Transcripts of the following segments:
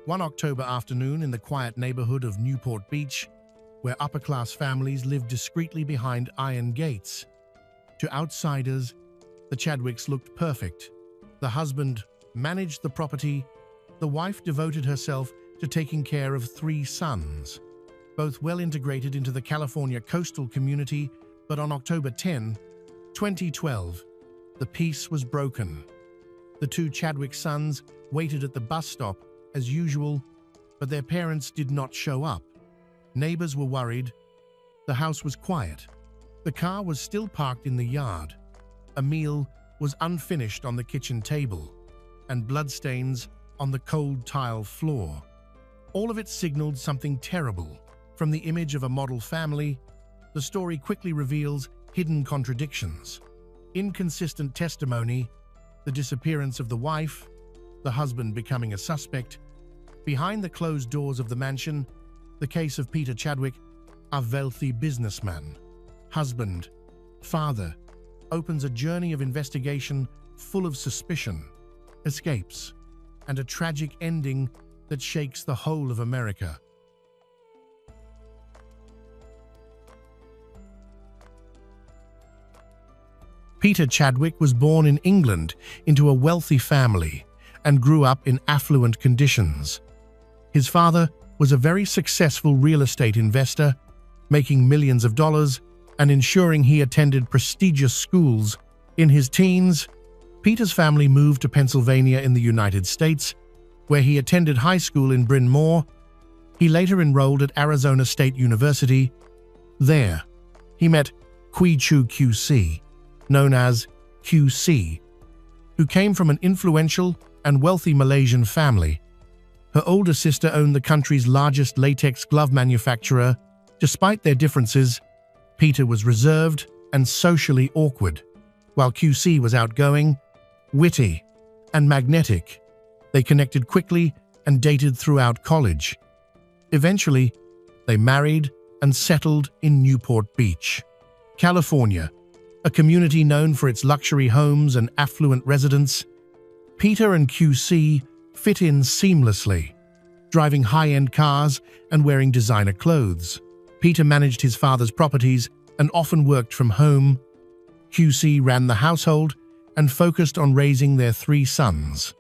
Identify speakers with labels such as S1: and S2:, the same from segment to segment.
S1: One October afternoon in the quiet neighborhood of Newport Beach, where upper-class families lived discreetly behind iron gates. To outsiders, the Chadwicks looked perfect. The husband managed the property. The wife devoted herself to taking care of 3 sons, both well integrated into the California coastal community. But on October 10, 2012, the peace was broken. The 2 Chadwick sons waited at the bus stop as usual, but their parents did not show up. Neighbors were worried. The house was quiet. The car was still parked in the yard. A meal was unfinished on the kitchen table, and bloodstains on the cold tile floor. All of it signaled something terrible. From the image of a model family, the story quickly reveals hidden contradictions. Inconsistent testimony, the disappearance of the wife, the husband becoming a suspect. Behind the closed doors of the mansion, the case of Peter Chadwick, a wealthy businessman, husband, father, opens a journey of investigation full of suspicion, escapes, and a tragic ending that shakes the whole of America. Peter Chadwick was born in England into a wealthy family and grew up in affluent conditions. His father was a very successful real estate investor, making millions of dollars and ensuring he attended prestigious schools. In his teens, Peter's family moved to Pennsylvania in the United States, where he attended high school in Bryn Mawr. He later enrolled at Arizona State University. There, he met Kui Chu QC, known as QC, who came from an influential and wealthy Malaysian family. Her older sister owned the country's largest latex glove manufacturer. Despite their differences, Peter was reserved and socially awkward, while QC was outgoing, witty, and magnetic. They connected quickly and dated throughout college. Eventually, they married and settled in Newport Beach, California, a community known for its luxury homes and affluent residents. Peter and QC fit in seamlessly, driving high-end cars and wearing designer clothes. Peter managed his father's properties and often worked from home. QC ran the household and focused on raising their 3 sons.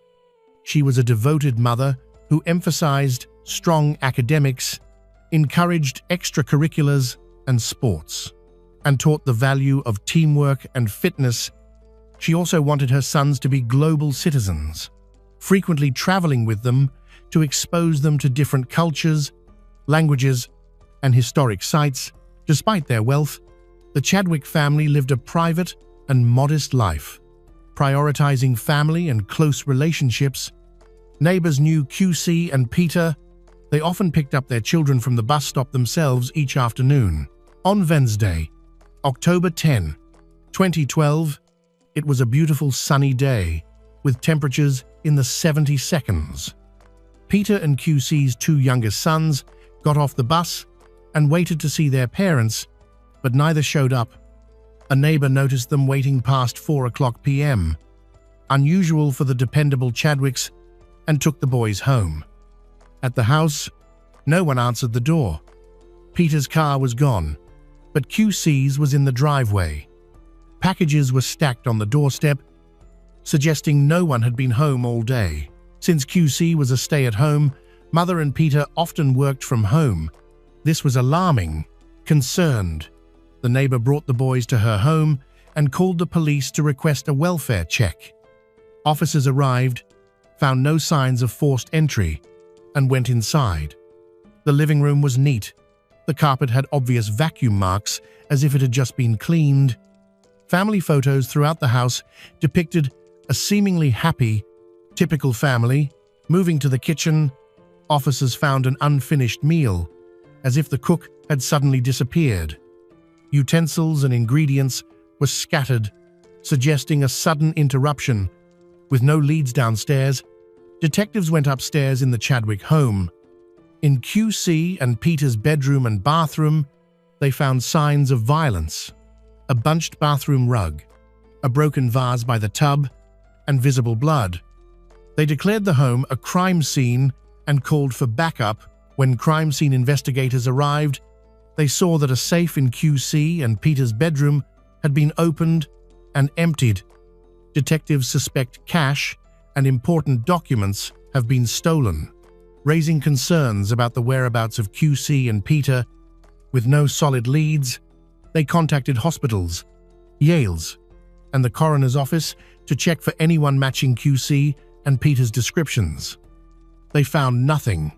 S1: She was a devoted mother who emphasized strong academics, encouraged extracurriculars and sports, and taught the value of teamwork and fitness. She also wanted her sons to be global citizens, frequently traveling with them to expose them to different cultures, languages, and historic sites. Despite their wealth, the Chadwick family lived a private and modest life, prioritizing family and close relationships. Neighbors knew QC and Peter. They often picked up their children from the bus stop themselves each afternoon. On Wednesday, October 10, 2012, it was a beautiful sunny day with temperatures in the 70s. Peter and QC's 2 youngest sons got off the bus and waited to see their parents, but neither showed up. A neighbor noticed them waiting past 4:00 p.m., unusual for the dependable Chadwicks, and took the boys home. At the house, no one answered the door. Peter's car was gone, but QC's was in the driveway. Packages were stacked on the doorstep, suggesting no one had been home all day. Since QC was a stay-at-home mother and Peter often worked from home, this was alarming. Concerned, the neighbor brought the boys to her home and called the police to request a welfare check. Officers arrived, found no signs of forced entry, and went inside. The living room was neat. The carpet had obvious vacuum marks, as if it had just been cleaned. Family photos throughout the house depicted a seemingly happy, typical family. Moving to the kitchen, officers found an unfinished meal, as if the cook had suddenly disappeared. Utensils and ingredients were scattered, suggesting a sudden interruption. With no leads downstairs, detectives went upstairs in the Chadwick home. In QC and Peter's bedroom and bathroom, they found signs of violence: a bunched bathroom rug, a broken vase by the tub, and visible blood. They declared the home a crime scene and called for backup. When crime scene investigators arrived, they saw that a safe in QC and Peter's bedroom had been opened and emptied. Detectives suspect cash and important documents have been stolen, raising concerns about the whereabouts of QC and Peter. With no solid leads, they contacted hospitals, Yale's, and the coroner's office to check for anyone matching QC and Peter's descriptions. They found nothing,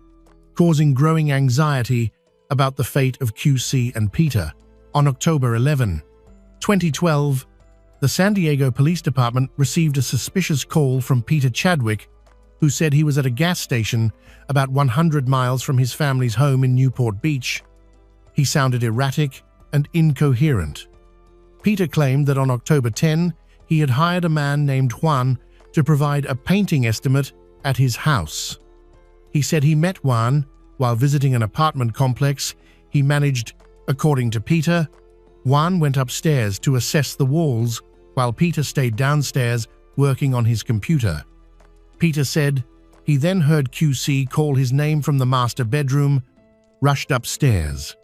S1: causing growing anxiety about the fate of QC and Peter. On October 11, 2012, the San Diego Police Department received a suspicious call from Peter Chadwick, who said he was at a gas station about 100 miles from his family's home in Newport Beach. He sounded erratic and incoherent. Peter claimed that on October 10, he had hired a man named Juan to provide a painting estimate at his house. He said he met Juan while visiting an apartment complex he managed. According to Peter, Juan went upstairs to assess the walls while Peter stayed downstairs working on his computer. Peter said he then heard QC call his name from the master bedroom, rushed upstairs,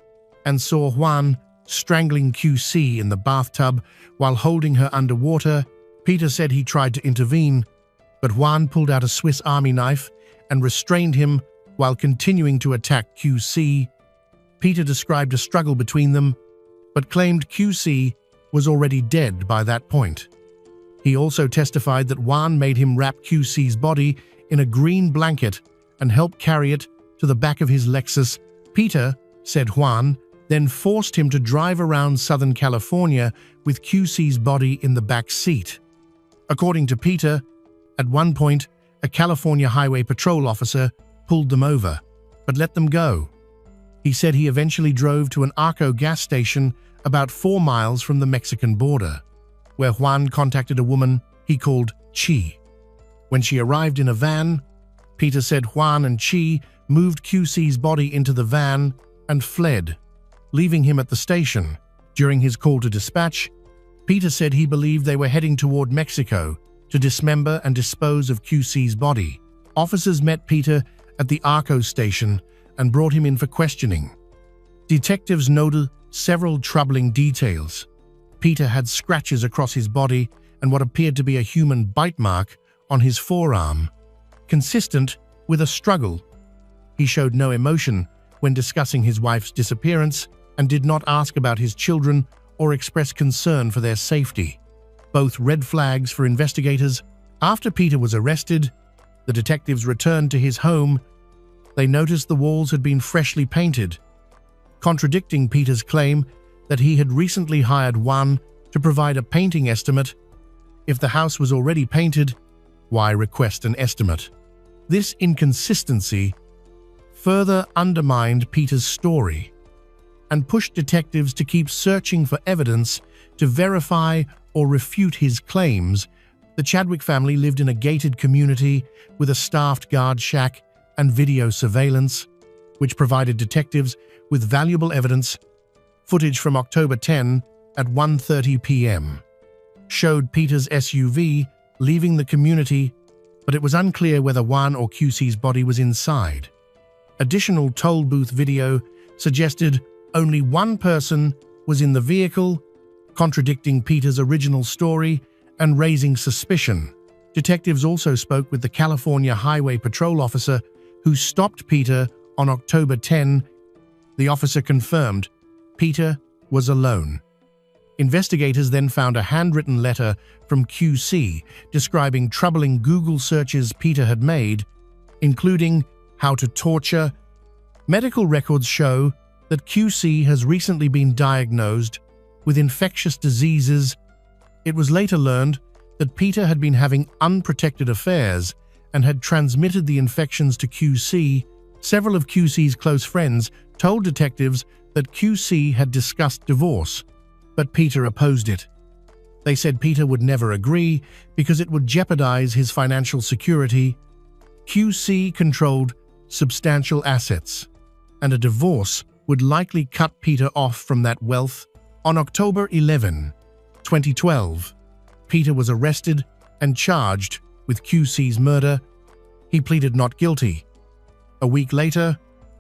S1: and saw Juan strangling QC in the bathtub while holding her underwater. Peter said he tried to intervene, but Juan pulled out a Swiss Army knife and restrained him while continuing to attack QC. Peter described a struggle between them, but claimed QC was already dead by that point. He also testified that Juan made him wrap QC's body in a green blanket and help carry it to the back of his Lexus. Peter said Juan then forced him to drive around Southern California with QC's body in the back seat. According to Peter, at one point, a California Highway Patrol officer pulled them over, but let them go. He said he eventually drove to an Arco gas station about 4 miles from the Mexican border, where Juan contacted a woman he called Chi. When she arrived in a van, Peter said Juan and Chi moved QC's body into the van and fled, leaving him at the station. During his call to dispatch, Peter said he believed they were heading toward Mexico to dismember and dispose of QC's body. Officers met Peter at the Arco station and brought him in for questioning. Detectives noted several troubling details. Peter had scratches across his body and what appeared to be a human bite mark on his forearm, consistent with a struggle. He showed no emotion when discussing his wife's disappearance and did not ask about his children or express concern for their safety. Both red flags for investigators. After Peter was arrested, the detectives returned to his home. They noticed the walls had been freshly painted, contradicting Peter's claim that he had recently hired Juan to provide a painting estimate. If the house was already painted, why request an estimate? This inconsistency further undermined Peter's story and pushed detectives to keep searching for evidence to verify or refute his claims. The Chadwick family lived in a gated community with a staffed guard shack and video surveillance, which provided detectives with valuable evidence. Footage from October 10 at 1:30 p.m. showed Peter's SUV leaving the community, but it was unclear whether Juan or QC's body was inside. Additional toll booth video suggested only one person was in the vehicle, contradicting Peter's original story and raising suspicion. Detectives also spoke with the California Highway Patrol officer who stopped Peter on October 10. The officer confirmed Peter was alone. Investigators then found a handwritten letter from QC describing troubling Google searches Peter had made, including how to torture. Medical records show that QC has recently been diagnosed with infectious diseases. It was later learned that Peter had been having unprotected affairs and had transmitted the infections to QC. Several of QC's close friends told detectives that QC had discussed divorce, but Peter opposed it. They said Peter would never agree because it would jeopardize his financial security. QC controlled substantial assets, and a divorce would likely cut Peter off from that wealth. On October 11, 2012, Peter was arrested and charged with QC's murder. He pleaded not guilty. A week later,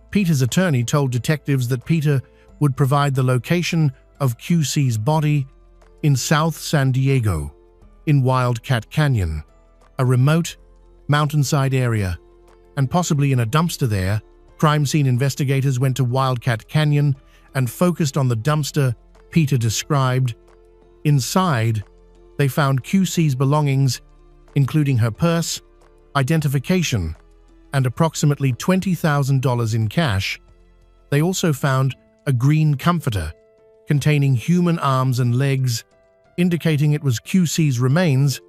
S1: Peter's attorney told detectives that Peter would provide the location of QC's body in South San Diego, in Wildcat Canyon, a remote, mountainside area, and possibly in a dumpster there. Crime scene investigators went to Wildcat Canyon and focused on the dumpster Peter described. Inside, they found QC's belongings, including her purse, identification, and approximately $20,000 in cash. They also found a green comforter containing human arms and legs, indicating it was QC's remains.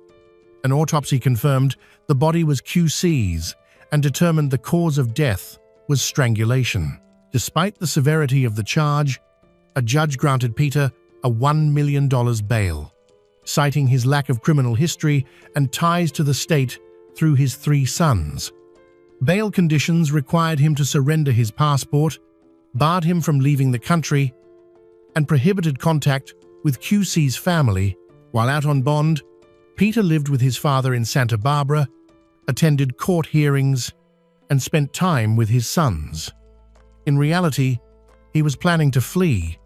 S1: An autopsy confirmed the body was QC's and determined the cause of death was strangulation. Despite the severity of the charge, a judge granted Peter a $1 million bail, citing his lack of criminal history and ties to the state through his 3 sons. Bail conditions required him to surrender his passport, barred him from leaving the country, and prohibited contact with QC's family. While out on bond, Peter lived with his father in Santa Barbara, attended court hearings, and spent time with his sons. In reality, he was planning to flee.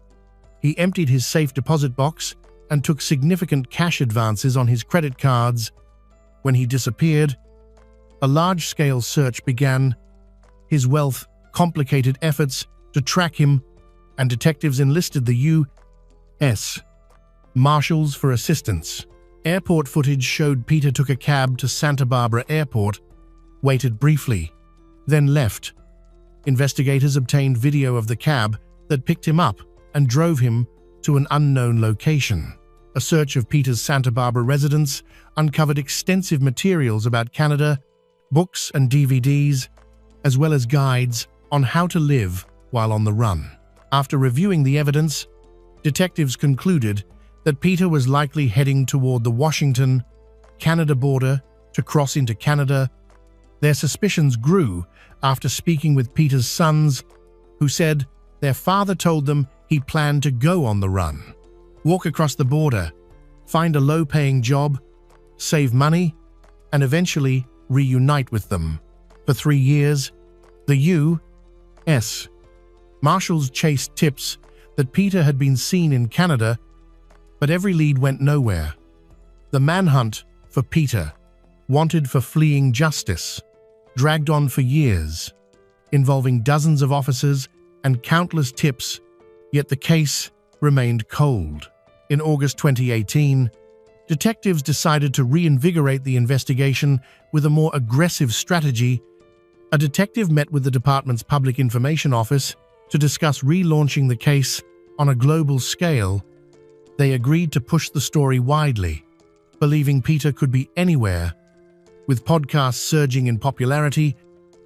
S1: He emptied his safe deposit box and took significant cash advances on his credit cards. When he disappeared, a large-scale search began. His wealth complicated efforts to track him, and detectives enlisted the U.S. Marshals for assistance. Airport footage showed Peter took a cab to Santa Barbara Airport, waited briefly, then left. Investigators obtained video of the cab that picked him up and drove him to an unknown location. A search of Peter's Santa Barbara residence uncovered extensive materials about Canada, books and DVDs, as well as guides on how to live while on the run. After reviewing the evidence, detectives concluded that Peter was likely heading toward the Washington-Canada border to cross into Canada. Their suspicions grew after speaking with Peter's sons, who said their father told them he planned to go on the run, walk across the border, find a low-paying job, save money, and eventually reunite with them. For 3 years, the U.S. Marshals chased tips that Peter had been seen in Canada, but every lead went nowhere. The manhunt for Peter, wanted for fleeing justice, dragged on for years, involving dozens of officers and countless tips, yet the case remained cold. In August 2018, detectives decided to reinvigorate the investigation with a more aggressive strategy. A detective met with the department's Public Information Office to discuss relaunching the case on a global scale. They agreed to push the story widely, believing Peter could be anywhere. With podcasts surging in popularity,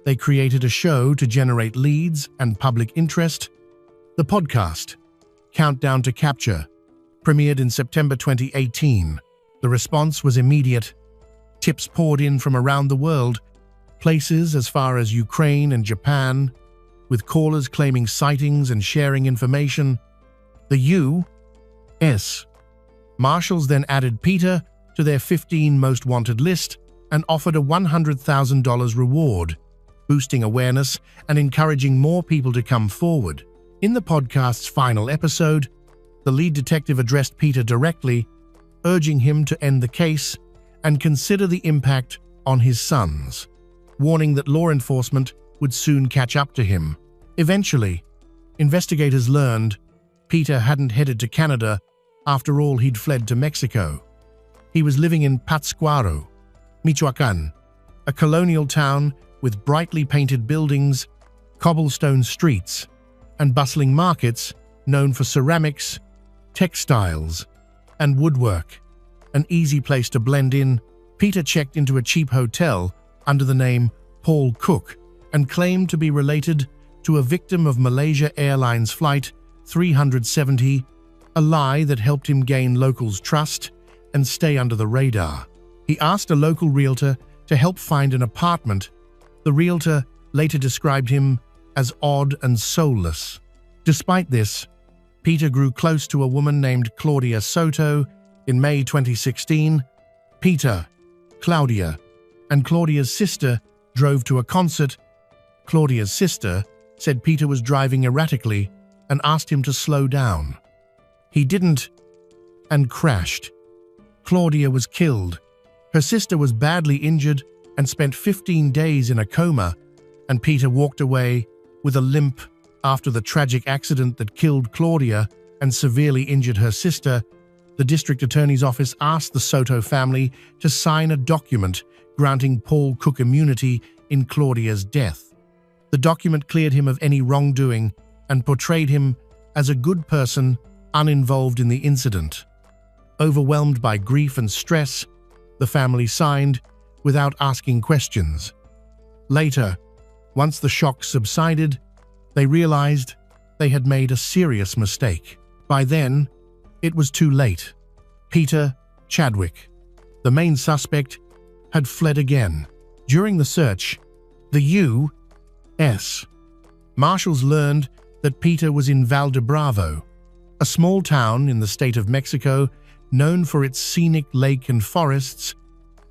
S1: they created a show to generate leads and public interest. The podcast, Countdown to Capture, premiered in September 2018. The response was immediate. Tips poured in from around the world, places as far as Ukraine and Japan, with callers claiming sightings and sharing information. The U.S. Marshals then added Peter to their 15 most wanted list and offered a $100,000 reward, boosting awareness and encouraging more people to come forward. In the podcast's final episode, the lead detective addressed Peter directly, urging him to end the case and consider the impact on his sons, warning that law enforcement would soon catch up to him. Eventually, investigators learned Peter hadn't headed to Canada. After all, he'd fled to Mexico. He was living in Pátzcuaro, Michoacán, a colonial town with brightly painted buildings, cobblestone streets, and bustling markets known for ceramics, textiles, and woodwork. An easy place to blend in, Peter checked into a cheap hotel under the name Paul Cook and claimed to be related to a victim of Malaysia Airlines Flight 370, a lie that helped him gain locals' trust and stay under the radar. He asked a local realtor to help find an apartment. The realtor later described him as odd and soulless. Despite this, Peter grew close to a woman named Claudia Soto. In May 2016, Peter, Claudia, and Claudia's sister drove to a concert. Claudia's sister, said Peter was driving erratically and asked him to slow down. He didn't and crashed. Claudia was killed. Her sister was badly injured and spent 15 days in a coma, and Peter walked away with a limp after the tragic accident that killed Claudia and severely injured her sister. The district attorney's office asked the Soto family to sign a document granting Paul Cook immunity in Claudia's death. The document cleared him of any wrongdoing and portrayed him as a good person uninvolved in the incident. Overwhelmed by grief and stress, the family signed without asking questions. Later, once the shock subsided, they realized they had made a serious mistake. By then, it was too late. Peter Chadwick, the main suspect, had fled again. During the search, the U.S. Marshals learned that Peter was in Valdebravo, a small town in the state of Mexico known for its scenic lake and forests.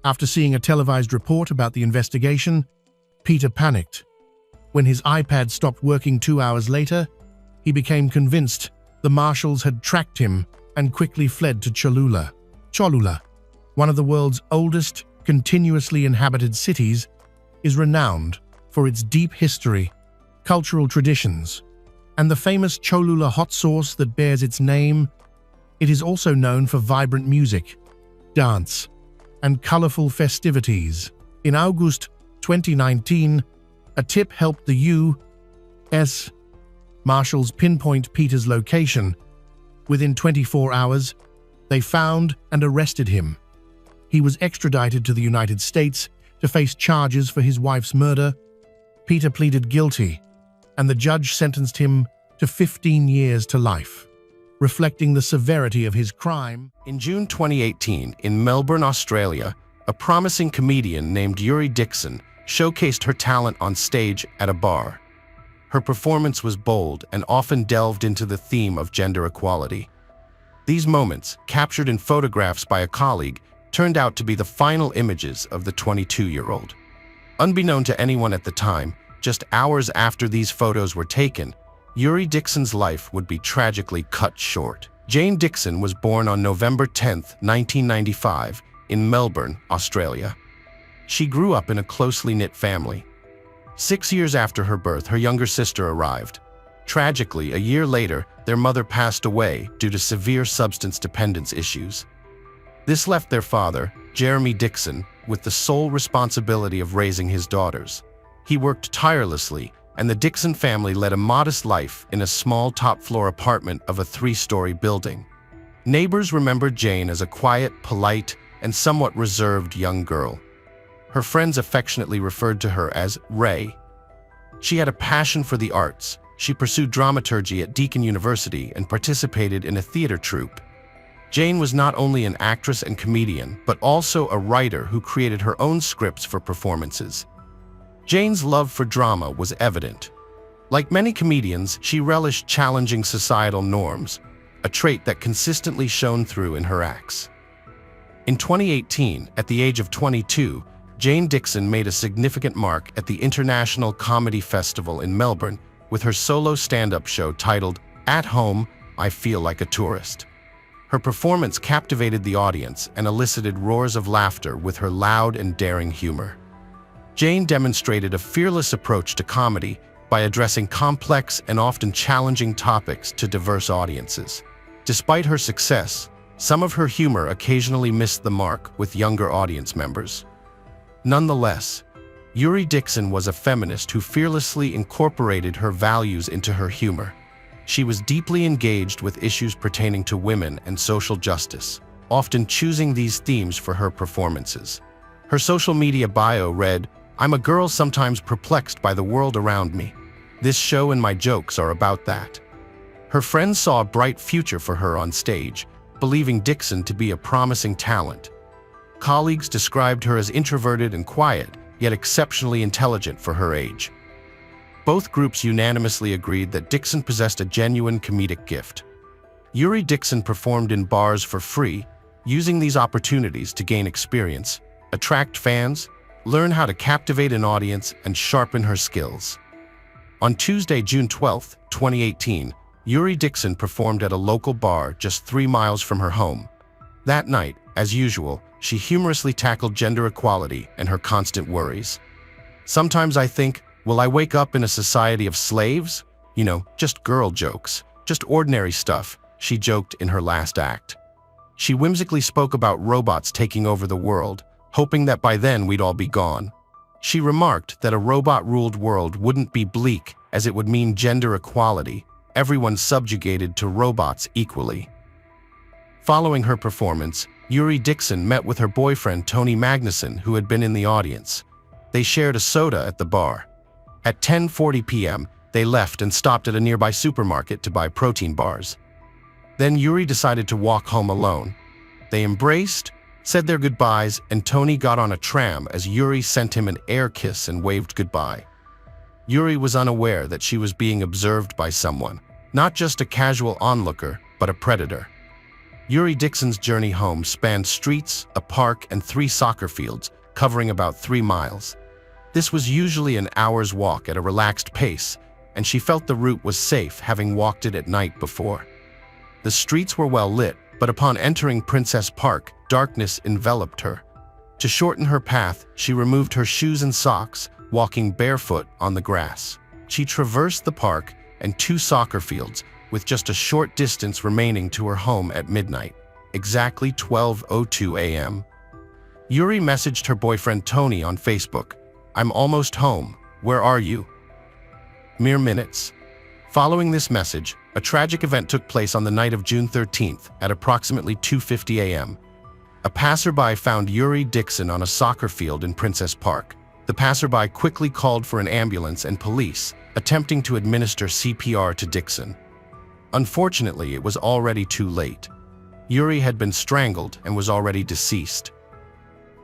S1: After seeing a televised report about the investigation, Peter panicked. When his iPad stopped working 2 hours later, he became convinced the marshals had tracked him and quickly fled to Cholula. Cholula, one of the world's oldest continuously inhabited cities, is renowned for its deep history, cultural traditions, and the famous Cholula hot sauce that bears its name. It is also known for vibrant music, dance, and colorful festivities. In August 2019, a tip helped the U.S. Marshals pinpoint Peter's location. Within 24 hours, they found and arrested him. He was extradited to the United States to face charges for his wife's murder. Peter pleaded guilty, and the judge sentenced him to 15 years to life, reflecting the severity of his crime.
S2: In June 2018, in Melbourne, Australia, a promising comedian named Yuri Dixon showcased her talent on stage at a bar. Her performance was bold and often delved into the theme of gender equality. These moments, captured in photographs by a colleague, turned out to be the final images of the 22-year-old. Unbeknown to anyone at the time, just hours after these photos were taken, Yuri Dixon's life would be tragically cut short. Jane Dixon was born on November 10, 1995, in Melbourne, Australia. She grew up in a closely knit family. 6 years after her birth, her younger sister arrived. Tragically, a year later, their mother passed away due to severe substance dependence issues. This left their father, Jeremy Dixon, with the sole responsibility of raising his daughters. He worked tirelessly, and the Dixon family led a modest life in a small top-floor apartment of a 3-story building. Neighbors remembered Jane as a quiet, polite, and somewhat reserved young girl. Her friends affectionately referred to her as Ray. She had a passion for the arts. She pursued dramaturgy at Deakin University and participated in a theater troupe. Jane was not only an actress and comedian, but also a writer who created her own scripts for performances. Jane's love for drama was evident. Like many comedians, she relished challenging societal norms, a trait that consistently shone through in her acts. In 2018, at the age of 22, Jane Dixon made a significant mark at the International Comedy Festival in Melbourne with her solo stand-up show titled, "At Home, I Feel Like a Tourist." Her performance captivated the audience and elicited roars of laughter with her loud and daring humor. Jane demonstrated a fearless approach to comedy by addressing complex and often challenging topics to diverse audiences. Despite her success, some of her humor occasionally missed the mark with younger audience members. Nonetheless, Yuri Dixon was a feminist who fearlessly incorporated her values into her humor. She was deeply engaged with issues pertaining to women and social justice, often choosing these themes for her performances. Her social media bio read, "I'm a girl sometimes perplexed by the world around me. This show and my jokes are about that." Her friends saw a bright future for her on stage, believing Dixon to be a promising talent. Colleagues described her as introverted and quiet, yet exceptionally intelligent for her age. Both groups unanimously agreed that Dixon possessed a genuine comedic gift. Yuri Dixon performed in bars for free, using these opportunities to gain experience, attract fans, learn how to captivate an audience, and sharpen her skills. On Tuesday, June 12, 2018, Yuri Dixon performed at a local bar just 3 miles from her home. That night, as usual, she humorously tackled gender equality and her constant worries. "Sometimes I think, will I wake up in a society of slaves? You know, just girl jokes, just ordinary stuff," she joked in her last act. She whimsically spoke about robots taking over the world, hoping that by then we'd all be gone. She remarked that a robot-ruled world wouldn't be bleak, as it would mean gender equality, everyone subjugated to robots equally. Following her performance, Yuri Dixon met with her boyfriend Tony Magnuson, who had been in the audience. They shared a soda at the bar. At 10:40 p.m., they left and stopped at a nearby supermarket to buy protein bars. Then Yuri decided to walk home alone. They embraced, said their goodbyes, and Tony got on a tram as Yuri sent him an air kiss and waved goodbye. Yuri was unaware that she was being observed by someone, not just a casual onlooker, but a predator. Yuri Dixon's journey home spanned streets, a park, and 3 soccer fields, covering about 3 miles. This was usually an hour's walk at a relaxed pace, and she felt the route was safe, having walked it at night before. The streets were well lit, but upon entering Princess Park, darkness enveloped her. To shorten her path, she removed her shoes and socks, walking barefoot on the grass. She traversed the park and 2 soccer fields, with just a short distance remaining to her home at midnight, exactly 12:02 a.m. Yuri messaged her boyfriend Tony on Facebook, "I'm almost home. Where are you?" Mere minutes. Following this message, a tragic event took place on the night of June 13th at approximately 2:50 a.m. A passerby found Yuri Dixon on a soccer field in Princess Park. The passerby quickly called for an ambulance and police, attempting to administer CPR to Dixon. Unfortunately, it was already too late. Yuri had been strangled and was already deceased.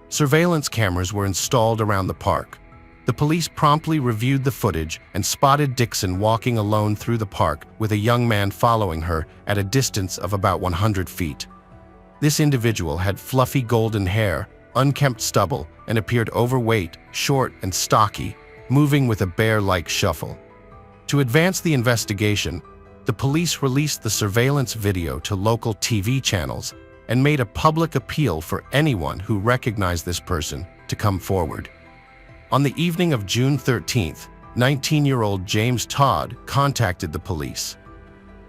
S2: Surveillance cameras were installed around the park. The police promptly reviewed the footage and spotted Dixon walking alone through the park with a young man following her at a distance of about 100 feet. This individual had fluffy golden hair, unkempt stubble, and appeared overweight, short, and stocky, moving with a bear-like shuffle. To advance the investigation, the police released the surveillance video to local TV channels and made a public appeal for anyone who recognized this person to come forward. On the evening of June 13th, 19-year-old James Todd contacted the police.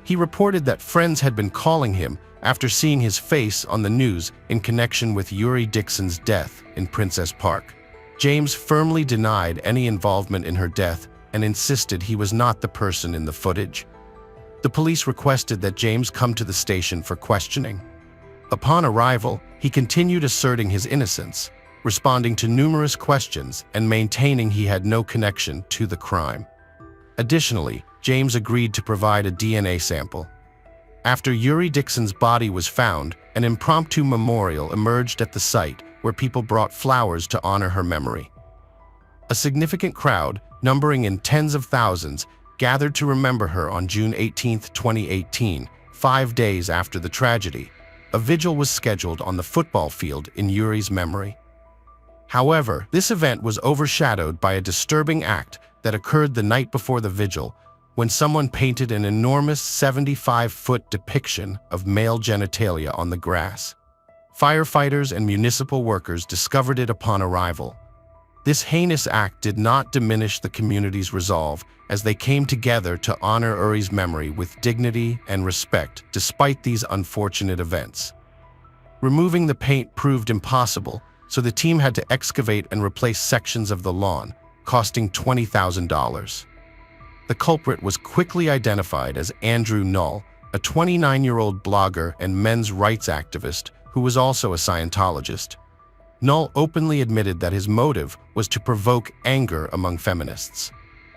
S2: He reported that friends had been calling him after seeing his face on the news in connection with Yuri Dixon's death in Princess Park. James firmly denied any involvement in her death and insisted he was not the person in the footage. The police requested that James come to the station for questioning. Upon arrival, he continued asserting his innocence, responding to numerous questions and maintaining he had no connection to the crime. Additionally, James agreed to provide a DNA sample. After Yuri Dixon's body was found, an impromptu memorial emerged at the site where people brought flowers to honor her memory. A significant crowd, numbering in tens of thousands, gathered to remember her on June 18, 2018, 5 days after the tragedy. A vigil was scheduled on the football field in Yuri's memory. However, this event was overshadowed by a disturbing act that occurred the night before the vigil, when someone painted an enormous 75-foot depiction of male genitalia on the grass. Firefighters and municipal workers discovered it upon arrival. This heinous act did not diminish the community's resolve, as they came together to honor Yuri's memory with dignity and respect despite these unfortunate events. Removing the paint proved impossible, so the team had to excavate and replace sections of the lawn, costing $20,000. The culprit was quickly identified as Andrew Null, a 29-year-old blogger and men's rights activist who was also a Scientologist. Null openly admitted that his motive was to provoke anger among feminists.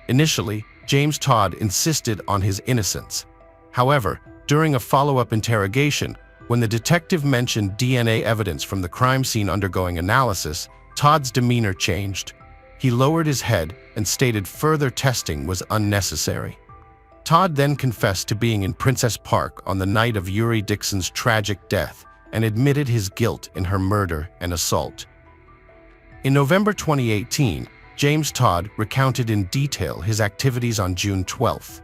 S2: Initially, James Todd insisted on his innocence. However, during a follow-up interrogation, when the detective mentioned DNA evidence from the crime scene undergoing analysis, Todd's demeanor changed. He lowered his head and stated further testing was unnecessary. Todd then confessed to being in Princess Park on the night of Yuri Dixon's tragic death and admitted his guilt in her murder and assault. In November 2018, James Todd recounted in detail his activities on June 12th.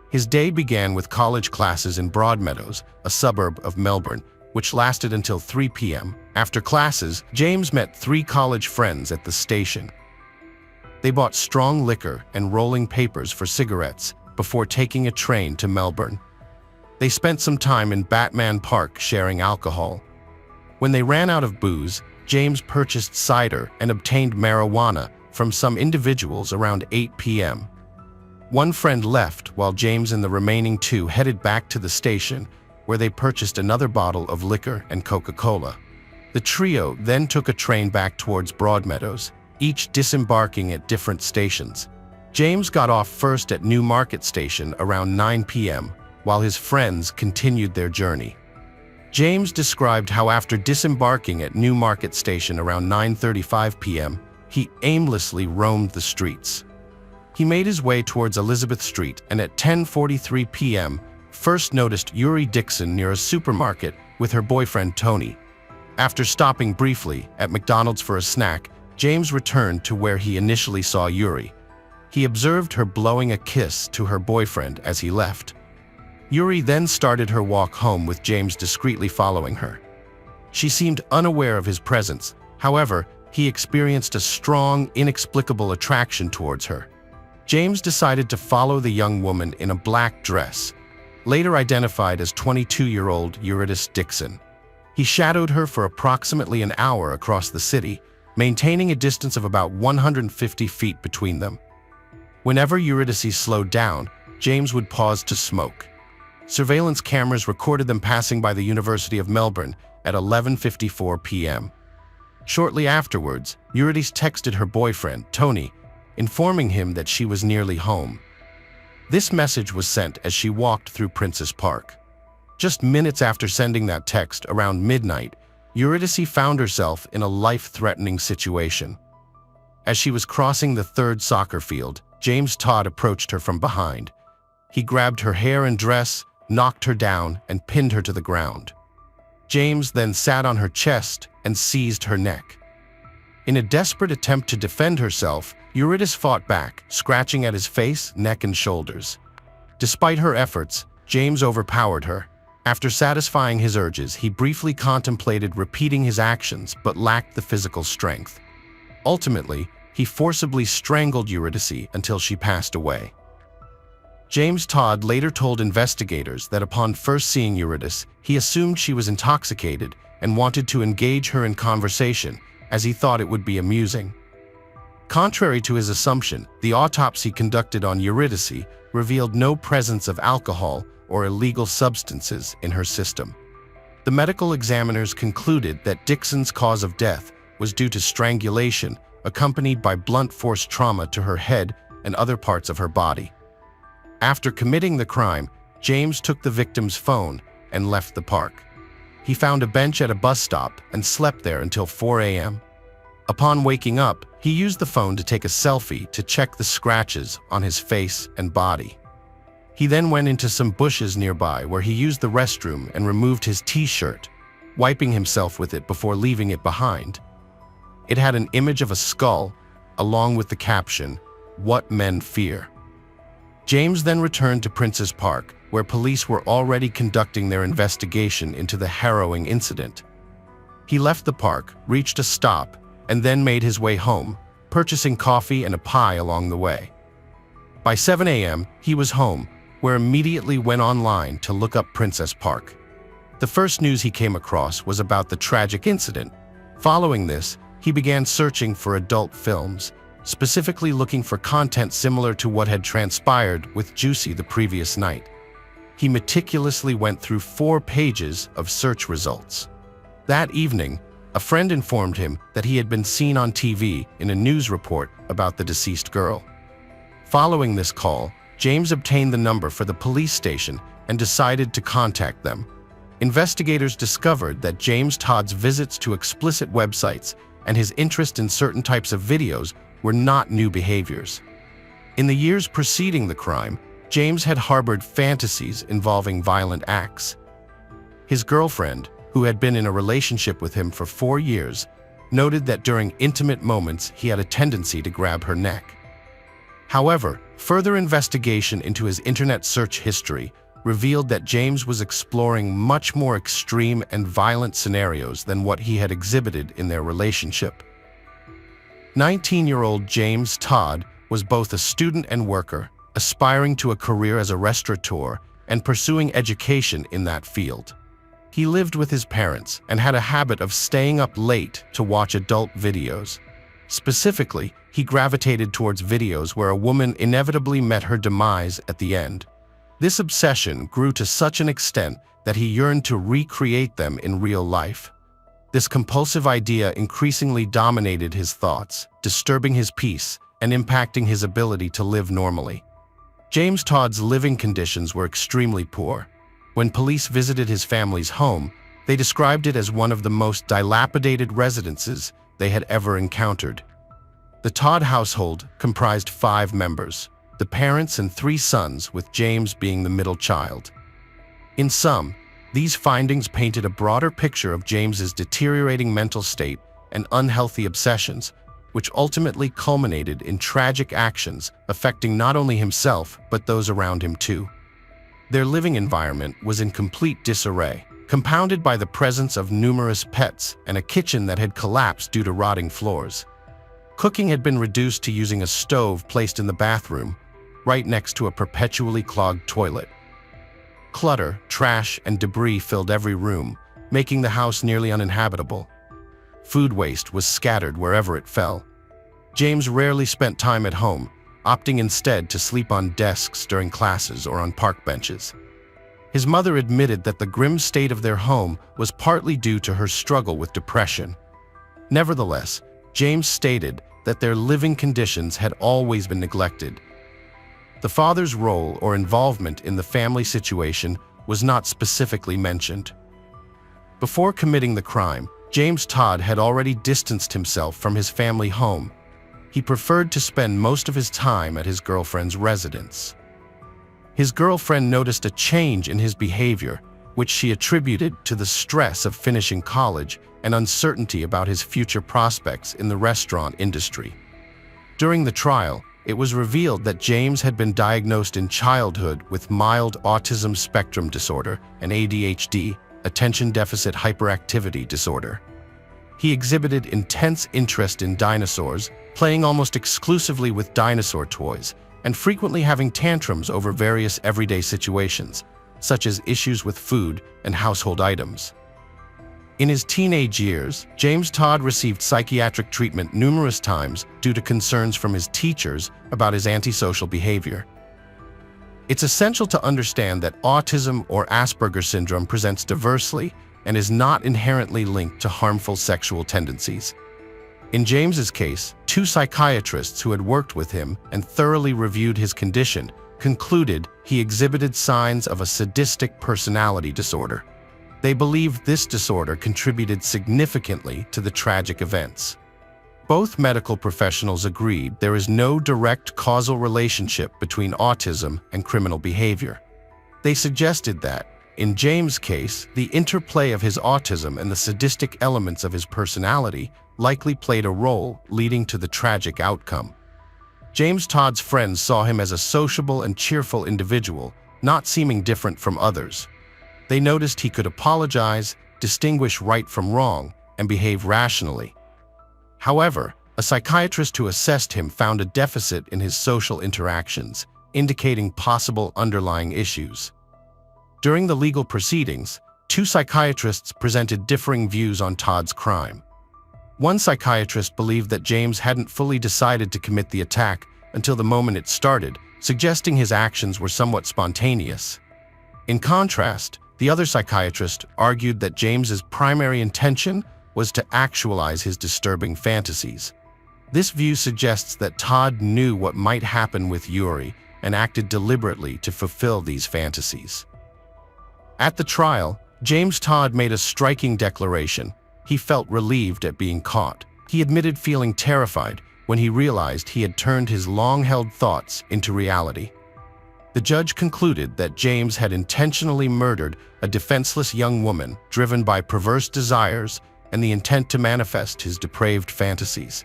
S2: His day began with college classes in Broadmeadows, a suburb of Melbourne, which lasted until 3 p.m. After classes, James met 3 college friends at the station. They bought strong liquor and rolling papers for cigarettes before taking a train to Melbourne. They spent some time in Batman Park sharing alcohol. When they ran out of booze, James purchased cider and obtained marijuana from some individuals around 8 p.m. One friend left while James and the remaining 2 headed back to the station, where they purchased another bottle of liquor and Coca-Cola. The trio then took a train back towards Broadmeadows, each disembarking at different stations. James got off first at Newmarket Station around 9 p.m., while his friends continued their journey. James described how after disembarking at Newmarket Station around 9:35 p.m., he aimlessly roamed the streets. He made his way towards Elizabeth Street and at 10:43 p.m. first noticed Yuri Dixon near a supermarket with her boyfriend Tony. After stopping briefly at McDonald's for a snack, James returned to where he initially saw Yuri. He observed her blowing a kiss to her boyfriend as he left. Yuri then started her walk home with James discreetly following her. She seemed unaware of his presence. However, he experienced a strong, inexplicable attraction towards her. James decided to follow the young woman in a black dress, later identified as 22-year-old Eurydice Dixon. He shadowed her for approximately an hour across the city, maintaining a distance of about 150 feet between them. Whenever Eurydice slowed down, James would pause to smoke. Surveillance cameras recorded them passing by the University of Melbourne at 11:54 p.m. Shortly afterwards, Eurydice texted her boyfriend, Tony, informing him that she was nearly home. This message was sent as she walked through Princes Park. Just minutes after sending that text, around midnight, Eurydice found herself in a life-threatening situation. As she was crossing the 3rd soccer field, James Todd approached her from behind. He grabbed her hair and dress, knocked her down, and pinned her to the ground. James then sat on her chest and seized her neck. In a desperate attempt to defend herself, Eurydice fought back, scratching at his face, neck, and shoulders. Despite her efforts, James overpowered her. After satisfying his urges, he briefly contemplated repeating his actions but lacked the physical strength. Ultimately, he forcibly strangled Eurydice until she passed away. James Todd later told investigators that upon first seeing Eurydice, he assumed she was intoxicated and wanted to engage her in conversation, as he thought it would be amusing. Contrary to his assumption, the autopsy conducted on Eurydice revealed no presence of alcohol or illegal substances in her system. The medical examiners concluded that Dixon's cause of death was due to strangulation accompanied by blunt force trauma to her head and other parts of her body. After committing the crime, James took the victim's phone and left the park. He found a bench at a bus stop and slept there until 4 a.m. Upon waking up, he used the phone to take a selfie to check the scratches on his face and body. He then went into some bushes nearby where he used the restroom and removed his t-shirt, wiping himself with it before leaving it behind. It had an image of a skull, along with the caption, "What Men Fear." James then returned to Princes Park, where police were already conducting their investigation into the harrowing incident. He left the park, reached a stop, and then made his way home, purchasing coffee and a pie along the way. By 7 a.m., he was home, where immediately went online to look up Princes Park. The first news he came across was about the tragic incident. Following this, he began searching for adult films, specifically looking for content similar to what had transpired with Juicy the previous night. He meticulously went through 4 pages of search results. That evening, a friend informed him that he had been seen on TV in a news report about the deceased girl. Following this call, James obtained the number for the police station and decided to contact them. Investigators discovered that James Todd's visits to explicit websites and his interest in certain types of videos were not new behaviors. In the years preceding the crime, James had harbored fantasies involving violent acts. His girlfriend, who had been in a relationship with him for 4 years, noted that during intimate moments he had a tendency to grab her neck. However, further investigation into his internet search history revealed that James was exploring much more extreme and violent scenarios than what he had exhibited in their relationship. 19-year-old James Todd was both a student and worker, aspiring to a career as a restaurateur and pursuing education in that field. He lived with his parents and had a habit of staying up late to watch adult videos. Specifically, he gravitated towards videos where a woman inevitably met her demise at the end. This obsession grew to such an extent that he yearned to recreate them in real life. This compulsive idea increasingly dominated his thoughts, disturbing his peace and impacting his ability to live normally. James Todd's living conditions were extremely poor. When police visited his family's home, they described it as one of the most dilapidated residences they had ever encountered. The Todd household comprised 5 members, the parents and 3 sons, with James being the middle child. In sum, these findings painted a broader picture of James's deteriorating mental state and unhealthy obsessions, which ultimately culminated in tragic actions affecting not only himself but those around him too. Their living environment was in complete disarray, compounded by the presence of numerous pets and a kitchen that had collapsed due to rotting floors. Cooking had been reduced to using a stove placed in the bathroom, right next to a perpetually clogged toilet. Clutter, trash, and debris filled every room, making the house nearly uninhabitable. Food waste was scattered wherever it fell. James rarely spent time at home, opting instead to sleep on desks during classes or on park benches. His mother admitted that the grim state of their home was partly due to her struggle with depression. Nevertheless, James stated that their living conditions had always been neglected. The father's role or involvement in the family situation was not specifically mentioned. Before committing the crime, James Todd had already distanced himself from his family home. He preferred to spend most of his time at his girlfriend's residence. His girlfriend noticed a change in his behavior, which she attributed to the stress of finishing college and uncertainty about his future prospects in the restaurant industry. During the trial, it was revealed that James had been diagnosed in childhood with mild autism spectrum disorder and ADHD, attention deficit hyperactivity disorder. He exhibited intense interest in dinosaurs, playing almost exclusively with dinosaur toys, and frequently having tantrums over various everyday situations, such as issues with food and household items. In his teenage years, James Todd received psychiatric treatment numerous times due to concerns from his teachers about his antisocial behavior. It's essential to understand that autism or Asperger's syndrome presents diversely and is not inherently linked to harmful sexual tendencies. In James's case, 2 psychiatrists who had worked with him and thoroughly reviewed his condition concluded he exhibited signs of a sadistic personality disorder. They believed this disorder contributed significantly to the tragic events. Both medical professionals agreed there is no direct causal relationship between autism and criminal behavior. They suggested that, in James' case, the interplay of his autism and the sadistic elements of his personality likely played a role, leading to the tragic outcome. James Todd's friends saw him as a sociable and cheerful individual, not seeming different from others. They noticed he could apologize, distinguish right from wrong, and behave rationally. However, a psychiatrist who assessed him found a deficit in his social interactions, indicating possible underlying issues. During the legal proceedings, 2 psychiatrists presented differing views on Todd's crime. One psychiatrist believed that James hadn't fully decided to commit the attack until the moment it started, suggesting his actions were somewhat spontaneous. In contrast, the other psychiatrist argued that James's primary intention was to actualize his disturbing fantasies. This view suggests that Todd knew what might happen with Yuri and acted deliberately to fulfill these fantasies. At the trial, James Todd made a striking declaration. He felt relieved at being caught. He admitted feeling terrified when he realized he had turned his long-held thoughts into reality. The judge concluded that James had intentionally murdered a defenseless young woman driven by perverse desires and the intent to manifest his depraved fantasies.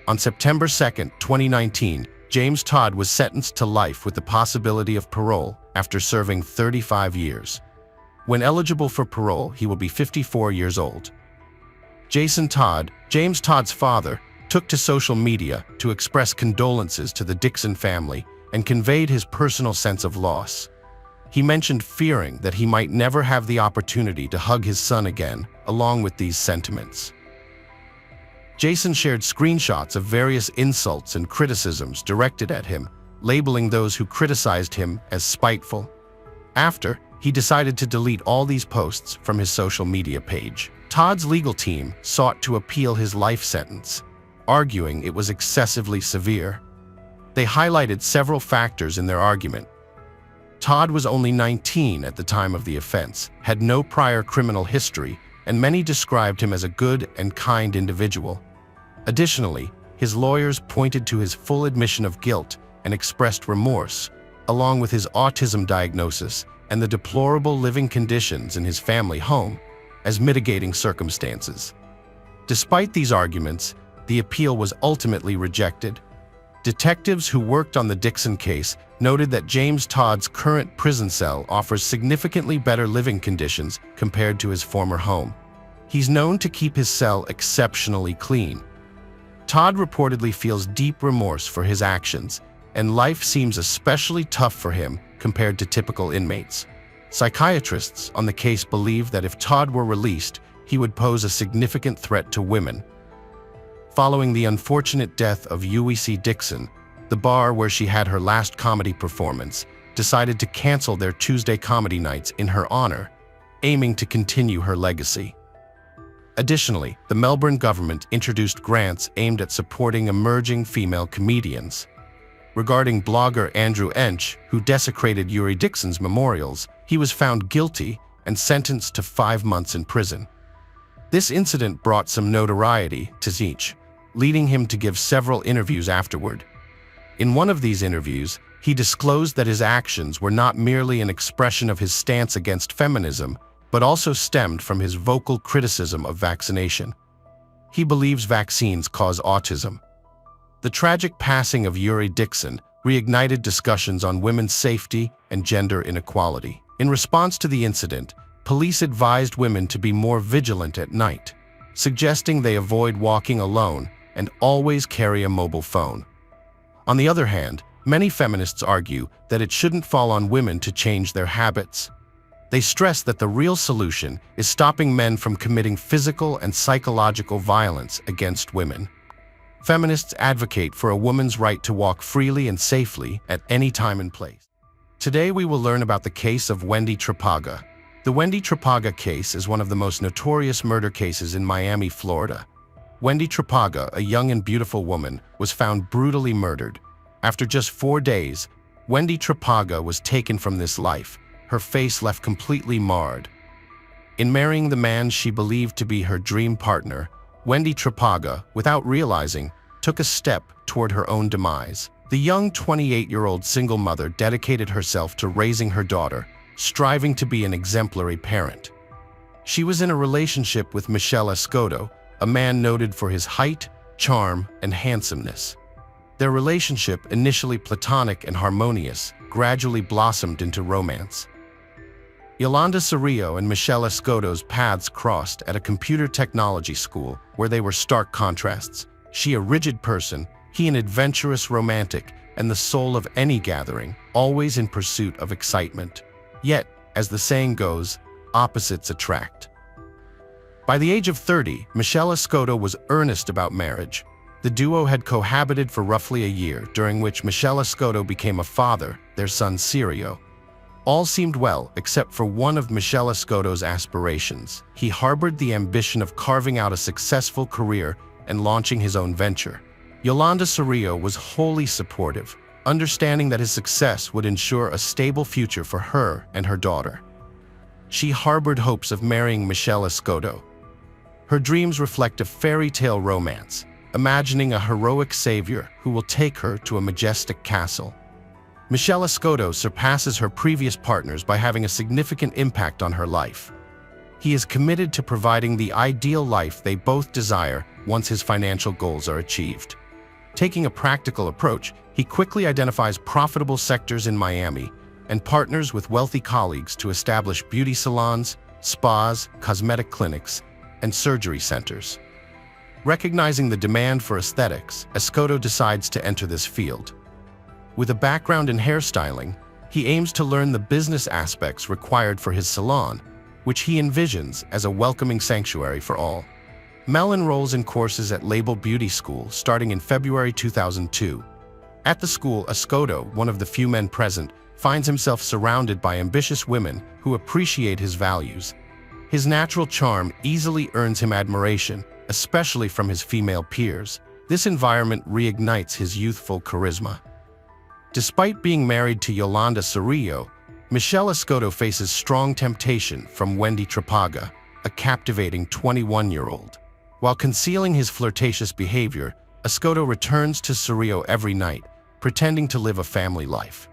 S2: On September 2, 2019, James Todd was sentenced to life with the possibility of parole after serving 35 years. When eligible for parole, he will be 54 years old. Jason Todd, James Todd's father, took to social media to express condolences to the Dixon family and conveyed his personal sense of loss. He mentioned fearing that he might never have the opportunity to hug his son again, along with these sentiments. Jason shared screenshots of various insults and criticisms directed at him, labeling those who criticized him as spiteful. After, he decided to delete all these posts from his social media page. Todd's legal team sought to appeal his life sentence, arguing it was excessively severe. They highlighted several factors in their argument. Todd was only 19 at the time of the offense, had no prior criminal history, and many described him as a good and kind individual. Additionally, his lawyers pointed to his full admission of guilt and expressed remorse, along with his autism diagnosis and the deplorable living conditions in his family home, as mitigating circumstances. Despite these arguments, the appeal was ultimately rejected. Detectives who worked on the Dixon case noted that James Todd's current prison cell offers significantly better living conditions compared to his former home. He's known to keep his cell exceptionally clean. Todd reportedly feels deep remorse for his actions, and life seems especially tough for him compared to typical inmates. Psychiatrists on the case believe that if Todd were released, he would pose a significant threat to women. Following the unfortunate death of UEC Dixon, the bar where she had her last comedy performance decided to cancel their Tuesday comedy nights in her honor, aiming to continue her legacy. Additionally, the Melbourne government introduced grants aimed at supporting emerging female comedians. Regarding blogger Andrew Ench, who desecrated Yuri Dixon's memorials, he was found guilty and sentenced to 5 months in prison. This incident brought some notoriety to Ench, leading him to give several interviews afterward. In one of these interviews, he disclosed that his actions were not merely an expression of his stance against feminism, but also stemmed from his vocal criticism of vaccination. He believes vaccines cause autism. The tragic passing of Yuri Dixon reignited discussions on women's safety and gender inequality. In response to the incident, police advised women to be more vigilant at night, suggesting they avoid walking alone and always carry a mobile phone. On the other hand, many feminists argue that it shouldn't fall on women to change their habits. They stress that the real solution is stopping men from committing physical and psychological violence against women. Feminists advocate for a woman's right to walk freely and safely at any time and place. Today we will learn about the case of Wendy Tripaga. The Wendy Tripaga case is one of the most notorious murder cases in Miami, Florida. Wendy Tripaga, a young and beautiful woman, was found brutally murdered. After just 4 days, Wendy Tripaga was taken from this life, her face left completely marred. In marrying the man she believed to be her dream partner, Wendy Tripaga, without realizing, took a step toward her own demise. The young 28-year-old single mother dedicated herself to raising her daughter, striving to be an exemplary parent. She was in a relationship with Michele Escoto, a man noted for his height, charm, and handsomeness. Their relationship, initially platonic and harmonious, gradually blossomed into romance. Yolanda Cerrillo and Michele Escoto's paths crossed at a computer technology school where they were stark contrasts. She a rigid person, he an adventurous romantic, and the soul of any gathering, always in pursuit of excitement. Yet, as the saying goes, opposites attract. By the age of 30, Michele Escoto was earnest about marriage. The duo had cohabited for roughly a year, during which Michele Escoto became a father, their son Cirio. All seemed well, except for one of Michele Escoto's aspirations. He harbored the ambition of carving out a successful career and launching his own venture. Yolanda Cerrillo was wholly supportive, understanding that his success would ensure a stable future for her and her daughter. She harbored hopes of marrying Michele Escoto. Her dreams reflect a fairy tale romance, imagining a heroic savior who will take her to a majestic castle. Michele Escoto surpasses her previous partners by having a significant impact on her life. He is committed to providing the ideal life they both desire once his financial goals are achieved. Taking a practical approach, he quickly identifies profitable sectors in Miami and partners with wealthy colleagues to establish beauty salons, spas, cosmetic clinics, and surgery centers. Recognizing the demand for aesthetics, Escoto decides to enter this field. With a background in hairstyling, he aims to learn the business aspects required for his salon, which he envisions as a welcoming sanctuary for all. Mel enrolls in courses at Label Beauty School starting in February 2002. At the school, Escoto, one of the few men present, finds himself surrounded by ambitious women who appreciate his values. His natural charm easily earns him admiration, especially from his female peers. This environment reignites his youthful charisma. Despite being married to Yolanda Cerrillo, Michelle Escoto faces strong temptation from Wendy Trapaga, a captivating 21-year-old. While concealing his flirtatious behavior, Escoto returns to Cerrillo every night, pretending to live a family life.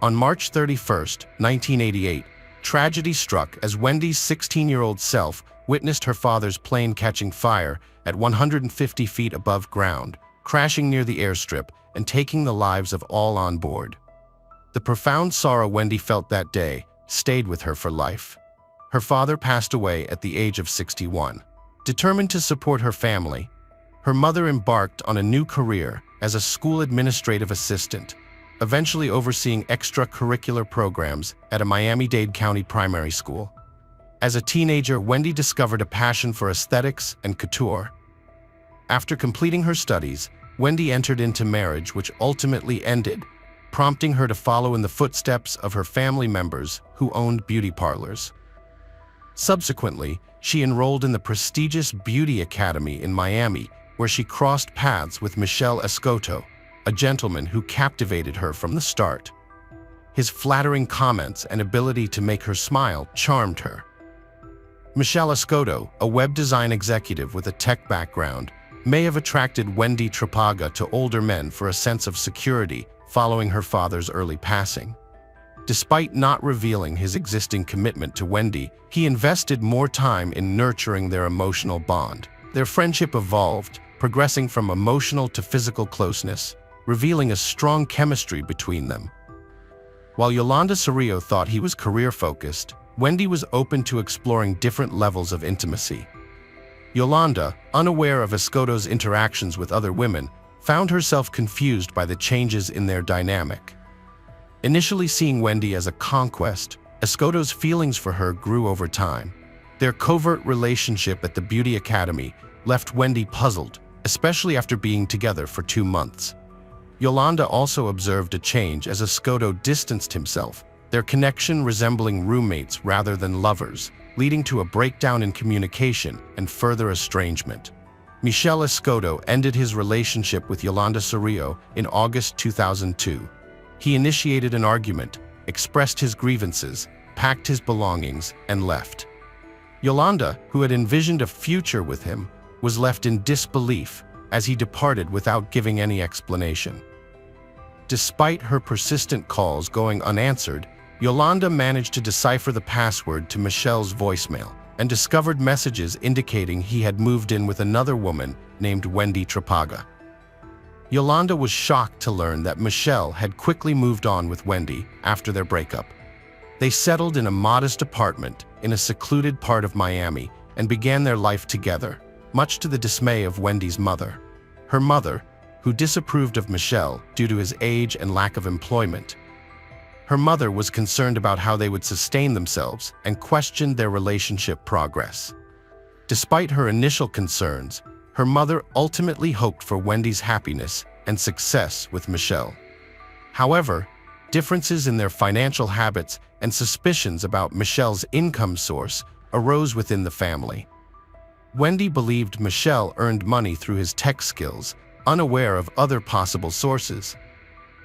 S2: On March 31, 1988, tragedy struck as Wendy's 16-year-old self witnessed her father's plane catching fire at 150 feet above ground, crashing near the airstrip and taking the lives of all on board. The profound sorrow Wendy felt that day stayed with her for life. Her father passed away at the age of 61. Determined to support her family, her mother embarked on a new career as a school administrative assistant, eventually overseeing extracurricular programs at a Miami-Dade County primary school. As a teenager, Wendy discovered a passion for aesthetics and couture. After completing her studies, Wendy entered into marriage, which ultimately ended, prompting her to follow in the footsteps of her family members who owned beauty parlors. Subsequently, she enrolled in the prestigious Beauty Academy in Miami, where she crossed paths with Michelle Escoto, a gentleman who captivated her from the start. His flattering comments and ability to make her smile charmed her. Michelle Escoto, a web design executive with a tech background, may have attracted Wendy Trapaga to older men for a sense of security following her father's early passing. Despite not revealing his existing commitment to Wendy, he invested more time in nurturing their emotional bond. Their friendship evolved, progressing from emotional to physical closeness, revealing a strong chemistry between them. While Yolanda Cerrillo thought he was career-focused, Wendy was open to exploring different levels of intimacy. Yolanda, unaware of Escoto's interactions with other women, found herself confused by the changes in their dynamic. Initially seeing Wendy as a conquest, Escoto's feelings for her grew over time. Their covert relationship at the Beauty Academy left Wendy puzzled, especially after being together for 2 months. Yolanda also observed a change as Escoto distanced himself, their connection resembling roommates rather than lovers, leading to a breakdown in communication and further estrangement. Michelle Escoto ended his relationship with Yolanda Cerrillo in August 2002. He initiated an argument, expressed his grievances, packed his belongings, and left. Yolanda, who had envisioned a future with him, was left in disbelief as he departed without giving any explanation. Despite her persistent calls going unanswered, Yolanda managed to decipher the password to Michelle's voicemail and discovered messages indicating he had moved in with another woman named Wendy Trapaga. Yolanda was shocked to learn that Michelle had quickly moved on with Wendy after their breakup. They settled in a modest apartment in a secluded part of Miami and began their life together, much to the dismay of Wendy's mother. Her mother, who disapproved of Michelle due to his age and lack of employment. Her mother was concerned about how they would sustain themselves and questioned their relationship progress. Despite her initial concerns, her mother ultimately hoped for Wendy's happiness and success with Michelle. However, differences in their financial habits and suspicions about Michelle's income source arose within the family. Wendy believed Michelle earned money through his tech skills, unaware of other possible sources.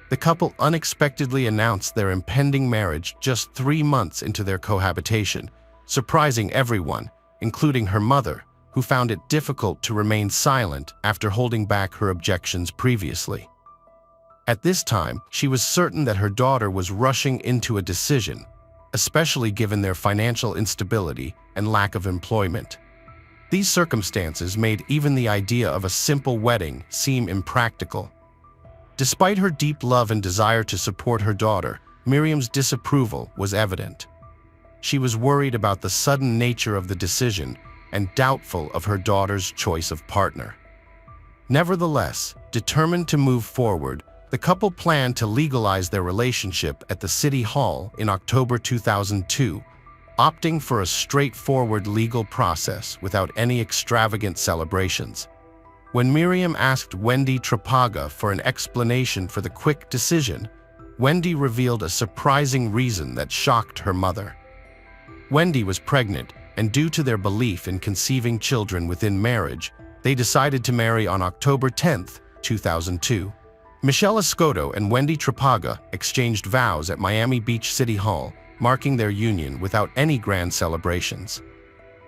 S2: The couple unexpectedly announced their impending marriage just 3 months into their cohabitation, surprising everyone, including her mother, who found it difficult to remain silent after holding back her objections previously. At this time, she was certain that her daughter was rushing into a decision, especially given their financial instability and lack of employment. These circumstances made even the idea of a simple wedding seem impractical. Despite her deep love and desire to support her daughter, Miriam's disapproval was evident. She was worried about the sudden nature of the decision and doubtful of her daughter's choice of partner. Nevertheless, determined to move forward, the couple planned to legalize their relationship at the City Hall in October 2002, opting for a straightforward legal process without any extravagant celebrations. When Miriam asked Wendy Trapaga for an explanation for the quick decision, Wendy revealed a surprising reason that shocked her mother. Wendy was pregnant, and due to their belief in conceiving children within marriage, they decided to marry on October 10, 2002. Michelle Escoto and Wendy Trapaga exchanged vows at Miami Beach City Hall, marking their union without any grand celebrations.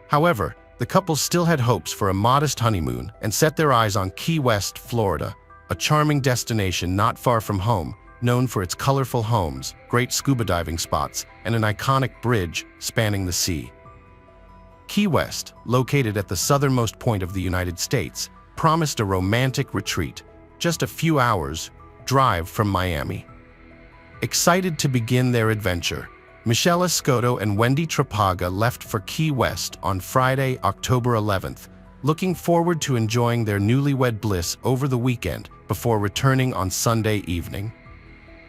S2: However, the couple still had hopes for a modest honeymoon and set their eyes on Key West, Florida, a charming destination not far from home, known for its colorful homes, great scuba diving spots, and an iconic bridge spanning the sea. Key West, located at the southernmost point of the United States, promised a romantic retreat, just a few hours' drive from Miami. Excited to begin their adventure, Michelle Escoto and Wendy Trapaga left for Key West on Friday, October 11th, looking forward to enjoying their newlywed bliss over the weekend before returning on Sunday evening.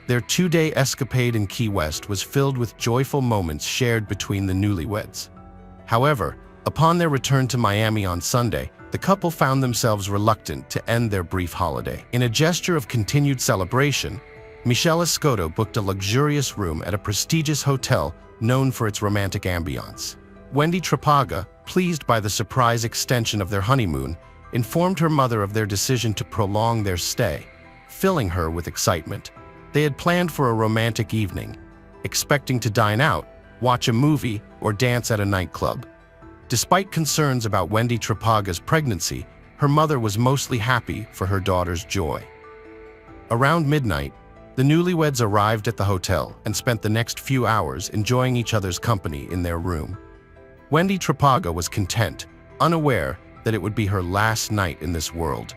S2: Their two-day escapade in Key West was filled with joyful moments shared between the newlyweds. However, upon their return to Miami on Sunday, the couple found themselves reluctant to end their brief holiday. In a gesture of continued celebration, Michelle Escoto booked a luxurious room at a prestigious hotel known for its romantic ambiance. Wendy Trapaga, pleased by the surprise extension of their honeymoon, informed her mother of their decision to prolong their stay, filling her with excitement. They had planned for a romantic evening, expecting to dine out, watch a movie, or dance at a nightclub. Despite concerns about Wendy Trapaga's pregnancy, her mother was mostly happy for her daughter's joy. Around midnight, the newlyweds arrived at the hotel and spent the next few hours enjoying each other's company in their room. Wendy Trapaga was content, unaware that it would be her last night in this world.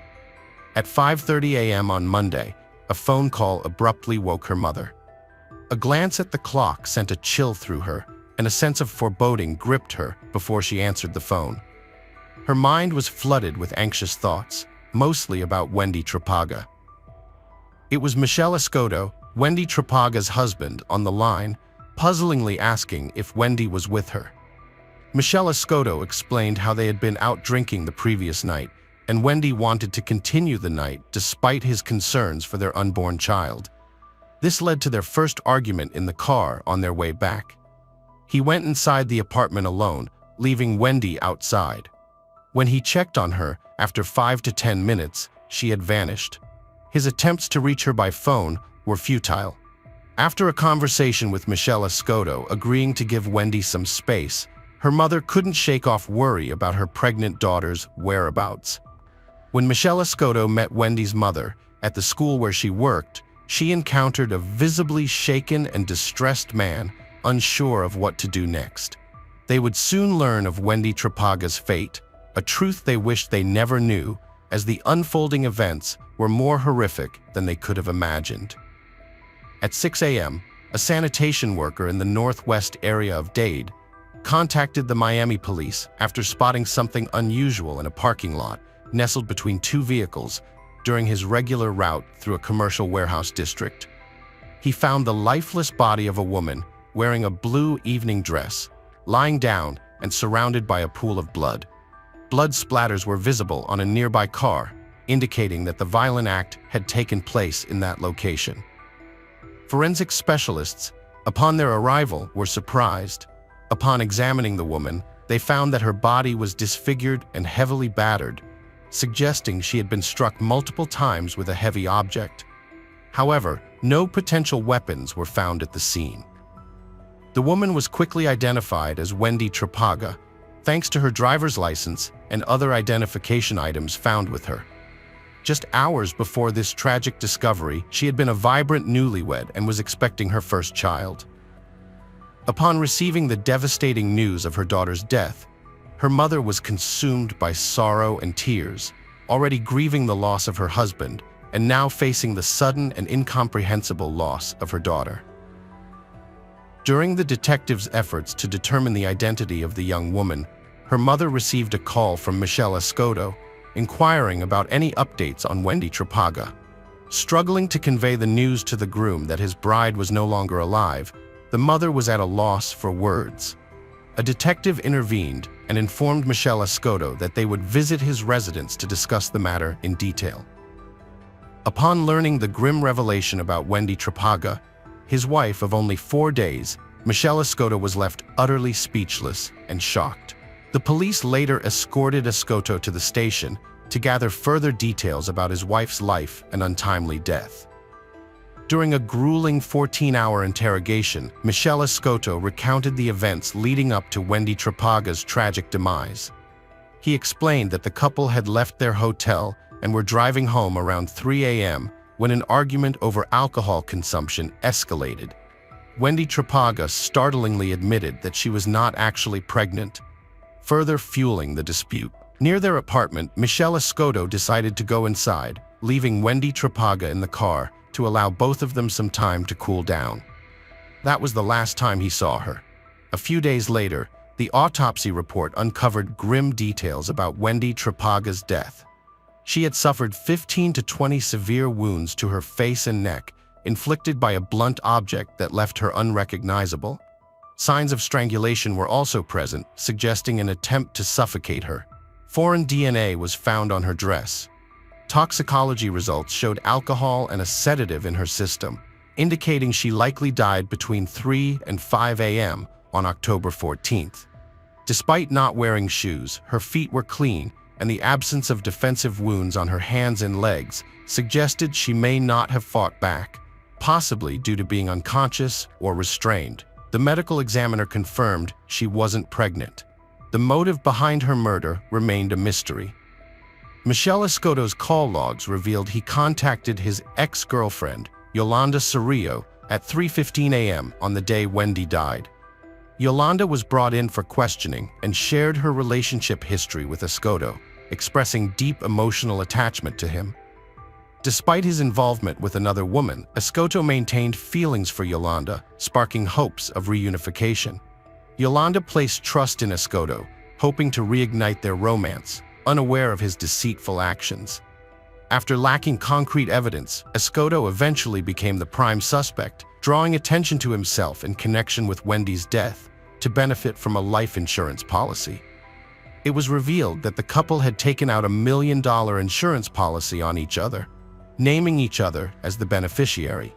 S2: At 5:30 a.m. on Monday, a phone call abruptly woke her mother. A glance at the clock sent a chill through her, and a sense of foreboding gripped her before she answered the phone. Her mind was flooded with anxious thoughts, mostly about Wendy Trapaga. It was Michelle Escoto, Wendy Trapaga's husband, on the line, puzzlingly asking if Wendy was with her. Michelle Escoto explained how they had been out drinking the previous night, and Wendy wanted to continue the night despite his concerns for their unborn child. This led to their first argument in the car on their way back. He went inside the apartment alone, leaving Wendy outside. When he checked on her, after 5 to 10 minutes, she had vanished. His attempts to reach her by phone were futile. After a conversation with Michelle Escoto agreeing to give Wendy some space, her mother couldn't shake off worry about her pregnant daughter's whereabouts. When Michelle Escoto met Wendy's mother at the school where she worked, she encountered a visibly shaken and distressed man, unsure of what to do next. They would soon learn of Wendy Trapaga's fate, a truth they wished they never knew, as the unfolding events were more horrific than they could have imagined. At 6 a.m., a sanitation worker in the northwest area of Dade contacted the Miami police after spotting something unusual in a parking lot nestled between two vehicles during his regular route through a commercial warehouse district. He found the lifeless body of a woman wearing a blue evening dress, lying down and surrounded by a pool of blood. Blood splatters were visible on a nearby car, indicating that the violent act had taken place in that location. Forensic specialists, upon their arrival, were surprised. Upon examining the woman, they found that her body was disfigured and heavily battered, suggesting she had been struck multiple times with a heavy object. However, no potential weapons were found at the scene. The woman was quickly identified as Wendy Trapaga, thanks to her driver's license and other identification items found with her. Just hours before this tragic discovery, she had been a vibrant newlywed and was expecting her first child. Upon receiving the devastating news of her daughter's death, her mother was consumed by sorrow and tears, already grieving the loss of her husband and now facing the sudden and incomprehensible loss of her daughter. During the detectives' efforts to determine the identity of the young woman, her mother received a call from Michele Escoto, inquiring about any updates on Wendy Trapaga. Struggling to convey the news to the groom that his bride was no longer alive, the mother was at a loss for words. A detective intervened and informed Michele Escoto that they would visit his residence to discuss the matter in detail. Upon learning the grim revelation about Wendy Trapaga, his wife of only 4 days, Michele Escoto was left utterly speechless and shocked. The police later escorted Escoto to the station to gather further details about his wife's life and untimely death. During a grueling 14-hour interrogation, Michele Escoto recounted the events leading up to Wendy Trapaga's tragic demise. He explained that the couple had left their hotel and were driving home around 3 a.m. when an argument over alcohol consumption escalated. Wendy Trapaga startlingly admitted that she was not actually pregnant, further fueling the dispute. Near their apartment, Michele Escoto decided to go inside, leaving Wendy Trapaga in the car to allow both of them some time to cool down. That was the last time he saw her. A few days later, the autopsy report uncovered grim details about Wendy Trapaga's death. She had suffered 15 to 20 severe wounds to her face and neck, inflicted by a blunt object that left her unrecognizable. Signs of strangulation were also present, suggesting an attempt to suffocate her. Foreign DNA was found on her dress. Toxicology results showed alcohol and a sedative in her system, indicating she likely died between 3 and 5 a.m. on October 14th. Despite not wearing shoes, her feet were clean, and the absence of defensive wounds on her hands and legs suggested she may not have fought back, possibly due to being unconscious or restrained. The medical examiner confirmed she wasn't pregnant. The motive behind her murder remained a mystery. Michele Escoto's call logs revealed he contacted his ex-girlfriend, Yolanda Cerrillo, at 3:15 a.m. on the day Wendy died. Yolanda was brought in for questioning and shared her relationship history with Escoto, expressing deep emotional attachment to him. Despite his involvement with another woman, Escoto maintained feelings for Yolanda, sparking hopes of reunification. Yolanda placed trust in Escoto, hoping to reignite their romance, unaware of his deceitful actions. After lacking concrete evidence, Escoto eventually became the prime suspect, drawing attention to himself in connection with Wendy's death to benefit from a life insurance policy. It was revealed that the couple had taken out $1 million insurance policy on each other, naming each other as the beneficiary.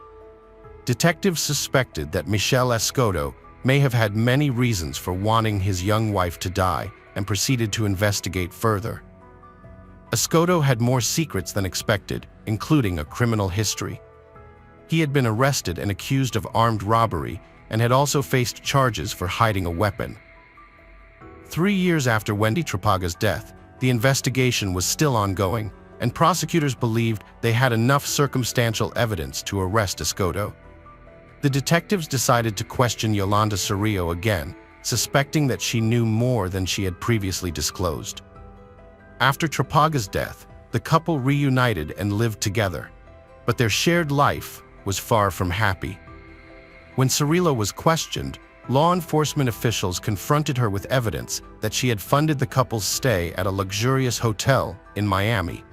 S2: Detectives suspected that Michele Escoto may have had many reasons for wanting his young wife to die and proceeded to investigate further. Escoto had more secrets than expected, including a criminal history. He had been arrested and accused of armed robbery and had also faced charges for hiding a weapon. 3 years after Wendy Trapaga's death, the investigation was still ongoing, and prosecutors believed they had enough circumstantial evidence to arrest Escoto. The detectives decided to question Yolanda Cerrillo again, suspecting that she knew more than she had previously disclosed. After Trapaga's death, the couple reunited and lived together, but their shared life was far from happy. When Cerrillo was questioned, law enforcement officials confronted her with evidence that she had funded the couple's stay at a luxurious hotel in Miami.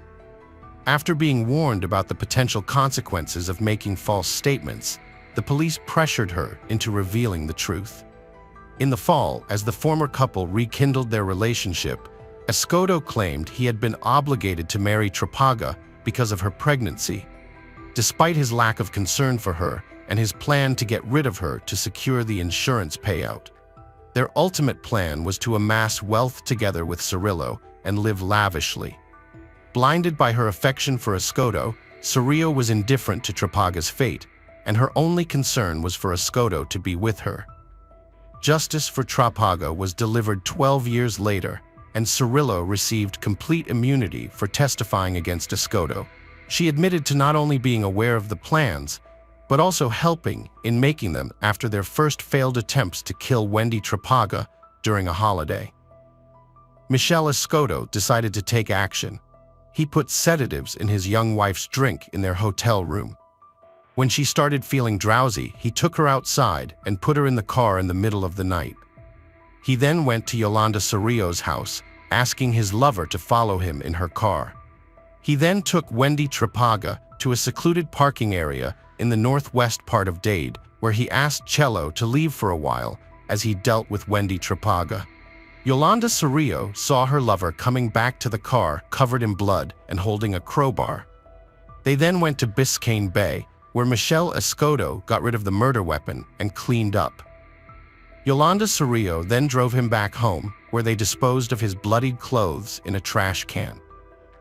S2: After being warned about the potential consequences of making false statements, the police pressured her into revealing the truth. In the fall, as the former couple rekindled their relationship, Escoto claimed he had been obligated to marry Trapaga because of her pregnancy, despite his lack of concern for her and his plan to get rid of her to secure the insurance payout. Their ultimate plan was to amass wealth together with Cerrillo and live lavishly. Blinded by her affection for Escoto, Cerrillo was indifferent to Trapaga's fate, and her only concern was for Escoto to be with her. Justice for Trapaga was delivered 12 years later, and Cerrillo received complete immunity for testifying against Escoto. She admitted to not only being aware of the plans, but also helping in making them after their first failed attempts to kill Wendy Trapaga during a holiday. Michele Escoto decided to take action. He put sedatives in his young wife's drink in their hotel room. When she started feeling drowsy, he took her outside and put her in the car in the middle of the night. He then went to Yolanda Cerrillo's house, asking his lover to follow him in her car. He then took Wendy Trapaga to a secluded parking area in the northwest part of Dade, where he asked Cello to leave for a while as he dealt with Wendy Trapaga. Yolanda Cerrillo saw her lover coming back to the car covered in blood and holding a crowbar. They then went to Biscayne Bay, where Michele Escoto got rid of the murder weapon and cleaned up. Yolanda Cerrillo then drove him back home, where they disposed of his bloodied clothes in a trash can.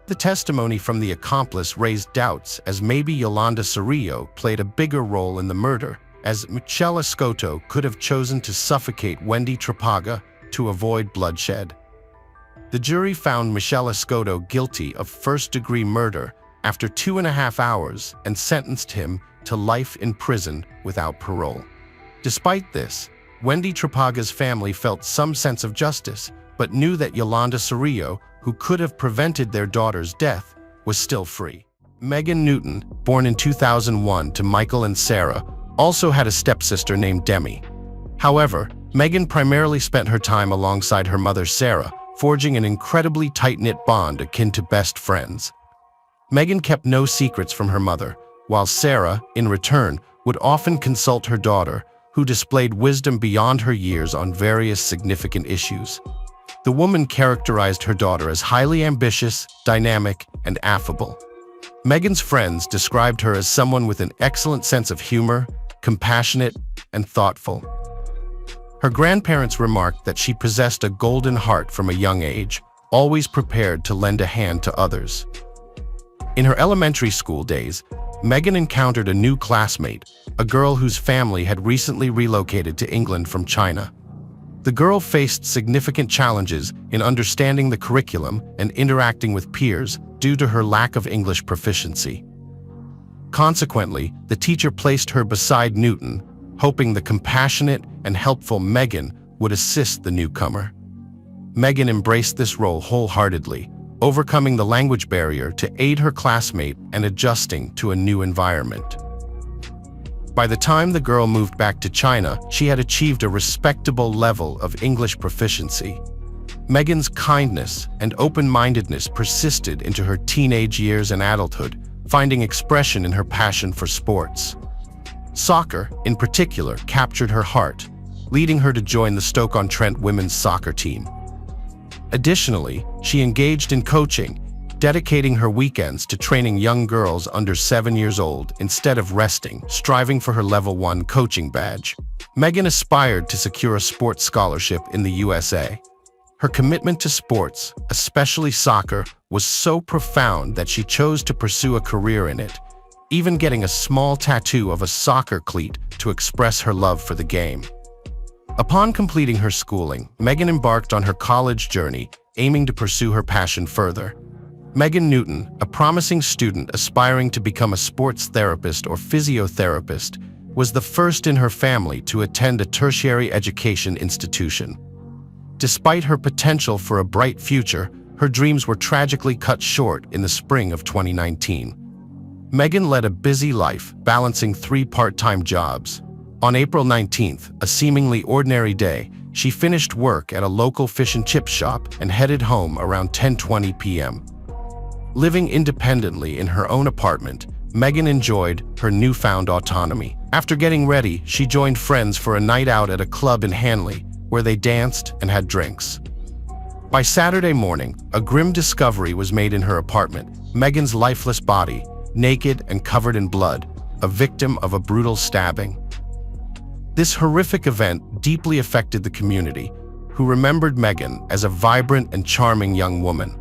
S2: The testimony from the accomplice raised doubts as maybe Yolanda Cerrillo played a bigger role in the murder, as Michele Escoto could have chosen to suffocate Wendy Trapaga to avoid bloodshed. The jury found Michele Escoto guilty of first-degree murder after 2.5 hours and sentenced him to life in prison without parole. Despite this, Wendy Trapaga's family felt some sense of justice, but knew that Yolanda Cerrillo, who could have prevented their daughter's death, was still free. Megan Newton, born in 2001 to Michael and Sarah, also had a stepsister named Demi. However, Megan primarily spent her time alongside her mother Sarah, forging an incredibly tight-knit bond akin to best friends. Megan kept no secrets from her mother, while Sarah, in return, would often consult her daughter, who displayed wisdom beyond her years on various significant issues. The woman characterized her daughter as highly ambitious, dynamic, and affable. Megan's friends described her as someone with an excellent sense of humor, compassionate, and thoughtful. Her grandparents remarked that she possessed a golden heart from a young age, always prepared to lend a hand to others. In her elementary school days, Megan encountered a new classmate, a girl whose family had recently relocated to England from China. The girl faced significant challenges in understanding the curriculum and interacting with peers due to her lack of English proficiency. Consequently, the teacher placed her beside Newton, hoping the compassionate and helpful Megan would assist the newcomer. Megan embraced this role wholeheartedly, overcoming the language barrier to aid her classmate and adjusting to a new environment. By the time the girl moved back to China, she had achieved a respectable level of English proficiency. Megan's kindness and open-mindedness persisted into her teenage years and adulthood, finding expression in her passion for sports. Soccer, in particular, captured her heart, leading her to join the Stoke-on-Trent women's soccer team. Additionally, she engaged in coaching, dedicating her weekends to training young girls under 7 years old instead of resting, striving for her Level 1 coaching badge. Megan aspired to secure a sports scholarship in the USA. Her commitment to sports, especially soccer, was so profound that she chose to pursue a career in it, even getting a small tattoo of a soccer cleat to express her love for the game. Upon completing her schooling, Megan embarked on her college journey, aiming to pursue her passion further. Megan Newton, a promising student aspiring to become a sports therapist or physiotherapist, was the first in her family to attend a tertiary education institution. Despite her potential for a bright future, her dreams were tragically cut short in the spring of 2019. Megan led a busy life, balancing 3 part-time jobs. On April 19th, a seemingly ordinary day, she finished work at a local fish and chip shop and headed home around 10:20 p.m. Living independently in her own apartment, Megan enjoyed her newfound autonomy. After getting ready, she joined friends for a night out at a club in Hanley, where they danced and had drinks. By Saturday morning, a grim discovery was made in her apartment: Megan's lifeless body, naked and covered in blood, a victim of a brutal stabbing. This horrific event deeply affected the community, who remembered Megan as a vibrant and charming young woman.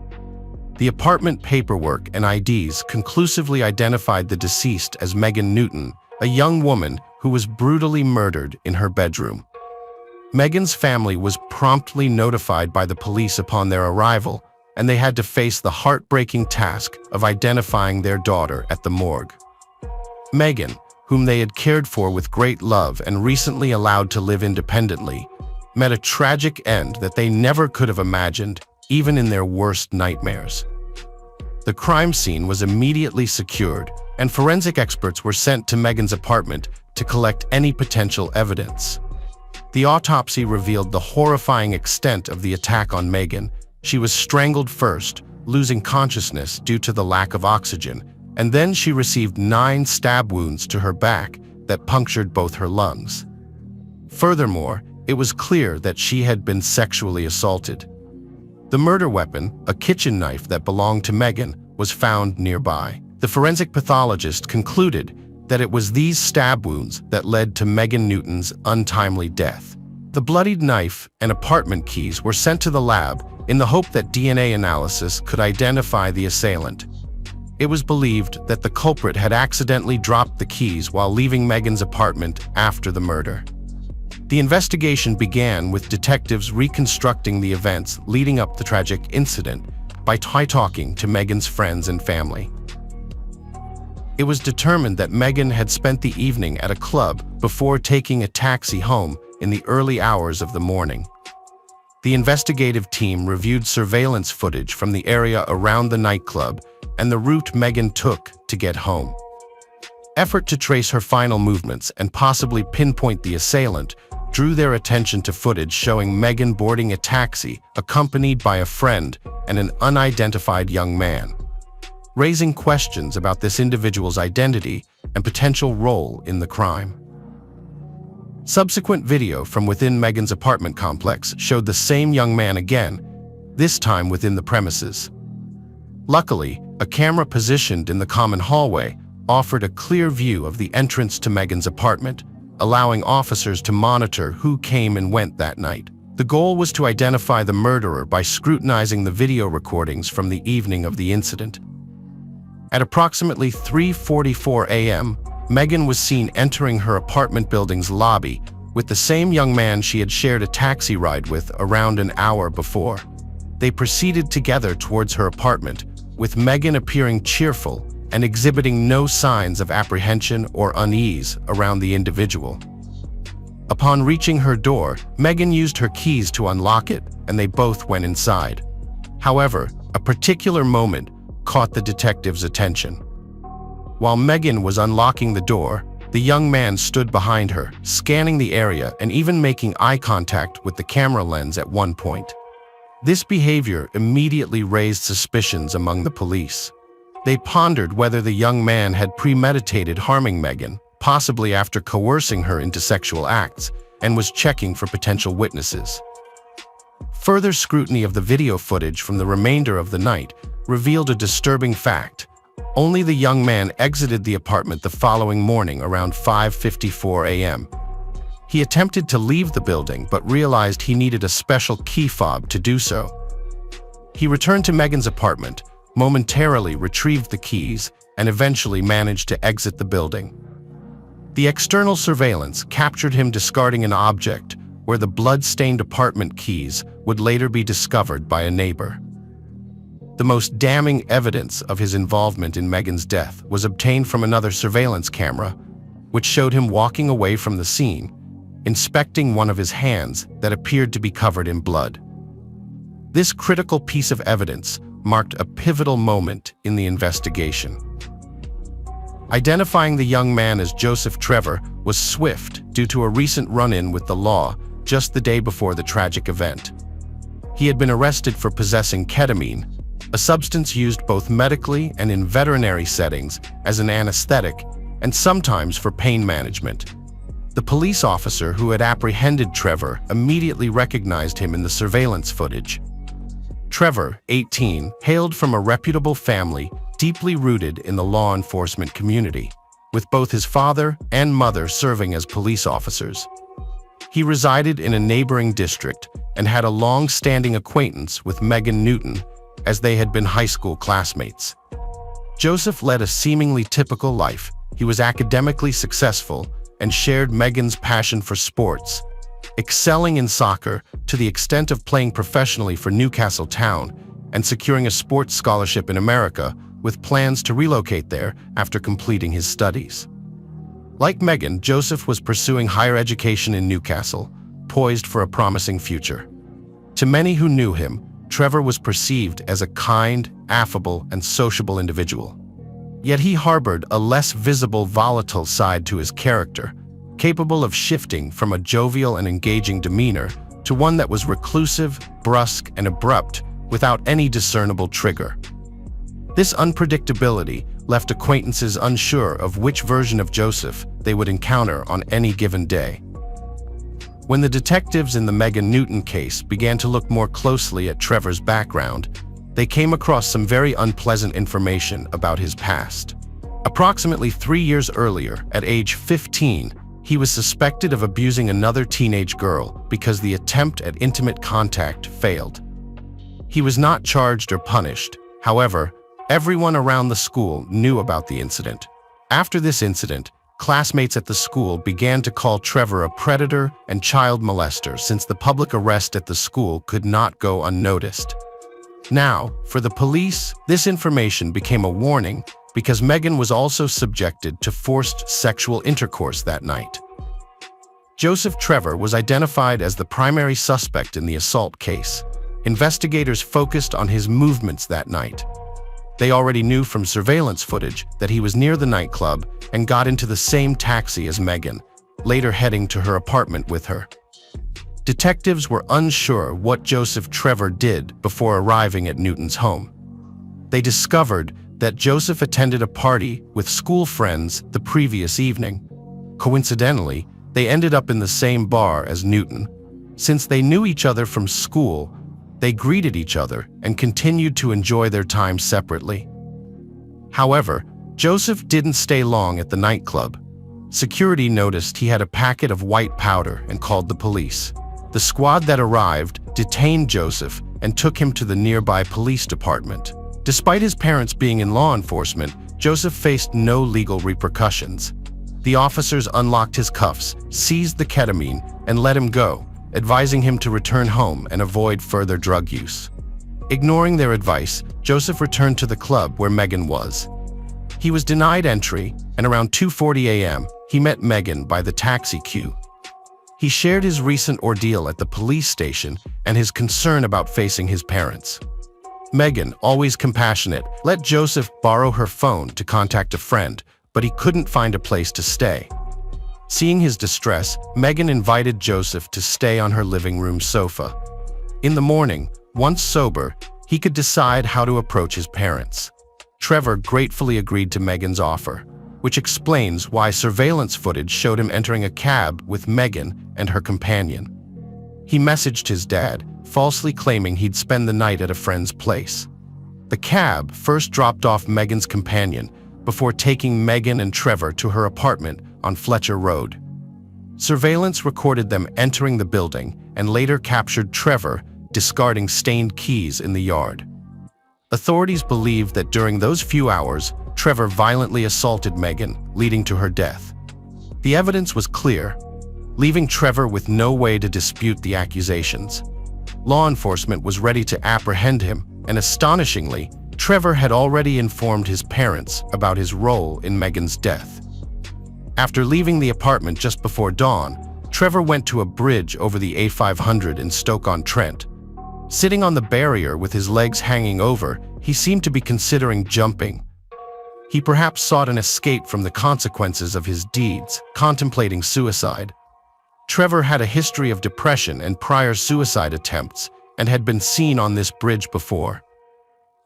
S2: The apartment paperwork and IDs conclusively identified the deceased as Megan Newton, a young woman who was brutally murdered in her bedroom. Megan's family was promptly notified by the police upon their arrival, and they had to face the heartbreaking task of identifying their daughter at the morgue. Megan, whom they had cared for with great love and recently allowed to live independently, met a tragic end that they never could have imagined, even in their worst nightmares. The crime scene was immediately secured, and forensic experts were sent to Megan's apartment to collect any potential evidence. The autopsy revealed the horrifying extent of the attack on Megan. She was strangled first, losing consciousness due to the lack of oxygen, and then she received 9 stab wounds to her back that punctured both her lungs. Furthermore, it was clear that she had been sexually assaulted. The murder weapon, a kitchen knife that belonged to Megan, was found nearby. The forensic pathologist concluded that it was these stab wounds that led to Megan Newton's untimely death. The bloodied knife and apartment keys were sent to the lab in the hope that DNA analysis could identify the assailant. It was believed that the culprit had accidentally dropped the keys while leaving Megan's apartment after the murder. The investigation began with detectives reconstructing the events leading up the tragic incident by talking to Megan's friends and family. It was determined that Megan had spent the evening at a club before taking a taxi home in the early hours of the morning. The investigative team reviewed surveillance footage from the area around the nightclub and the route Megan took to get home. Effort to trace her final movements and possibly pinpoint the assailant drew their attention to footage showing Megan boarding a taxi accompanied by a friend and an unidentified young man, raising questions about this individual's identity and potential role in the crime. Subsequent video from within Megan's apartment complex showed the same young man again, this time within the premises. Luckily, a camera positioned in the common hallway offered a clear view of the entrance to Megan's apartment, allowing officers to monitor who came and went that night. The goal was to identify the murderer by scrutinizing the video recordings from the evening of the incident. At approximately 3:44 a.m., Megan was seen entering her apartment building's lobby with the same young man she had shared a taxi ride with around an hour before. They proceeded together towards her apartment, with Megan appearing cheerful and exhibiting no signs of apprehension or unease around the individual. Upon reaching her door, Megan used her keys to unlock it, and they both went inside. However, a particular moment caught the detective's attention. While Megan was unlocking the door, the young man stood behind her, scanning the area and even making eye contact with the camera lens at one point. This behavior immediately raised suspicions among the police. They pondered whether the young man had premeditated harming Megan, possibly after coercing her into sexual acts, and was checking for potential witnesses. Further scrutiny of the video footage from the remainder of the night revealed a disturbing fact. Only the young man exited the apartment the following morning around 5:54 a.m. He attempted to leave the building but realized he needed a special key fob to do so. He returned to Megan's apartment, momentarily retrieved the keys, and eventually managed to exit the building. The external surveillance captured him discarding an object where the blood-stained apartment keys would later be discovered by a neighbor. The most damning evidence of his involvement in Megan's death was obtained from another surveillance camera, which showed him walking away from the scene, inspecting one of his hands that appeared to be covered in blood. This critical piece of evidence marked a pivotal moment in the investigation. Identifying the young man as Joseph Trevor was swift due to a recent run-in with the law just the day before the tragic event. He had been arrested for possessing ketamine, a substance used both medically and in veterinary settings as an anesthetic and sometimes for pain management. The police officer who had apprehended Trevor immediately recognized him in the surveillance footage. Trevor, 18, hailed from a reputable family deeply rooted in the law enforcement community, with both his father and mother serving as police officers. He resided in a neighboring district and had a long-standing acquaintance with Megan Newton, as they had been high school classmates. Joseph led a seemingly typical life. He was academically successful and shared Megan's passion for sports, excelling in soccer to the extent of playing professionally for Newcastle Town and securing a sports scholarship in America with plans to relocate there after completing his studies. Like Megan, Joseph was pursuing higher education in Newcastle, poised for a promising future. To many who knew him, Trevor was perceived as a kind, affable, and sociable individual. Yet he harbored a less visible, volatile side to his character, capable of shifting from a jovial and engaging demeanor to one that was reclusive, brusque, and abrupt without any discernible trigger. This unpredictability left acquaintances unsure of which version of Joseph they would encounter on any given day. When the detectives in the Megan Newton case began to look more closely at Trevor's background, they came across some very unpleasant information about his past. Approximately 3 years earlier, at age 15, he was suspected of abusing another teenage girl because the attempt at intimate contact failed. He was not charged or punished. However, everyone around the school knew about the incident. After this incident, classmates at the school began to call Trevor a predator and child molester since the public arrest at the school could not go unnoticed. Now, for the police, this information became a warning because Megan was also subjected to forced sexual intercourse that night. Joseph Trevor was identified as the primary suspect in the assault case. Investigators focused on his movements that night. They already knew from surveillance footage that he was near the nightclub and got into the same taxi as Megan, later heading to her apartment with her. Detectives were unsure what Joseph Trevor did before arriving at Newton's home. They discovered that Joseph attended a party with school friends the previous evening. Coincidentally, they ended up in the same bar as Newton. Since they knew each other from school, they greeted each other and continued to enjoy their time separately. However, Joseph didn't stay long at the nightclub. Security noticed he had a packet of white powder and called the police. The squad that arrived detained Joseph and took him to the nearby police department. Despite his parents being in law enforcement, Joseph faced no legal repercussions. The officers unlocked his cuffs, seized the ketamine, and let him go, advising him to return home and avoid further drug use. Ignoring their advice, Joseph returned to the club where Megan was. He was denied entry, and around 2:40 a.m., he met Megan by the taxi queue. He shared his recent ordeal at the police station and his concern about facing his parents. Megan, always compassionate, let Joseph borrow her phone to contact a friend, but he couldn't find a place to stay. Seeing his distress, Megan invited Joseph to stay on her living room sofa. In the morning, once sober, he could decide how to approach his parents. Trevor gratefully agreed to Megan's offer, which explains why surveillance footage showed him entering a cab with Megan and her companion. He messaged his dad, falsely claiming he'd spend the night at a friend's place. The cab first dropped off Megan's companion before taking Megan and Trevor to her apartment on Fletcher Road. Surveillance recorded them entering the building and later captured Trevor discarding stained keys in the yard. Authorities believe that during those few hours, Trevor violently assaulted Megan, leading to her death. The evidence was clear, leaving Trevor with no way to dispute the accusations. Law enforcement was ready to apprehend him, and astonishingly, Trevor had already informed his parents about his role in Megan's death. After leaving the apartment just before dawn, Trevor went to a bridge over the A500 in Stoke-on-Trent. Sitting on the barrier with his legs hanging over, he seemed to be considering jumping. He perhaps sought an escape from the consequences of his deeds, contemplating suicide. Trevor had a history of depression and prior suicide attempts and had been seen on this bridge before.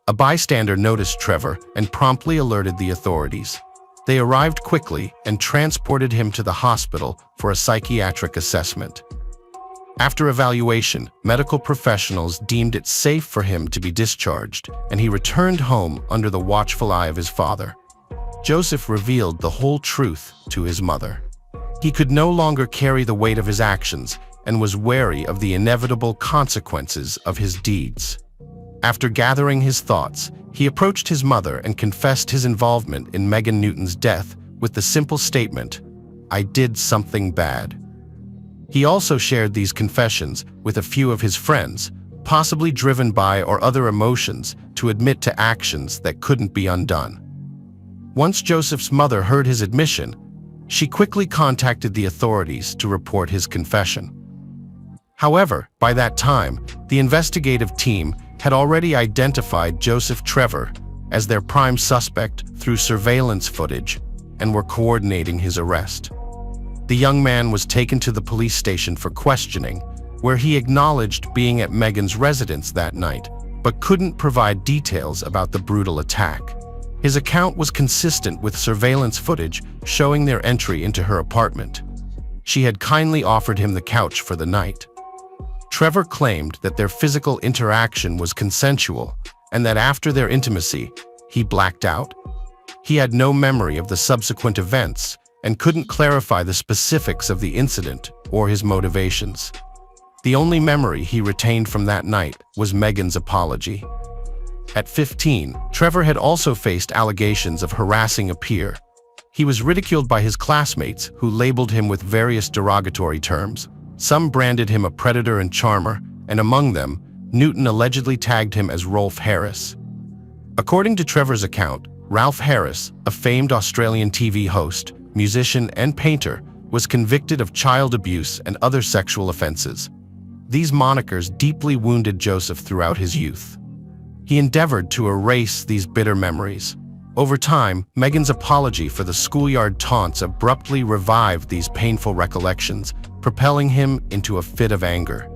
S2: A bystander noticed Trevor and promptly alerted the authorities. They arrived quickly and transported him to the hospital for a psychiatric assessment. After evaluation, medical professionals deemed it safe for him to be discharged, and he returned home under the watchful eye of his father. Joseph revealed the whole truth to his mother. He could no longer carry the weight of his actions and was wary of the inevitable consequences of his deeds. After gathering his thoughts, he approached his mother and confessed his involvement in Megan Newton's death with the simple statement, "I did something bad." He also shared these confessions with a few of his friends, possibly driven by or other emotions, to admit to actions that couldn't be undone. Once Joseph's mother heard his admission, She quickly contacted the authorities to report his confession. However, by that time, the investigative team had already identified Joseph Trevor as their prime suspect through surveillance footage and were coordinating his arrest. The young man was taken to the police station for questioning, where he acknowledged being at Megan's residence that night, but couldn't provide details about the brutal attack. His account was consistent with surveillance footage showing their entry into her apartment. She had kindly offered him the couch for the night. Trevor claimed that their physical interaction was consensual and that after their intimacy, he blacked out. He had no memory of the subsequent events and couldn't clarify the specifics of the incident or his motivations. The only memory he retained from that night was Megan's apology. At 15, Trevor had also faced allegations of harassing a peer. He was ridiculed by his classmates, who labeled him with various derogatory terms. Some branded him a predator and charmer, and among them, Newton allegedly tagged him as Rolf Harris. According to Trevor's account, Ralph Harris, a famed Australian TV host, musician, and painter, was convicted of child abuse and other sexual offenses. These monikers deeply wounded Joseph throughout his youth. He endeavored to erase these bitter memories. Over time, Megan's apology for the schoolyard taunts abruptly revived these painful recollections, propelling him into a fit of anger.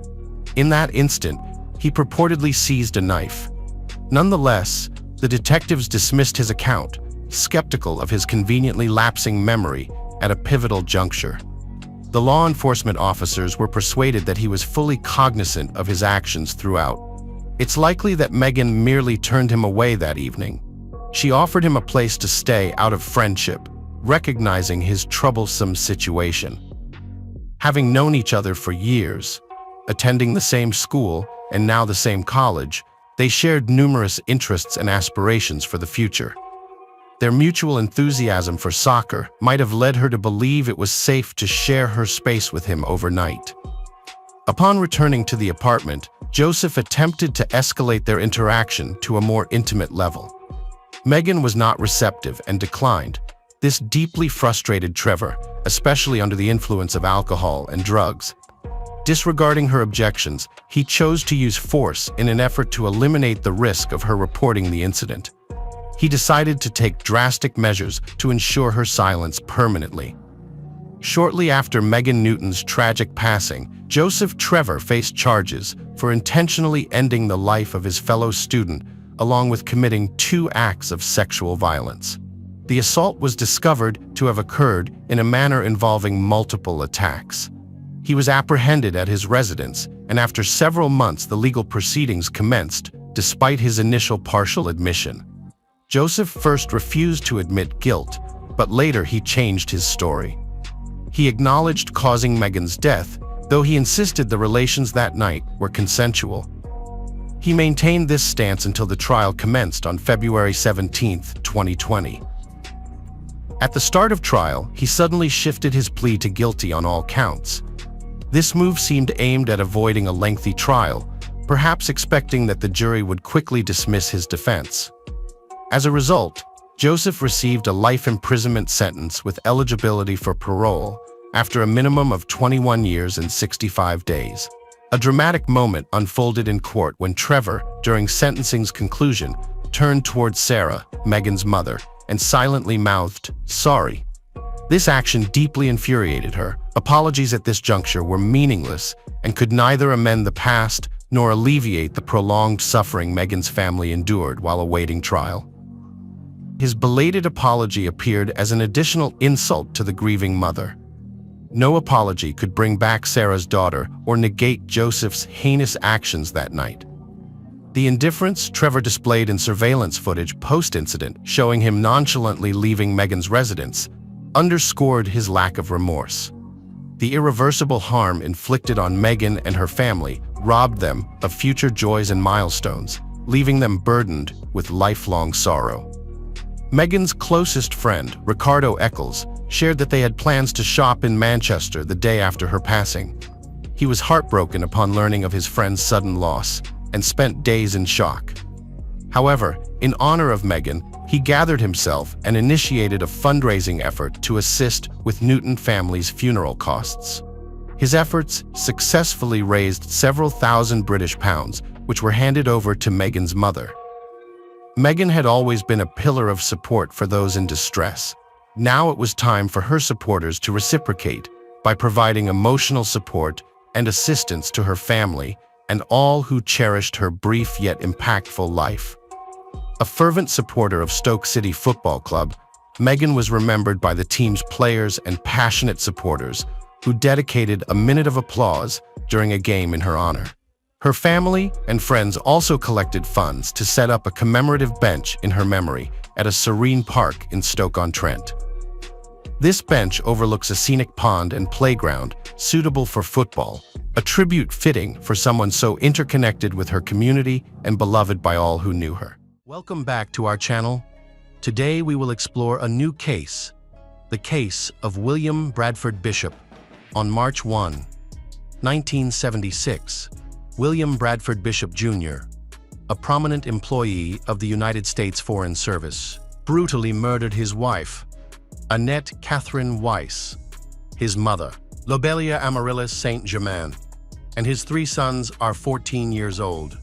S2: In that instant, he purportedly seized a knife. Nonetheless, the detectives dismissed his account, skeptical of his conveniently lapsing memory at a pivotal juncture. The law enforcement officers were persuaded that he was fully cognizant of his actions throughout. It's likely that Megan merely turned him away that evening. She offered him a place to stay out of friendship, recognizing his troublesome situation. Having known each other for years, attending the same school and now the same college, they shared numerous interests and aspirations for the future. Their mutual enthusiasm for soccer might have led her to believe it was safe to share her space with him overnight. Upon returning to the apartment, Joseph attempted to escalate their interaction to a more intimate level. Megan was not receptive and declined. This deeply frustrated Trevor, especially under the influence of alcohol and drugs. Disregarding her objections, he chose to use force in an effort to eliminate the risk of her reporting the incident. He decided to take drastic measures to ensure her silence permanently. Shortly after Megan Newton's tragic passing, Joseph Trevor faced charges for intentionally ending the life of his fellow student, along with committing 2 acts of sexual violence. The assault was discovered to have occurred in a manner involving multiple attacks. He was apprehended at his residence, and after several months the legal proceedings commenced, despite his initial partial admission. Joseph first refused to admit guilt, but later he changed his story. He acknowledged causing Megan's death, though he insisted the relations that night were consensual. He maintained this stance until the trial commenced on February 17, 2020. At the start of trial, he suddenly shifted his plea to guilty on all counts. This move seemed aimed at avoiding a lengthy trial, perhaps expecting that the jury would quickly dismiss his defense. As a result, Joseph received a life imprisonment sentence with eligibility for parole after a minimum of 21 years and 65 days. A dramatic moment unfolded in court when Trevor, during sentencing's conclusion, turned towards Sarah, Megan's mother, and silently mouthed, "Sorry." This action deeply infuriated her. Apologies at this juncture were meaningless and could neither amend the past nor alleviate the prolonged suffering Megan's family endured while awaiting trial. His belated apology appeared as an additional insult to the grieving mother. No apology could bring back Sarah's daughter or negate Joseph's heinous actions that night. The indifference Trevor displayed in surveillance footage post-incident, showing him nonchalantly leaving Megan's residence, underscored his lack of remorse. The irreversible harm inflicted on Megan and her family robbed them of future joys and milestones, leaving them burdened with lifelong sorrow. Megan's closest friend, Ricardo Eccles, shared that they had plans to shop in Manchester the day after her passing. He was heartbroken upon learning of his friend's sudden loss and spent days in shock. However, in honor of Megan, he gathered himself and initiated a fundraising effort to assist with Newton family's funeral costs. His efforts successfully raised several thousand British pounds, which were handed over to Meghan's mother. Meghan had always been a pillar of support for those in distress. Now it was time for her supporters to reciprocate by providing emotional support and assistance to her family and all who cherished her brief yet impactful life. A fervent supporter of Stoke City Football Club, Meghan was remembered by the team's players and passionate supporters who dedicated a minute of applause during a game in her honor. Her family and friends also collected funds to set up a commemorative bench in her memory at a serene park in Stoke-on-Trent. This bench overlooks a scenic pond and playground suitable for football, a tribute fitting for someone so interconnected with her community and beloved by all who knew her. Welcome back to our channel. Today we will explore a new case, the case of William Bradford Bishop. On March 1, 1976, William Bradford Bishop Jr., a prominent employee of the United States Foreign Service, brutally murdered his wife, Annette Catherine Weiss, his mother, Lobelia Amaryllis Saint Germain, and his three sons are 14 years old,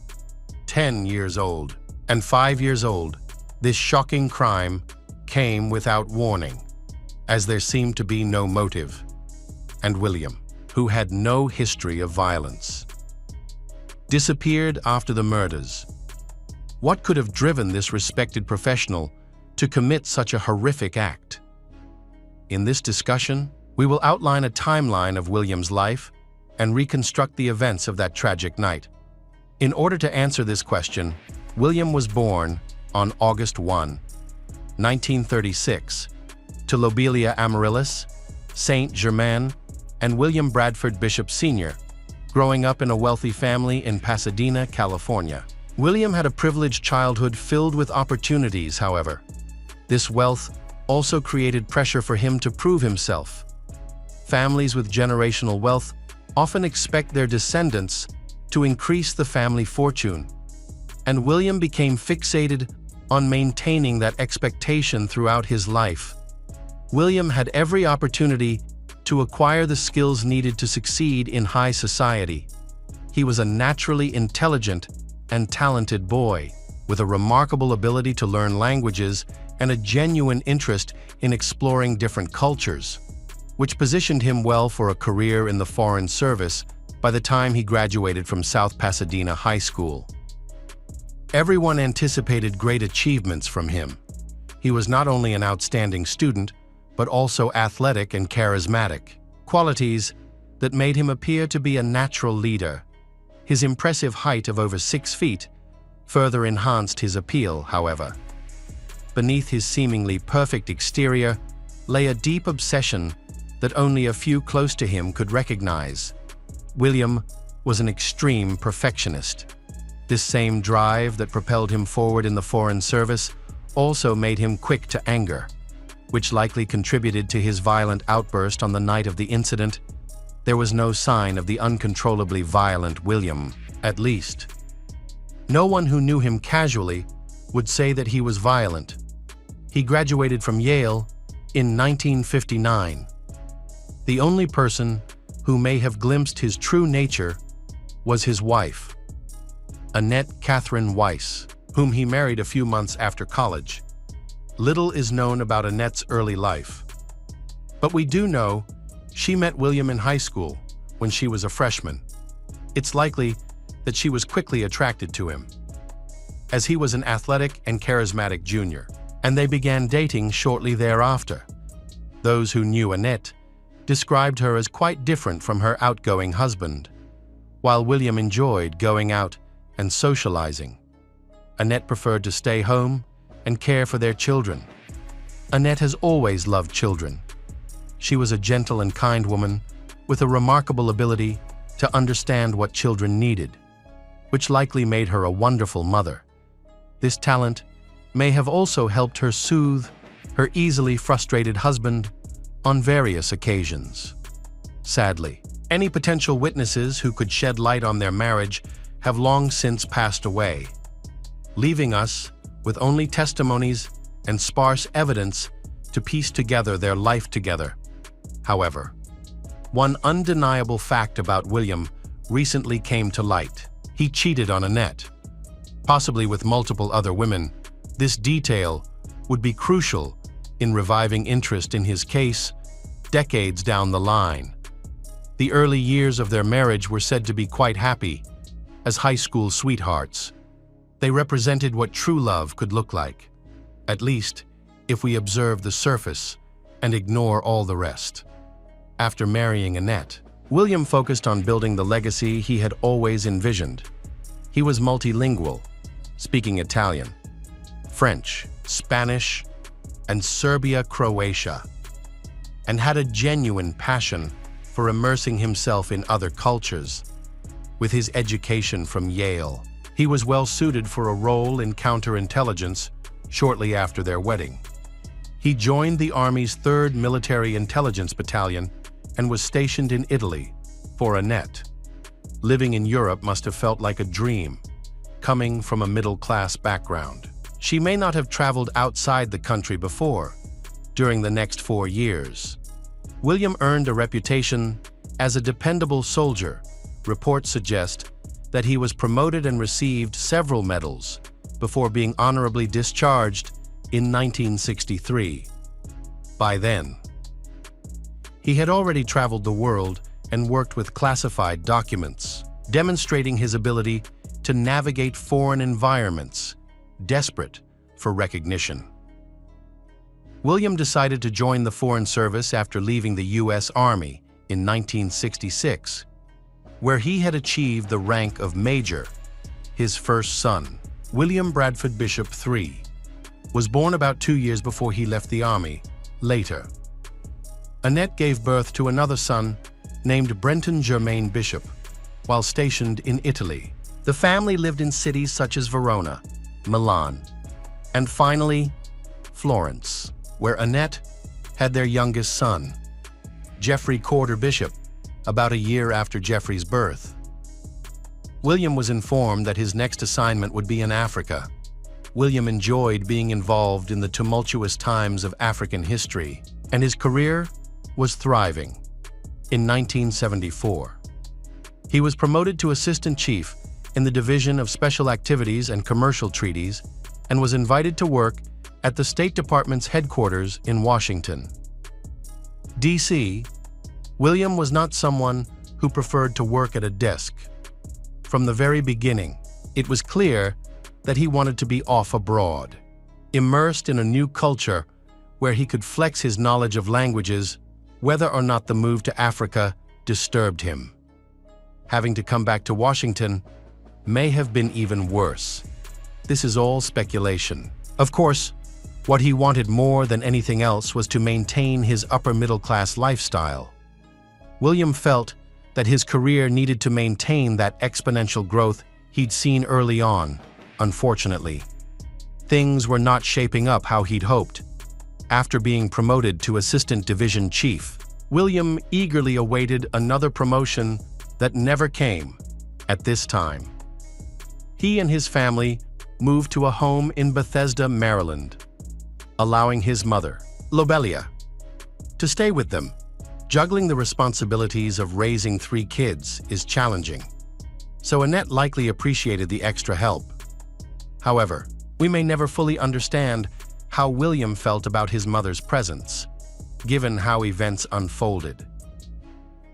S2: 10 years old, and 5 years old. This shocking crime came without warning, as there seemed to be no motive, and William, who had no history of violence, disappeared after the murders. What could have driven this respected professional to commit such a horrific act? In this discussion, we will outline a timeline of William's life and reconstruct the events of that tragic night. In order to answer this question, William was born on August 1, 1936, to Lobelia Amaryllis Saint Germain and William Bradford Bishop Sr., growing up in a wealthy family in Pasadena, California. William had a privileged childhood filled with opportunities, however. This wealth also created pressure for him to prove himself. Families with generational wealth often expect their descendants to increase the family fortune, and William became fixated on maintaining that expectation throughout his life. William had every opportunity to acquire the skills needed to succeed in high society. He was a naturally intelligent and talented boy, with a remarkable ability to learn languages and a genuine interest in exploring different cultures, which positioned him well for a career in the Foreign Service by the time he graduated from South Pasadena High School. Everyone anticipated great achievements from him. He was not only an outstanding student, but also athletic and charismatic, qualities that made him appear to be a natural leader. His impressive height of over 6 feet further enhanced his appeal, however. Beneath his seemingly perfect exterior lay a deep obsession that only a few close to him could recognize. William was an extreme perfectionist. This same drive that propelled him forward in the Foreign Service also made him quick to anger, which likely contributed to his violent outburst on the night of the incident. There was no sign of the uncontrollably violent William, at least. No one who knew him casually would say that he was violent. He graduated from Yale in 1959. The only person who may have glimpsed his true nature was his wife, Annette Catherine Weiss, whom he married a few months after college. Little is known about Annette's early life, but we do know she met William in high school when she was a freshman. It's likely that she was quickly attracted to him, as he was an athletic and charismatic junior, and they began dating shortly thereafter. Those who knew Annette described her as quite different from her outgoing husband. While William enjoyed going out and socializing, Annette preferred to stay home and care for their children. Annette has always loved children. She was a gentle and kind woman with a remarkable ability to understand what children needed, which likely made her a wonderful mother. This talent may have also helped her soothe her easily frustrated husband on various occasions. Sadly, any potential witnesses who could shed light on their marriage have long since passed away, leaving us with only testimonies and sparse evidence to piece together their life together. However, one undeniable fact about William recently came to light. He cheated on Annette, possibly with multiple other women. This detail would be crucial in reviving interest in his case decades down the line. The early years of their marriage were said to be quite happy, as high school sweethearts. They represented what true love could look like, at least if we observe the surface and ignore all the rest. After marrying Annette, William focused on building the legacy he had always envisioned. He was multilingual, speaking Italian, French, Spanish, and Serbia-Croatia, and had a genuine passion for immersing himself in other cultures. With his education from Yale, he was well suited for a role in counterintelligence shortly after their wedding. He joined the Army's 3rd Military Intelligence Battalion and was stationed in Italy. For Annette, living in Europe must have felt like a dream, coming from a middle-class background. She may not have traveled outside the country before. During the next 4 years, William earned a reputation as a dependable soldier. Reports suggest that he was promoted and received several medals before being honorably discharged in 1963. By then, he had already traveled the world and worked with classified documents, demonstrating his ability to navigate foreign environments, desperate for recognition. William decided to join the Foreign Service after leaving the U.S. Army in 1966, where he had achieved the rank of Major. His first son, William Bradford Bishop III, was born about 2 years before he left the Army. Later, Annette gave birth to another son named Brenton Germain Bishop while stationed in Italy. The family lived in cities such as Verona, Milan, and finally, Florence, where Annette had their youngest son, Geoffrey Corder Bishop, about a year after Geoffrey's birth. William was informed that his next assignment would be in Africa. William enjoyed being involved in the tumultuous times of African history, and his career was thriving. In 1974, he was promoted to Assistant Chief in the Division of Special Activities and Commercial Treaties and was invited to work at the State Department's headquarters in Washington, D.C. William was not someone who preferred to work at a desk. From the very beginning, it was clear that he wanted to be off abroad, immersed in a new culture where he could flex his knowledge of languages, whether or not the move to Africa disturbed him. Having to come back to Washington may have been even worse. This is all speculation. Of course, what he wanted more than anything else was to maintain his upper-middle-class lifestyle. William felt that his career needed to maintain that exponential growth he'd seen early on. Unfortunately, things were not shaping up how he'd hoped. After being promoted to Assistant Division Chief, William eagerly awaited another promotion that never came. At this time, he and his family moved to a home in Bethesda, Maryland, allowing his mother, Lobelia, to stay with them. Juggling the responsibilities of raising 3 kids is challenging, so Annette likely appreciated the extra help. However, we may never fully understand how William felt about his mother's presence, given how events unfolded.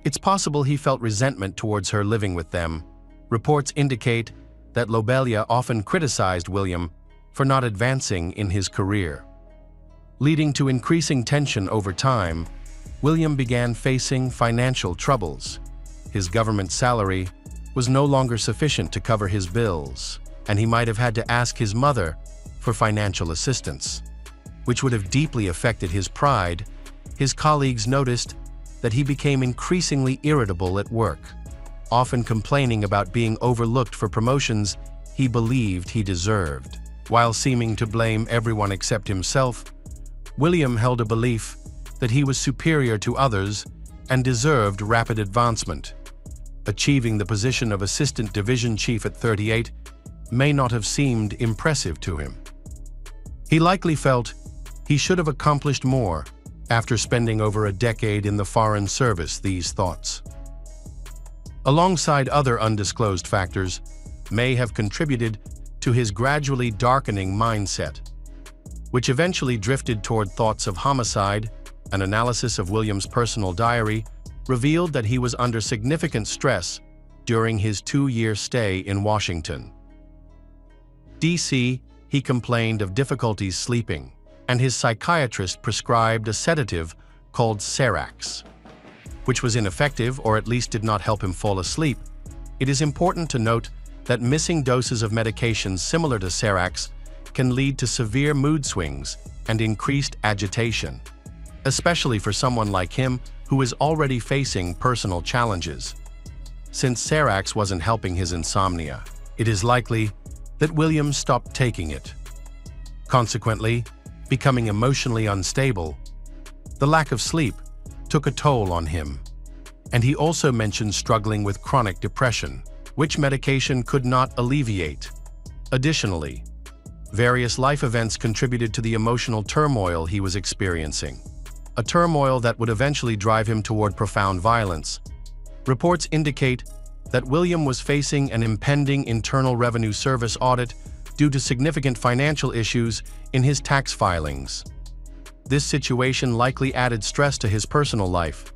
S2: It's possible he felt resentment towards her living with them. Reports indicate that Lobelia often criticized William for not advancing in his career. Leading to increasing tension over time, William began facing financial troubles. His government salary was no longer sufficient to cover his bills, and he might have had to ask his mother for financial assistance, which would have deeply affected his pride. His colleagues noticed that he became increasingly irritable at work, often complaining about being overlooked for promotions he believed he deserved. While seeming to blame everyone except himself, William held a belief that he was superior to others and deserved rapid advancement. Achieving the position of Assistant Division Chief at 38 may not have seemed impressive to him. He likely felt He should have accomplished more after spending over a decade in the Foreign Service, these thoughts. Alongside other undisclosed factors, may have contributed to his gradually darkening mindset, which eventually drifted toward thoughts of homicide. An analysis of William's personal diary revealed that he was under significant stress during his 2-year stay in Washington, D.C. He complained of difficulties sleeping, and his psychiatrist prescribed a sedative called Serax, which was ineffective or at least did not help him fall asleep. It is important to note that missing doses of medications similar to Serax can lead to severe mood swings and increased agitation, especially for someone like him who is already facing personal challenges. Since Serax wasn't helping his insomnia, it is likely that William stopped taking it, consequently becoming emotionally unstable. The lack of sleep took a toll on him, and he also mentioned struggling with chronic depression, which medication could not alleviate. Additionally, various life events contributed to the emotional turmoil he was experiencing, a turmoil that would eventually drive him toward profound violence. Reports indicate that William was facing an impending Internal Revenue Service audit due to significant financial issues in his tax filings. This situation likely added stress to his personal life.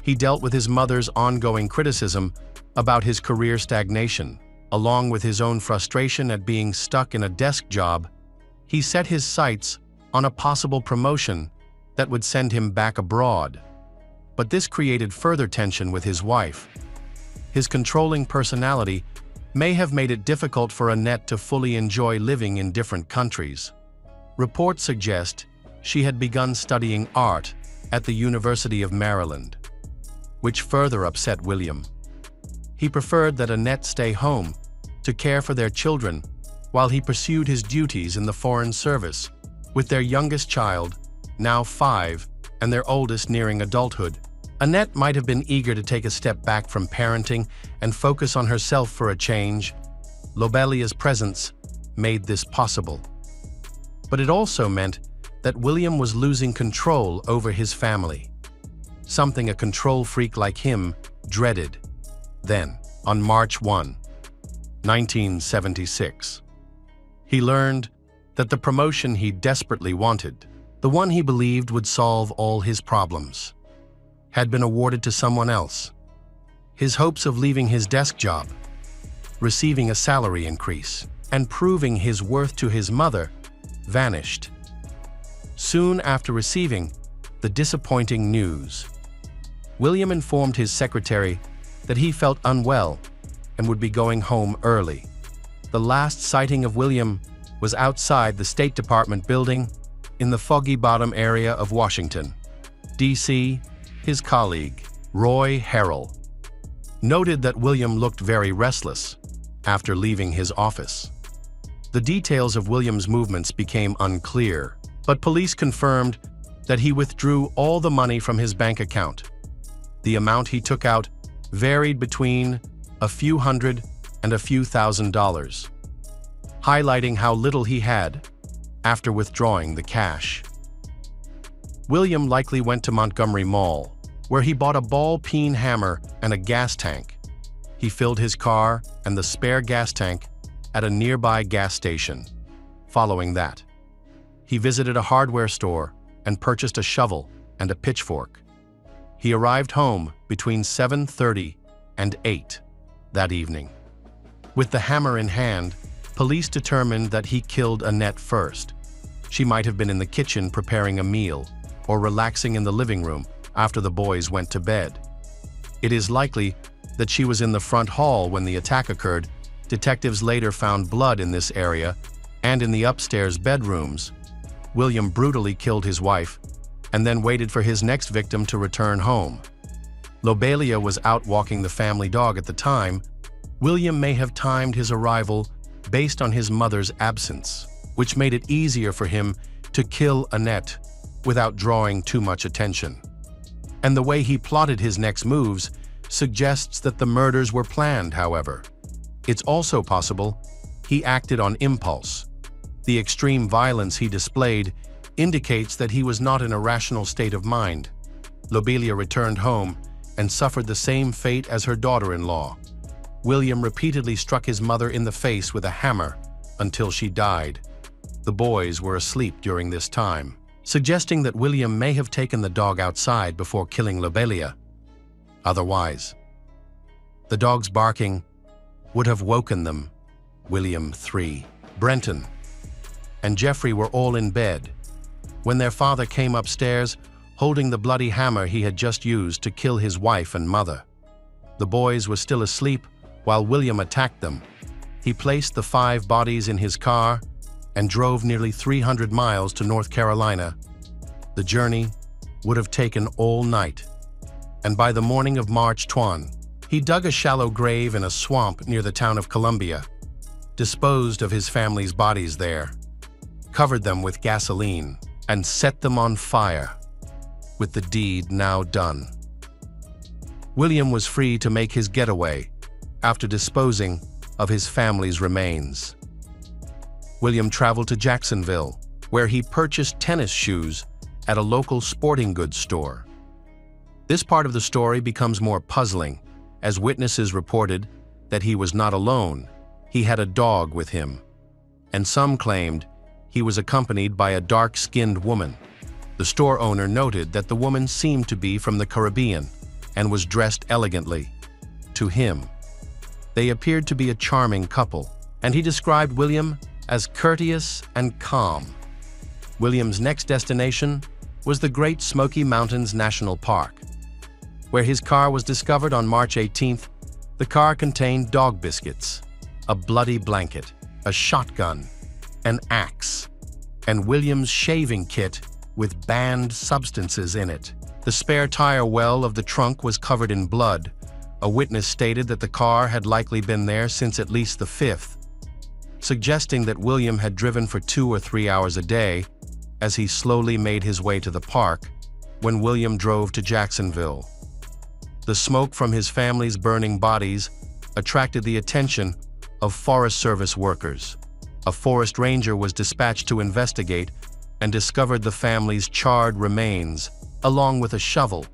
S2: He dealt with his mother's ongoing criticism about his career stagnation, along with his own frustration at being stuck in a desk job. He set his sights on a possible promotion that would send him back abroad. But this created further tension with his wife. His controlling personality may have made it difficult for Annette to fully enjoy living in different countries. Reports suggest she had begun studying art at the University of Maryland, which further upset William. He preferred that Annette stay home to care for their children while he pursued his duties in the Foreign Service, with their youngest child, now 5, and their oldest nearing adulthood. Annette might have been eager to take a step back from parenting and focus on herself for a change. Lobelia's presence made this possible. But it also meant that William was losing control over his family, something a control freak like him dreaded. Then, on March 1, 1976, he learned that the promotion he desperately wanted, the one he believed would solve all his problems, had been awarded to someone else. His hopes of leaving his desk job, receiving a salary increase, and proving his worth to his mother vanished. Soon after receiving the disappointing news, William informed his secretary that he felt unwell and would be going home early. The last sighting of William was outside the State Department building in the Foggy Bottom area of Washington, D.C. His colleague, Roy Harrell, noted that William looked very restless after leaving his office. The details of William's movements became unclear, but police confirmed that he withdrew all the money from his bank account. The amount he took out varied between a few hundred and a few $1,000s, highlighting how little he had after withdrawing the cash. William likely went to Montgomery Mall, where he bought a ball-peen hammer and a gas tank. He filled his car and the spare gas tank at a nearby gas station. Following that, he visited a hardware store and purchased a shovel and a pitchfork. He arrived home between 7:30 and 8 that evening. With the hammer in hand, police determined that he killed Annette first. She might have been in the kitchen preparing a meal or relaxing in the living room after the boys went to bed. It is likely that she was in the front hall when the attack occurred. Detectives later found blood in this area and in the upstairs bedrooms. William brutally killed his wife and then waited for his next victim to return home. Lobelia was out walking the family dog at the time. William may have timed his arrival based on his mother's absence, which made it easier for him to kill Annette without drawing too much attention. And the way he plotted his next moves suggests that the murders were planned, however. It's also possible he acted on impulse. The extreme violence he displayed indicates that he was not in a rational state of mind. Lobelia returned home and suffered the same fate as her daughter-in-law. William repeatedly struck his mother in the face with a hammer until she died. The boys were asleep during this time, suggesting that William may have taken the dog outside before killing Lobelia. Otherwise, the dog's barking would have woken them. William 3. Brenton and Jeffrey were all in bed when their father came upstairs holding the bloody hammer he had just used to kill his wife and mother. The boys were still asleep while William attacked them. He placed the 5 bodies in his car and drove nearly 300 miles to North Carolina. The journey would have taken all night, and by the morning of March 20, he dug a shallow grave in a swamp near the town of Columbia, disposed of his family's bodies there, covered them with gasoline, and set them on fire. With the deed now done, William was free to make his getaway after disposing of his family's remains. William traveled to Jacksonville, where he purchased tennis shoes at a local sporting goods store. This part of the story becomes more puzzling, as witnesses reported that he was not alone. He had a dog with him, and some claimed he was accompanied by a dark-skinned woman. The store owner noted that the woman seemed to be from the Caribbean and was dressed elegantly. To him, they appeared to be a charming couple, and he described William as courteous and calm. William's next destination was the Great Smoky Mountains National Park, where his car was discovered on March 18th. The car contained dog biscuits, a bloody blanket, a shotgun, an axe, and William's shaving kit with banned substances in it. The spare tire well of the trunk was covered in blood. A witness stated that the car had likely been there since at least the 5th, suggesting that William had driven for 2 or 3 hours a day as he slowly made his way to the park when William drove to Jacksonville. The smoke from his family's burning bodies attracted the attention of Forest Service workers. A forest ranger was dispatched to investigate and discovered the family's charred remains, along with a shovel.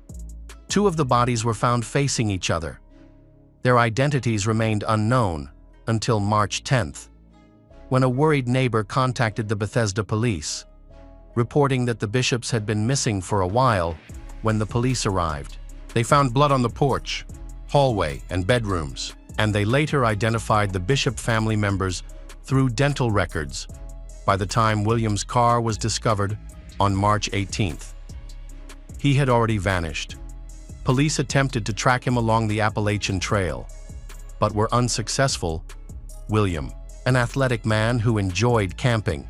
S2: 2 of the bodies were found facing each other. Their identities remained unknown until March 10th, when a worried neighbor contacted the Bethesda police, reporting that the Bishops had been missing for a while. When the police arrived, they found blood on the porch, hallway, and bedrooms, and they later identified the Bishop family members through dental records. By the time William's car was discovered on March 18th, he had already vanished. Police attempted to track him along the Appalachian Trail, but were unsuccessful. William, an athletic man who enjoyed camping,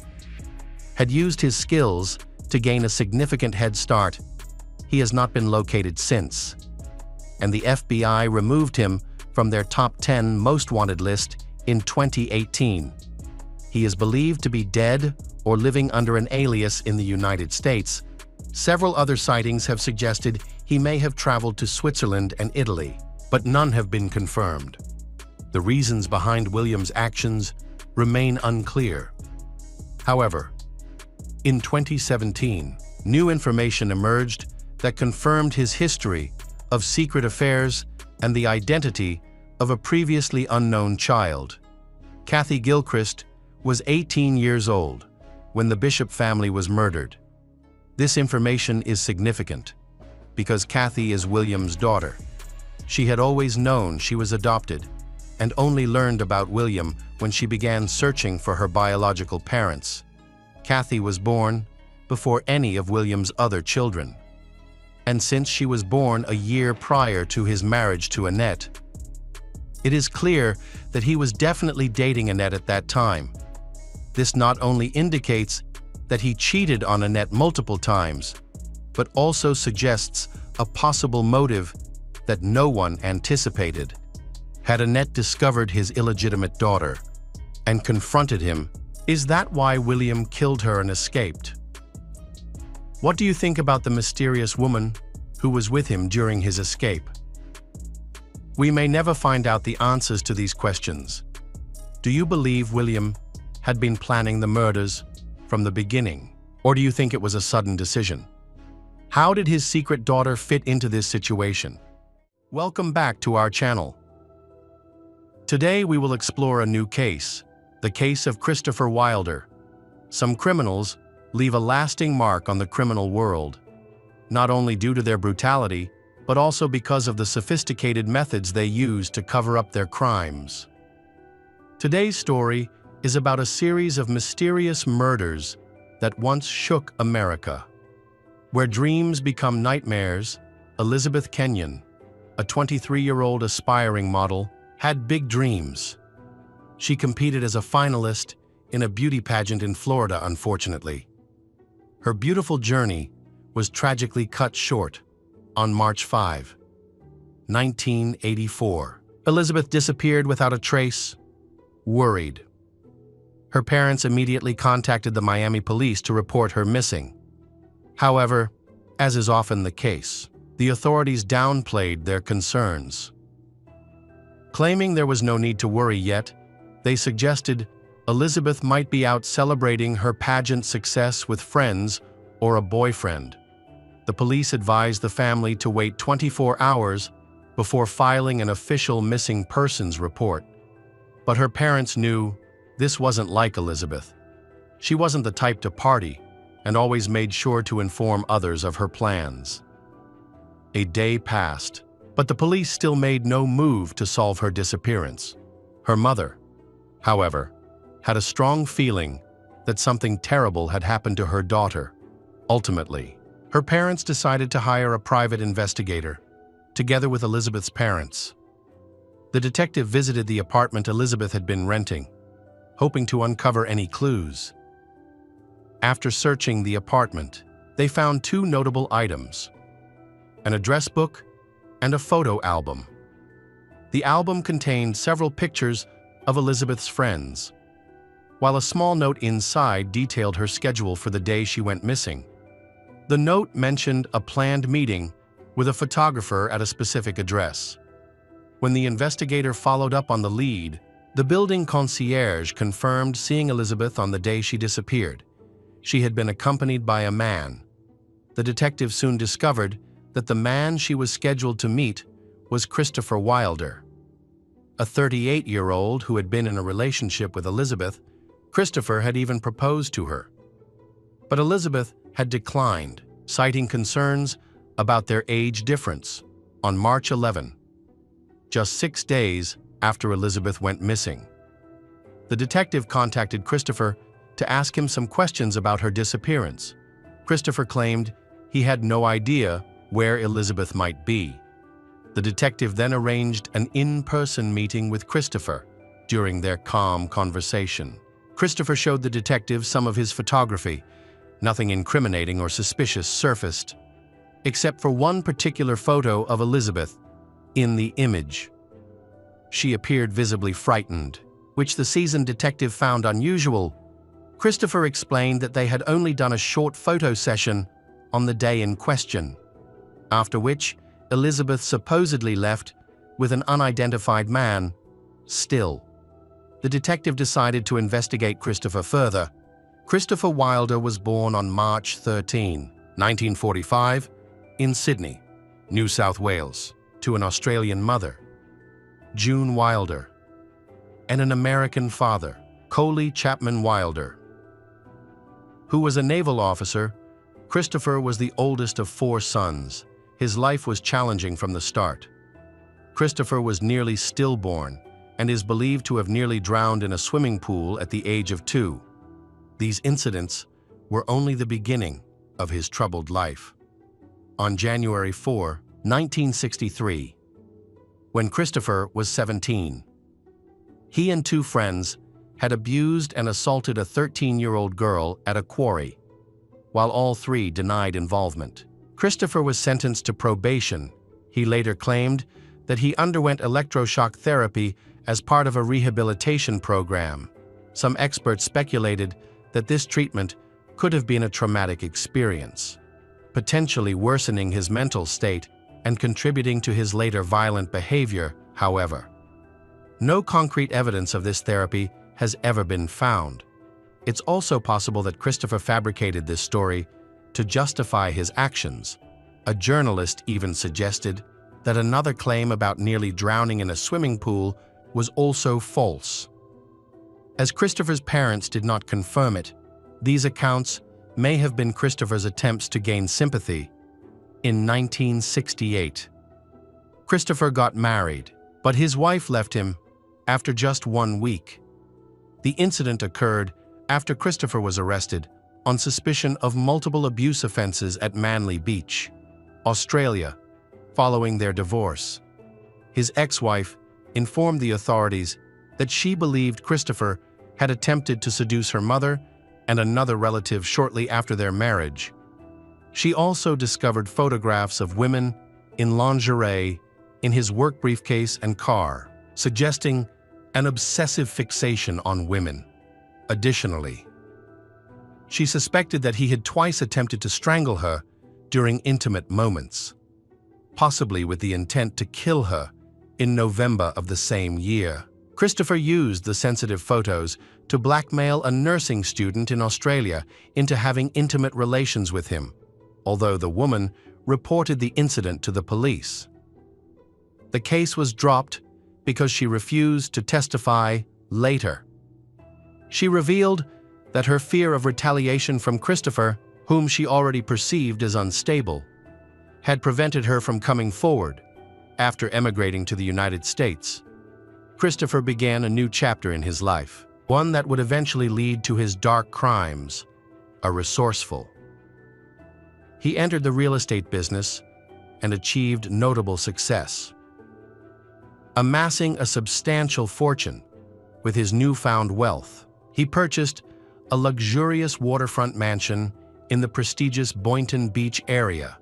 S2: had used his skills to gain a significant head start. He has not been located since, and the FBI removed him from their top 10 most wanted list in 2018. He is believed to be dead or living under an alias in the United States. Several other sightings have suggested he may have traveled to Switzerland and Italy, but none have been confirmed. The reasons behind William's actions remain unclear. However, in 2017, new information emerged that confirmed his history of secret affairs and the identity of a previously unknown child. Kathy Gilchrist was 18 years old when the Bishop family was murdered. This information is significant because Kathy is William's daughter. She had always known she was adopted and only learned about William when she began searching for her biological parents. Kathy was born before any of William's other children, and since she was born a year prior to his marriage to Annette, it is clear that he was definitely dating Annette at that time. This not only indicates that he cheated on Annette multiple times, but also suggests a possible motive that no one anticipated. Had Annette discovered his illegitimate daughter and confronted him, is that why William killed her and escaped? What do you think about the mysterious woman who was with him during his escape? We may never find out the answers to these questions. Do you believe William had been planning the murders from the beginning? Or do you think it was a sudden decision? How did his secret daughter fit into this situation? Welcome back to our channel. Today we will explore a new case, the case of Christopher Wilder. Some criminals leave a lasting mark on the criminal world, not only due to their brutality, but also because of the sophisticated methods they use to cover up their crimes. Today's story is about a series of mysterious murders that once shook America. Where dreams become nightmares, Elizabeth Kenyon, a 23-year-old aspiring model, had big dreams. She competed as a finalist in a beauty pageant in Florida, unfortunately. Her beautiful journey was tragically cut short on March 5, 1984. Elizabeth disappeared without a trace, worried. Her parents immediately contacted the Miami police to report her missing. However, as is often the case, the authorities downplayed their concerns. Claiming there was no need to worry yet, they suggested Elizabeth might be out celebrating her pageant success with friends or a boyfriend. The police advised the family to wait 24 hours before filing an official missing persons report. But her parents knew this wasn't like Elizabeth. She wasn't the type to party and always made sure to inform others of her plans. A day passed, but the police still made no move to solve her disappearance. Her mother, however, had a strong feeling that something terrible had happened to her daughter. Ultimately, her parents decided to hire a private investigator, together with Elizabeth's parents. The detective visited the apartment Elizabeth had been renting, hoping to uncover any clues. After searching the apartment, they found two notable items: an address book and a photo album. The album contained several pictures of Elizabeth's friends, while a small note inside detailed her schedule for the day she went missing. The note mentioned a planned meeting with a photographer at a specific address. When the investigator followed up on the lead, the building concierge confirmed seeing Elizabeth on the day she disappeared. She had been accompanied by a man. The detective soon discovered that the man she was scheduled to meet was Christopher Wilder. A 38-year-old who had been in a relationship with Elizabeth. Christopher had even proposed to her. But Elizabeth had declined, citing concerns about their age difference. On March 11, just 6 days after Elizabeth went missing, the detective contacted Christopher to ask him some questions about her disappearance. Christopher claimed he had no idea where Elizabeth might be. The detective then arranged an in-person meeting with Christopher. During their calm conversation, Christopher showed the detective some of his photography. Nothing incriminating or suspicious surfaced, except for one particular photo of Elizabeth. In the image, she appeared visibly frightened, which the seasoned detective found unusual. Christopher explained that they had only done a short photo session on the day in question, after which Elizabeth supposedly left with an unidentified man. Still, the detective decided to investigate Christopher further. Christopher Wilder was born on March 13, 1945, in Sydney, New South Wales, to an Australian mother, June Wilder, and an American father, Coley Chapman Wilder. Who was a naval officer, Christopher was the oldest of 4 sons. His life was challenging from the start. Christopher was nearly stillborn and is believed to have nearly drowned in a swimming pool at the age of 2. These incidents were only the beginning of his troubled life. On January 4, 1963, when Christopher was 17, he and 2 friends had abused and assaulted a 13-year-old girl at a quarry, while all 3 denied involvement. Christopher was sentenced to probation. He later claimed that he underwent electroshock therapy as part of a rehabilitation program. Some experts speculated that this treatment could have been a traumatic experience, potentially worsening his mental state and contributing to his later violent behavior. However, no concrete evidence of this therapy has ever been found. It's also possible that Christopher fabricated this story to justify his actions. A journalist even suggested that another claim about nearly drowning in a swimming pool was also false. As Christopher's parents did not confirm it, these accounts may have been Christopher's attempts to gain sympathy. In 1968, Christopher got married, but his wife left him after just 1 week. The incident occurred after Christopher was arrested on suspicion of multiple abuse offenses at Manly Beach, Australia, following their divorce. His ex-wife informed the authorities that she believed Christopher had attempted to seduce her mother and another relative shortly after their marriage. She also discovered photographs of women in lingerie in his work briefcase and car, suggesting an obsessive fixation on women. Additionally, she suspected that he had twice attempted to strangle her during intimate moments, possibly with the intent to kill her in November of the same year. Christopher used the sensitive photos to blackmail a nursing student in Australia into having intimate relations with him, although the woman reported the incident to the police. The case was dropped because she refused to testify later. She revealed that her fear of retaliation from Christopher, whom she already perceived as unstable, had prevented her from coming forward. After emigrating to the United States, Christopher began a new chapter in his life, one that would eventually lead to his dark crimes. A resourceful. He entered the real estate business and achieved notable success, amassing a substantial fortune. With his newfound wealth, he purchased a luxurious waterfront mansion in the prestigious Boynton Beach area,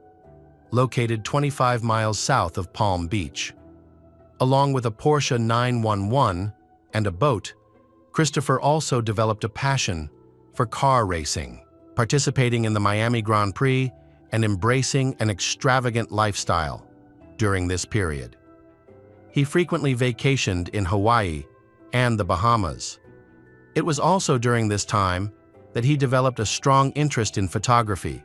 S2: located 25 miles south of Palm Beach. Along with a Porsche 911 and a boat, Christopher also developed a passion for car racing, participating in the Miami Grand Prix and embracing an extravagant lifestyle during this period. He frequently vacationed in Hawaii and the Bahamas. It was also during this time that he developed a strong interest in photography.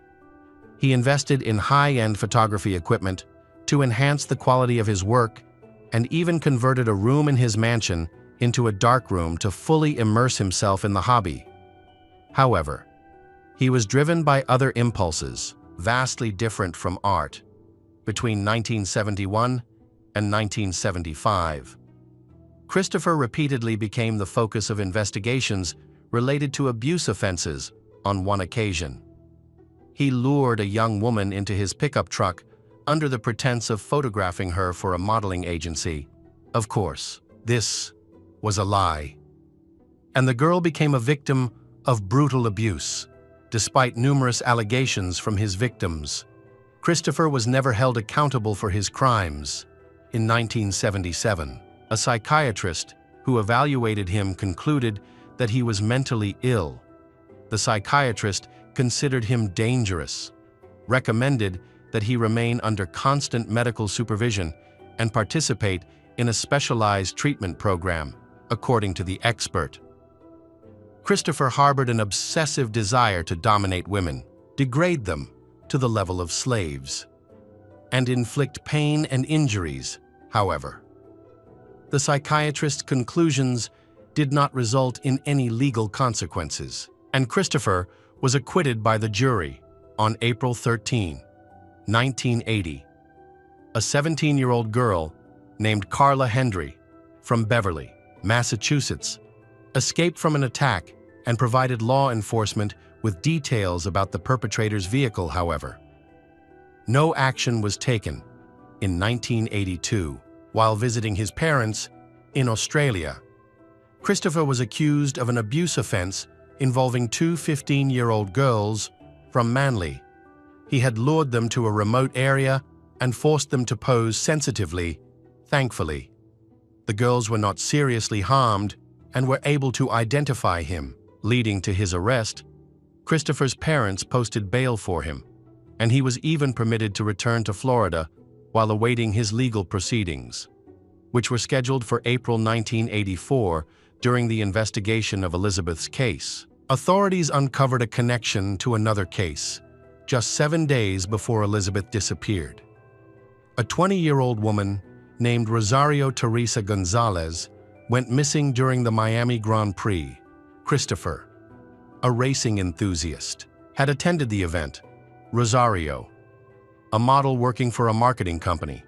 S2: He invested in high-end photography equipment to enhance the quality of his work and even converted a room in his mansion into a darkroom to fully immerse himself in the hobby. However, he was driven by other impulses, vastly different from art. Between 1971 and 1975, Christopher repeatedly became the focus of investigations related to abuse offenses. On one occasion, he lured a young woman into his pickup truck under the pretense of photographing her for a modeling agency. Of course, this was a lie, and the girl became a victim of brutal abuse. Despite numerous allegations from his victims, Christopher was never held accountable for his crimes. In 1977, a psychiatrist who evaluated him concluded that he was mentally ill. The psychiatrist considered him dangerous, recommended that he remain under constant medical supervision and participate in a specialized treatment program, according to the expert. Christopher harbored an obsessive desire to dominate women, degrade them to the level of slaves, and inflict pain and injuries. However, the psychiatrist's conclusions did not result in any legal consequences, and Christopher was acquitted by the jury on April 13, 1980. A 17-year-old girl named Carla Hendry from Beverly, Massachusetts, escaped from an attack and provided law enforcement with details about the perpetrator's vehicle. However, no action was taken. In 1982, while visiting his parents in Australia, Christopher was accused of an abuse offense involving two 15-year-old girls from Manly. He had lured them to a remote area and forced them to pose sensitively. Thankfully, the girls were not seriously harmed and were able to identify him. Leading to his arrest, Christopher's parents posted bail for him, and he was even permitted to return to Florida while awaiting his legal proceedings, which were scheduled for April 1984 during the investigation of Elizabeth's case. Authorities uncovered a connection to another case, just 7 days before Elizabeth disappeared. A 20-year-old woman named Rosario Teresa Gonzalez went missing during the Miami Grand Prix. Christopher, a racing enthusiast, had attended the event. Rosario, a model working for a marketing company,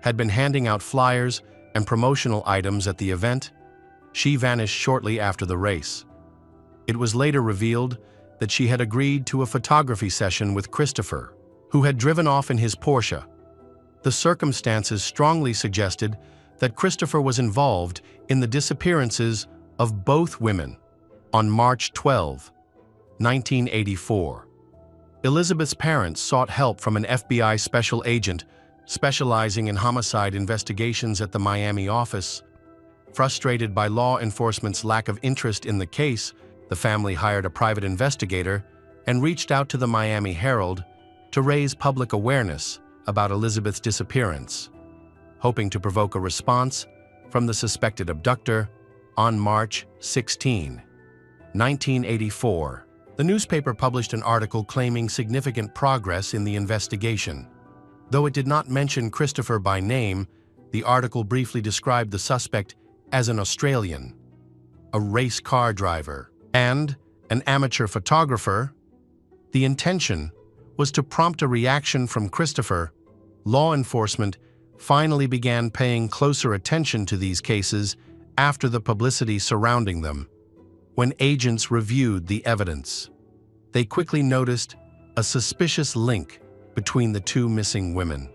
S2: had been handing out flyers and promotional items at the event. She vanished shortly after the race. It was later revealed that she had agreed to a photography session with Christopher, who had driven off in his Porsche. The circumstances strongly suggested that Christopher was involved in the disappearances of both women. On March 12, 1984, Elizabeth's parents sought help from an FBI special agent specializing in homicide investigations at the Miami office. Frustrated by law enforcement's lack of interest in the case, the family hired a private investigator and reached out to the Miami Herald to raise public awareness about Elizabeth's disappearance, hoping to provoke a response from the suspected abductor. On March 16, 1984, the newspaper published an article claiming significant progress in the investigation. Though it did not mention Christopher by name, the article briefly described the suspect as an Australian, a race car driver, and an amateur photographer. The intention was to prompt a reaction from Christopher. Law enforcement finally began paying closer attention to these cases after the publicity surrounding them. When agents reviewed the evidence, they quickly noticed a suspicious link between the two missing women,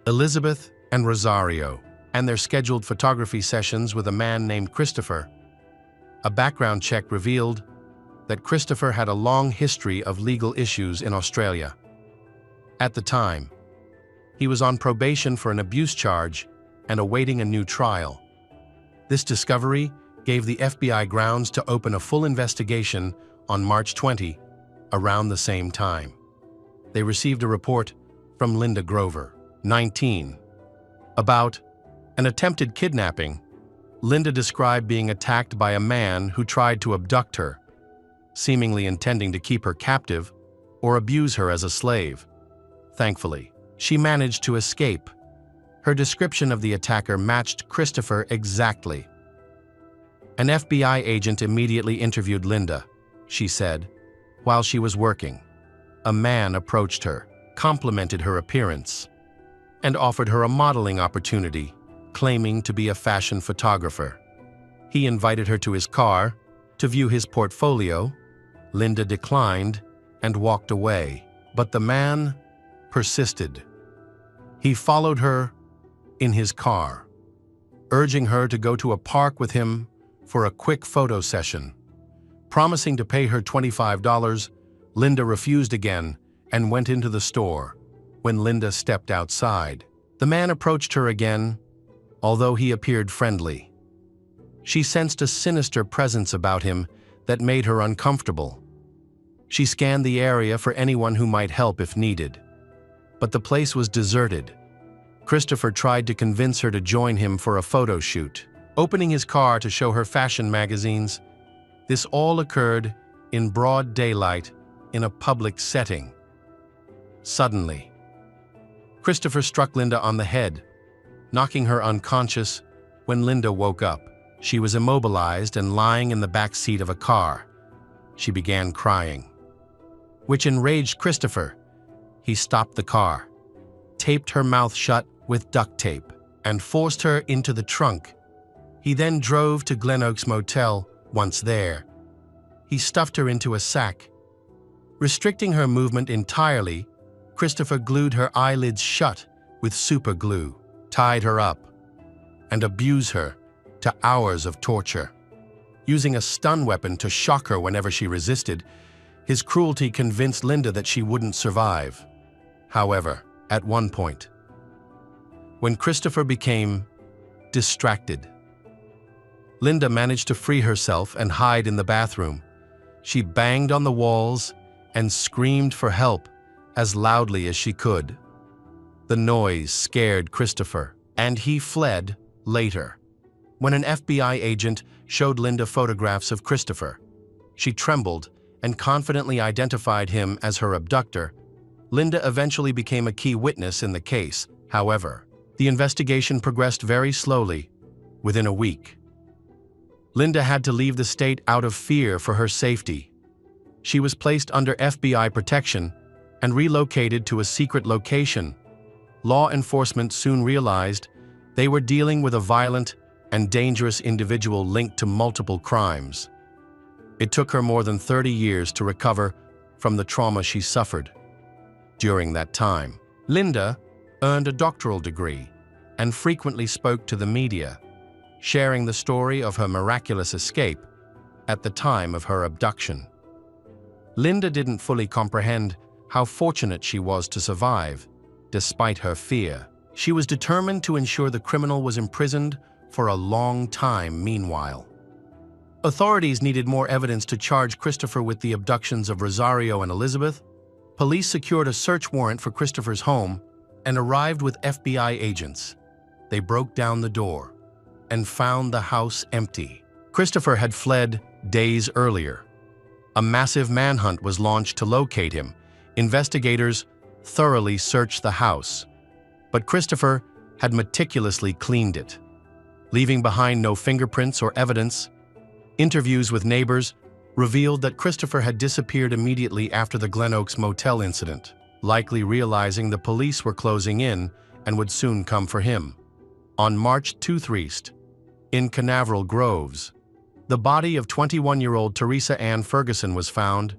S2: Elizabeth and Rosario, and their scheduled photography sessions with a man named Christopher. A background check revealed that Christopher had a long history of legal issues in Australia. At the time, he was on probation for an abuse charge and awaiting a new trial. This discovery gave the FBI grounds to open a full investigation on March 20, around the same time. They received a report from Linda Grover, 19, about an attempted kidnapping. Linda described being attacked by a man who tried to abduct her, seemingly intending to keep her captive or abuse her as a slave. Thankfully, she managed to escape. Her description of the attacker matched Christopher exactly. An FBI agent immediately interviewed Linda. She said, while she was working, a man approached her, complimented her appearance, and offered her a modeling opportunity, claiming to be a fashion photographer. He invited her to his car to view his portfolio. Linda declined and walked away, but the man persisted. He followed her in his car, urging her to go to a park with him for a quick photo session. Promising to pay her $25, Linda refused again and went into the store. When Linda stepped outside, the man approached her again, although he appeared friendly. She sensed a sinister presence about him that made her uncomfortable. She scanned the area for anyone who might help if needed, but the place was deserted. Christopher tried to convince her to join him for a photo shoot, opening his car to show her fashion magazines. This all occurred in broad daylight in a public setting. Suddenly, Christopher struck Linda on the head, knocking her unconscious. When Linda woke up, she was immobilized and lying in the back seat of a car. She began crying, which enraged Christopher. He stopped the car, taped her mouth shut with duct tape, and forced her into the trunk. He then drove to Glen Oaks Motel. Once there, he stuffed her into a sack. Restricting her movement entirely, Christopher glued her eyelids shut with super glue, tied her up, and abused her to hours of torture. Using a stun weapon to shock her whenever she resisted, his cruelty convinced Linda that she wouldn't survive. However, at one point, when Christopher became distracted, Linda managed to free herself and hide in the bathroom. She banged on the walls and screamed for help as loudly as she could. The noise scared Christopher, and he fled later. When an FBI agent showed Linda photographs of Christopher, She trembled and confidently identified him as her abductor. Linda eventually became a key witness in the case. However, the investigation progressed very slowly. Within a week, Linda had to leave the state out of fear for her safety. She was placed under FBI protection and relocated to a secret location. Law enforcement soon realized they were dealing with a violent and dangerous individual linked to multiple crimes. It took her more than 30 years to recover from the trauma she suffered. During that time, Linda earned a doctoral degree and frequently spoke to the media, sharing the story of her miraculous escape at the time of her abduction. Linda didn't fully comprehend how fortunate she was to survive, despite her fear. She was determined to ensure the criminal was imprisoned for a long time. Meanwhile, authorities needed more evidence to charge Christopher with the abductions of Rosario and Elizabeth. Police secured a search warrant for Christopher's home and arrived with FBI agents. They broke down the door and found the house empty. Christopher had fled days earlier. A massive manhunt was launched to locate him. Investigators thoroughly searched the house, but Christopher had meticulously cleaned it, leaving behind no fingerprints or evidence. Interviews with neighbors revealed that Christopher had disappeared immediately after the Glen Oaks motel incident, likely realizing the police were closing in and would soon come for him. On March 23rd, in Canaveral Groves, the body of 21-year-old Teresa Ann Ferguson was found.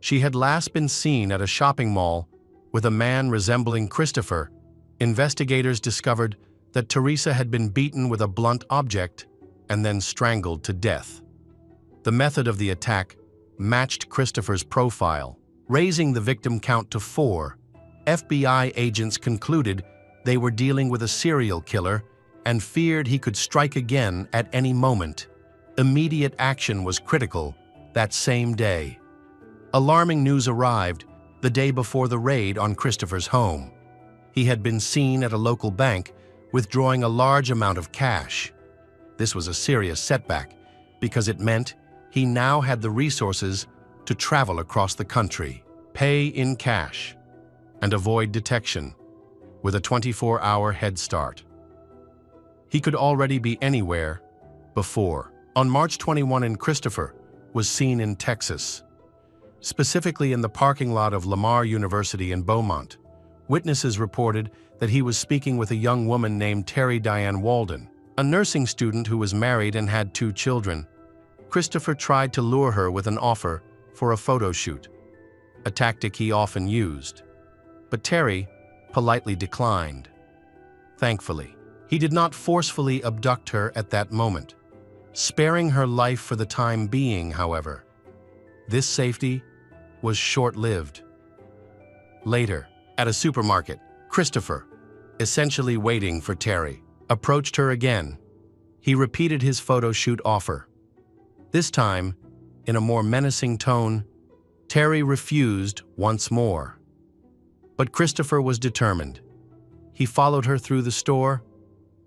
S2: She had last been seen at a shopping mall with a man resembling Christopher. Investigators discovered that Teresa had been beaten with a blunt object and then strangled to death. The method of the attack matched Christopher's profile, raising the victim count to 4. FBI agents concluded they were dealing with a serial killer and feared he could strike again at any moment. Immediate action was critical that same day. Alarming news arrived the day before the raid on Christopher's home. He had been seen at a local bank withdrawing a large amount of cash. This was a serious setback because it meant he now had the resources to travel across the country, pay in cash, and avoid detection with a 24-hour head start. He could already be anywhere before. On March 21, Christopher was seen in Texas, specifically in the parking lot of Lamar University in Beaumont. Witnesses reported that he was speaking with a young woman named Terry Diane Walden, a nursing student who was married and had 2 children. Christopher tried to lure her with an offer for a photo shoot, a tactic he often used. But Terry politely declined. Thankfully, he did not forcefully abduct her at that moment, sparing her life for the time being. However, this safety was short-lived. Later, at a supermarket, Christopher, essentially waiting for Terry, approached her again. He repeated his photo shoot offer. This time, in a more menacing tone, Terry refused once more. But Christopher was determined. He followed her through the store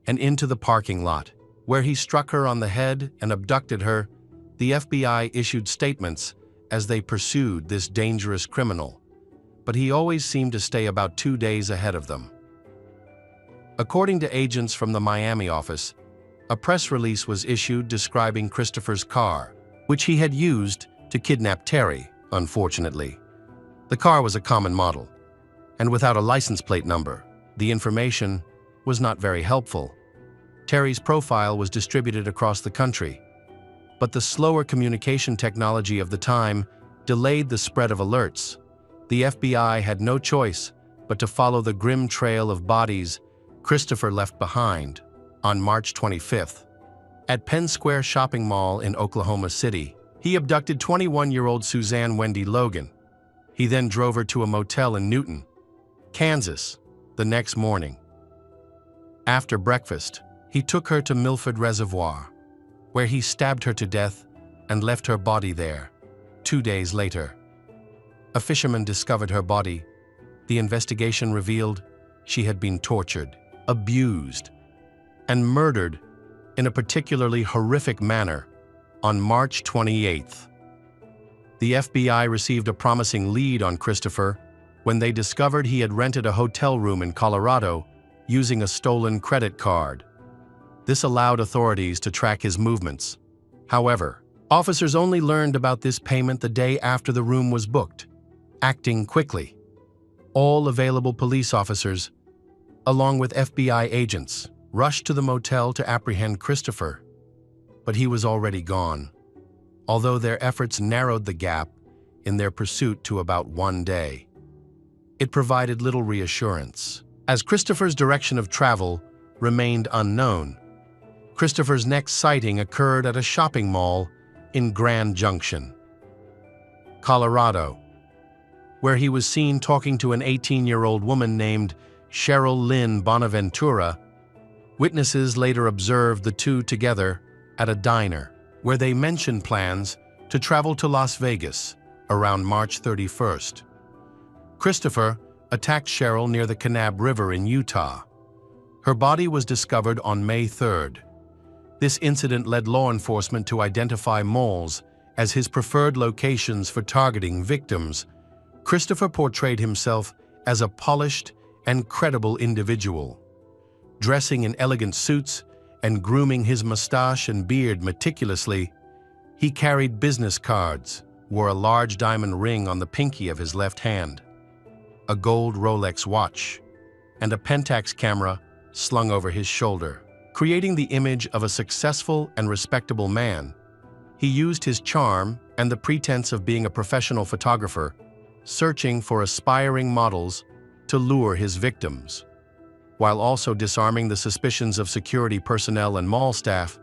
S2: and into the parking lot, where he struck her on the head and abducted her. The FBI issued statements as they pursued this dangerous criminal, but he always seemed to stay about 2 days ahead of them. According to agents from the Miami office, a press release was issued describing Christopher's car, which he had used to kidnap Terry. Unfortunately, the car was a common model, and without a license plate number, the information was not very helpful. Terry's profile was distributed across the country, but the slower communication technology of the time delayed the spread of alerts. The FBI had no choice but to follow the grim trail of bodies Christopher left behind. On March 25th, at Penn Square Shopping Mall in Oklahoma City, he abducted 21-year-old Suzanne Wendy Logan. He then drove her to a motel in Newton, Kansas, the next morning. After breakfast, he took her to Milford Reservoir, where he stabbed her to death and left her body there. 2 days later, a fisherman discovered her body. The investigation revealed she had been tortured, abused, and murdered in a particularly horrific manner. On March 28th, The FBI received a promising lead on Christopher when they discovered he had rented a hotel room in Colorado using a stolen credit card. This allowed authorities to track his movements. However, officers only learned about this payment the day after the room was booked. Acting quickly, all available police officers, along with FBI agents, rushed to the motel to apprehend Christopher, but he was already gone, although their efforts narrowed the gap in their pursuit to about 1 day. It provided little reassurance, as Christopher's direction of travel remained unknown. Christopher's next sighting occurred at a shopping mall in Grand Junction, Colorado, where he was seen talking to an 18-year-old woman named Cheryl Lynn Bonaventura. Witnesses later observed the two together at a diner, where they mentioned plans to travel to Las Vegas around March 31st. Christopher attacked Cheryl near the Kanab River in Utah. Her body was discovered on May 3rd. This incident led law enforcement to identify malls as his preferred locations for targeting victims. Christopher portrayed himself as a polished and credible individual, dressing in elegant suits and grooming his mustache and beard meticulously. He carried business cards, wore a large diamond ring on the pinky of his left hand, a gold Rolex watch, and a Pentax camera slung over his shoulder. Creating the image of a successful and respectable man, he used his charm and the pretense of being a professional photographer, searching for aspiring models to lure his victims, while also disarming the suspicions of security personnel and mall staff.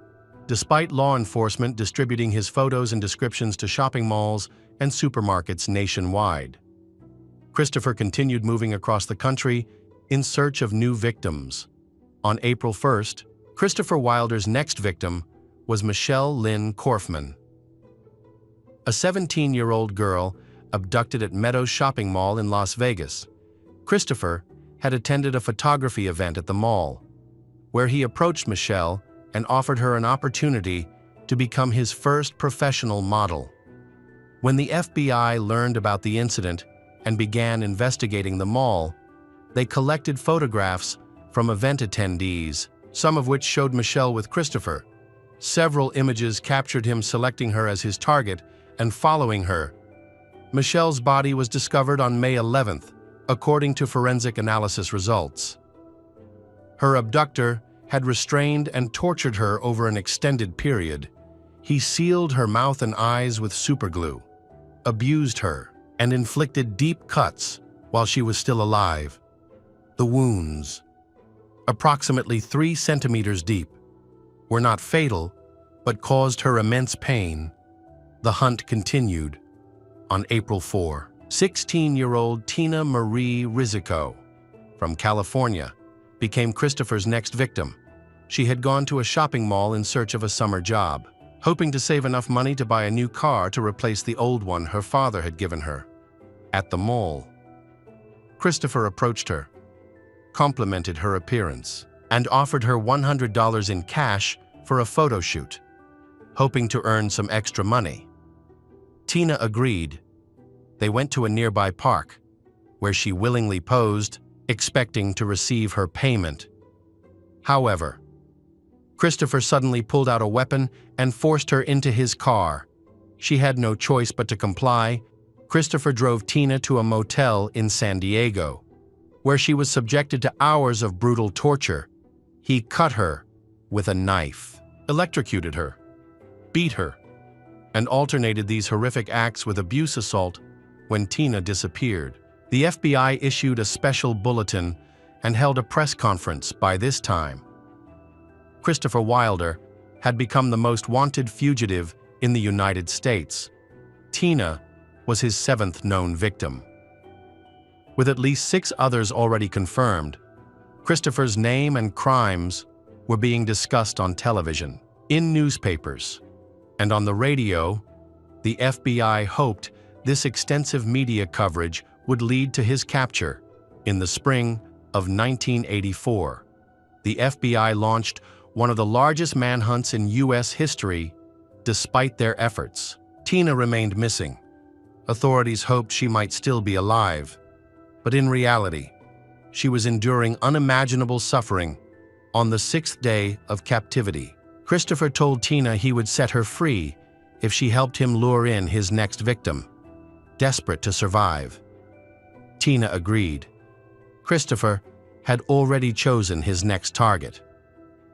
S2: Despite law enforcement distributing his photos and descriptions to shopping malls and supermarkets nationwide, Christopher continued moving across the country in search of new victims. On April 1st, Christopher Wilder's next victim was Michelle Lynn Korfman, a 17-year-old girl abducted at Meadows Shopping Mall in Las Vegas. Christopher had attended a photography event at the mall, where he approached Michelle and offered her an opportunity to become his first professional model. When the FBI learned about the incident and began investigating the mall, they collected photographs from event attendees, some of which showed Michelle with Christopher. Several images captured him selecting her as his target and following her. Michelle's body was discovered on May 11th, according to forensic analysis results. Her abductor had restrained and tortured her over an extended period. He sealed her mouth and eyes with superglue, abused her, and inflicted deep cuts while she was still alive. The wounds, approximately 3 centimeters deep, were not fatal, but caused her immense pain. The hunt continued. On April 4, 16-year-old Tina Marie Rizzico from California became Christopher's next victim. She had gone to a shopping mall in search of a summer job, hoping to save enough money to buy a new car to replace the old one her father had given her. At the mall, Christopher approached her, complimented her appearance, and offered her $100 in cash for a photo shoot, hoping to earn some extra money. Tina agreed. They went to a nearby park, where she willingly posed, expecting to receive her payment. However, Christopher suddenly pulled out a weapon and forced her into his car. She had no choice but to comply. Christopher drove Tina to a motel in San Diego, where she was subjected to hours of brutal torture. He cut her with a knife, electrocuted her, beat her, and alternated these horrific acts with abuse assault when Tina disappeared. The FBI issued a special bulletin and held a press conference. By this time, Christopher Wilder had become the most wanted fugitive in the United States. Tina was his 7th known victim. With at least 6 others already confirmed, Christopher's name and crimes were being discussed on television, in newspapers, and on the radio. The FBI hoped this extensive media coverage would lead to his capture. In the spring of 1984, the FBI launched one of the largest manhunts in U.S. history. Despite their efforts, Tina remained missing, Authorities hoped she might still be alive, but in reality, she was enduring unimaginable suffering on the 6th day of captivity. Christopher told Tina he would set her free if she helped him lure in his next victim, desperate to survive. Tina agreed. Christopher had already chosen his next target,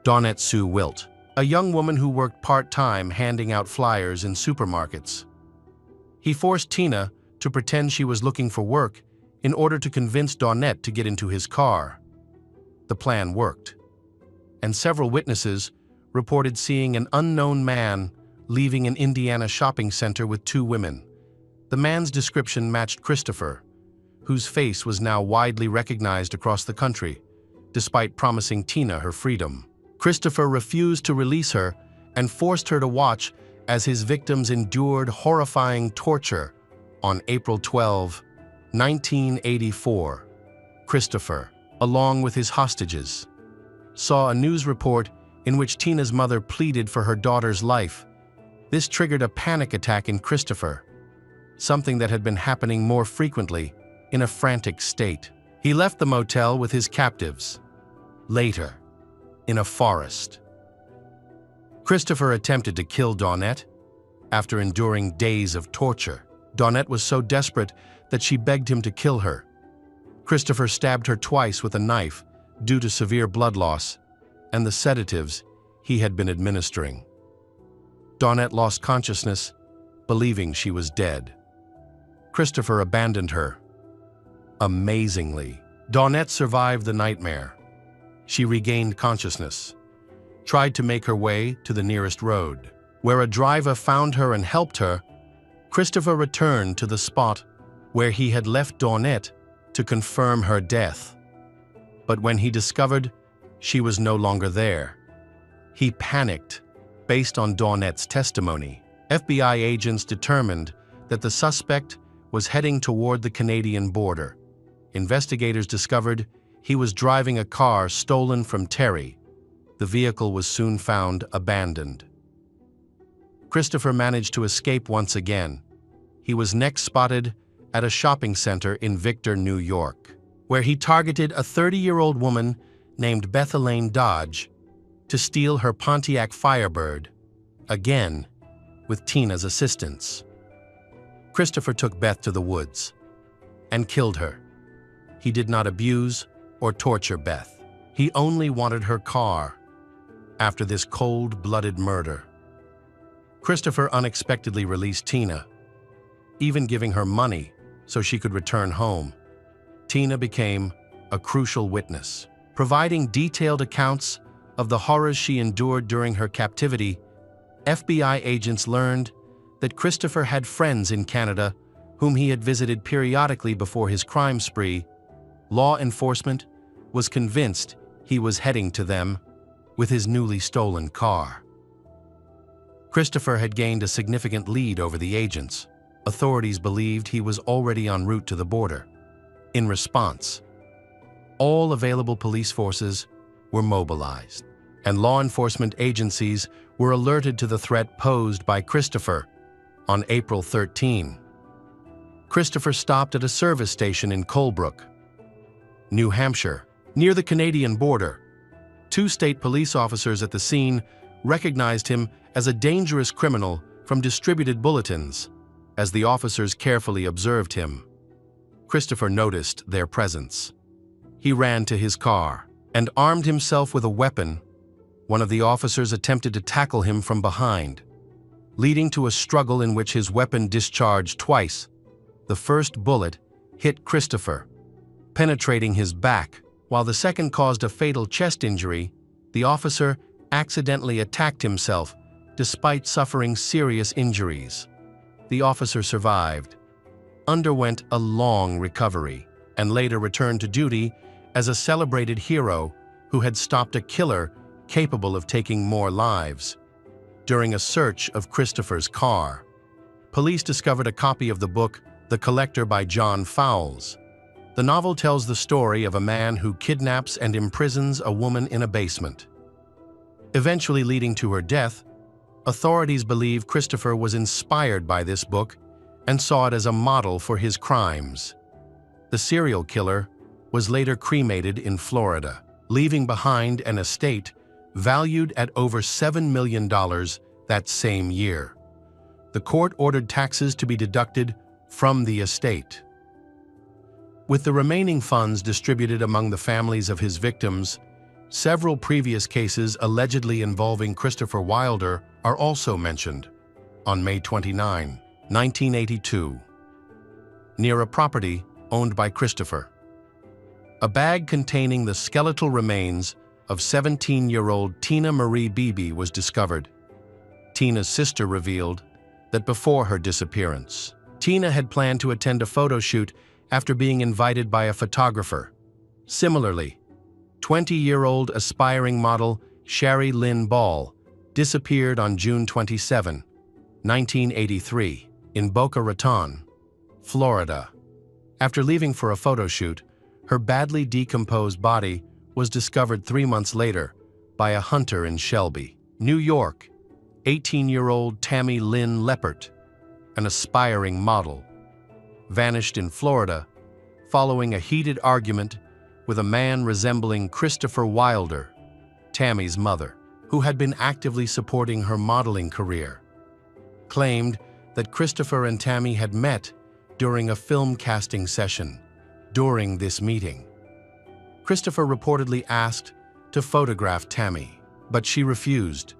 S2: Dawnette Sue Wilt, a young woman who worked part-time handing out flyers in supermarkets. He forced Tina to pretend she was looking for work in order to convince Dawnette to get into his car. The plan worked, and several witnesses reported seeing an unknown man leaving an Indiana shopping center with 2 women. The man's description matched Christopher, whose face was now widely recognized across the country, despite promising Tina her freedom. Christopher refused to release her and forced her to watch as his victims endured horrifying torture. On April 12, 1984, Christopher, along with his hostages, saw a news report in which Tina's mother pleaded for her daughter's life. This triggered a panic attack in Christopher, something that had been happening more frequently in a frantic state. He left the motel with his captives. Later, in a forest, Christopher attempted to kill Dawnette. After enduring days of torture, Dawnette was so desperate that she begged him to kill her. Christopher stabbed her twice with a knife due to severe blood loss and the sedatives he had been administering. Dawnette lost consciousness, believing she was dead. Christopher abandoned her. Amazingly, Dawnette survived the nightmare. She regained consciousness, tried to make her way to the nearest road. Where a driver found her and helped her, Christopher returned to the spot where he had left Dawnette to confirm her death. But when he discovered she was no longer there, he panicked. Based on Dawnette's testimony, FBI agents determined that the suspect was heading toward the Canadian border. Investigators discovered he was driving a car stolen from Terry. The vehicle was soon found abandoned. Christopher managed to escape once again. He was next spotted at a shopping center in Victor, New York, where he targeted a 30-year-old woman named Beth Elaine Dodge to steal her Pontiac Firebird, again with Tina's assistance. Christopher took Beth to the woods and killed her. He did not abuse or torture Beth. He only wanted her car. After this cold-blooded murder, Christopher unexpectedly released Tina, even giving her money so she could return home. Tina became a crucial witness, providing detailed accounts of the horrors she endured during her captivity. FBI agents learned that Christopher had friends in Canada whom he had visited periodically before his crime spree. Law enforcement was convinced he was heading to them with his newly stolen car. Christopher had gained a significant lead over the agents. Authorities believed he was already en route to the border. In response, all available police forces were mobilized, and law enforcement agencies were alerted to the threat posed by Christopher. On April 13, Christopher stopped at a service station in Colebrook, New Hampshire, near the Canadian border. 2 state police officers at the scene recognized him as a dangerous criminal from distributed bulletins. As the officers carefully observed him, Christopher noticed their presence. He ran to his car and armed himself with a weapon. One of the officers attempted to tackle him from behind, leading to a struggle in which his weapon discharged twice. The first bullet hit Christopher, penetrating his back, while the second caused a fatal chest injury. The officer accidentally attacked himself despite suffering serious injuries. The officer survived, underwent a long recovery, and later returned to duty as a celebrated hero who had stopped a killer capable of taking more lives. During a search of Christopher's car, police discovered a copy of the book The Collector by John Fowles. The novel tells the story of a man who kidnaps and imprisons a woman in a basement, eventually leading to her death. Authorities believe Christopher was inspired by this book and saw it as a model for his crimes. The serial killer was later cremated in Florida, leaving behind an estate valued at over $7 million that same year. The court ordered taxes to be deducted from the estate. With the remaining funds distributed among the families of his victims, several previous cases allegedly involving Christopher Wilder are also mentioned. On May 29, 1982, near a property owned by Christopher, a bag containing the skeletal remains of 17-year-old Tina Marie Beebe was discovered. Tina's sister revealed that before her disappearance, Tina had planned to attend a photo shoot after being invited by a photographer. Similarly, 20-year-old aspiring model Sherry Lynn Ball disappeared on June 27, 1983, in Boca Raton, Florida. After leaving for a photo shoot, her badly decomposed body was discovered 3 months later by a hunter in Shelby, New York. 18-year-old Tammy Lynn Leppert, an aspiring model, vanished in Florida following a heated argument with a man resembling Christopher Wilder, Tammy's mother, who had been actively supporting her modeling career, claimed that Christopher and Tammy had met during a film casting session. During this meeting, Christopher reportedly asked to photograph Tammy, but she refused.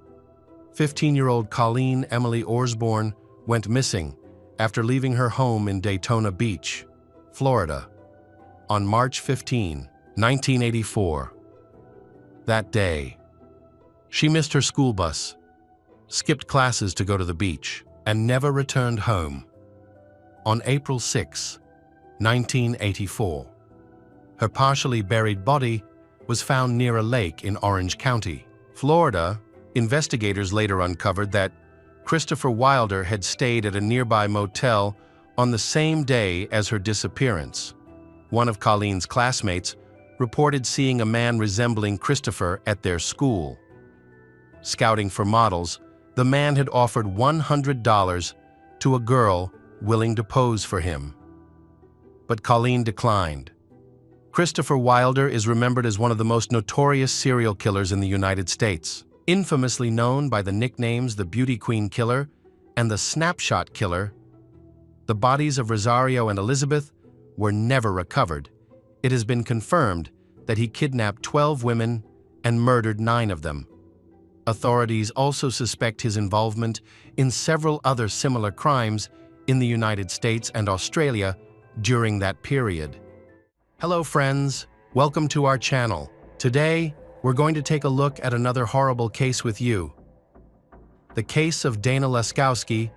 S2: 15-year-old Colleen Emily Osborne went missing after leaving her home in Daytona Beach, Florida, on March 15, 1984. That day, she missed her school bus, skipped classes to go to the beach, and never returned home. On April 6, 1984, her partially buried body was found near a lake in Orange County, Florida. Investigators later uncovered that Christopher Wilder had stayed at a nearby motel on the same day as her disappearance. One of Colleen's classmates reported seeing a man resembling Christopher at their school. Scouting for models, the man had offered $100 to a girl willing to pose for him. But Colleen declined. Christopher Wilder is remembered as one of the most notorious serial killers in the United States. Infamously known by the nicknames the Beauty Queen Killer and the Snapshot Killer, the bodies of Rosario and Elizabeth were never recovered. It has been confirmed that he kidnapped 12 women and murdered 9 of them. Authorities also suspect his involvement in several other similar crimes in the United States and Australia during that period. Hello friends, welcome to our channel. Today, we're going to take a look at another horrible case with you. The case of Dana Laskowski.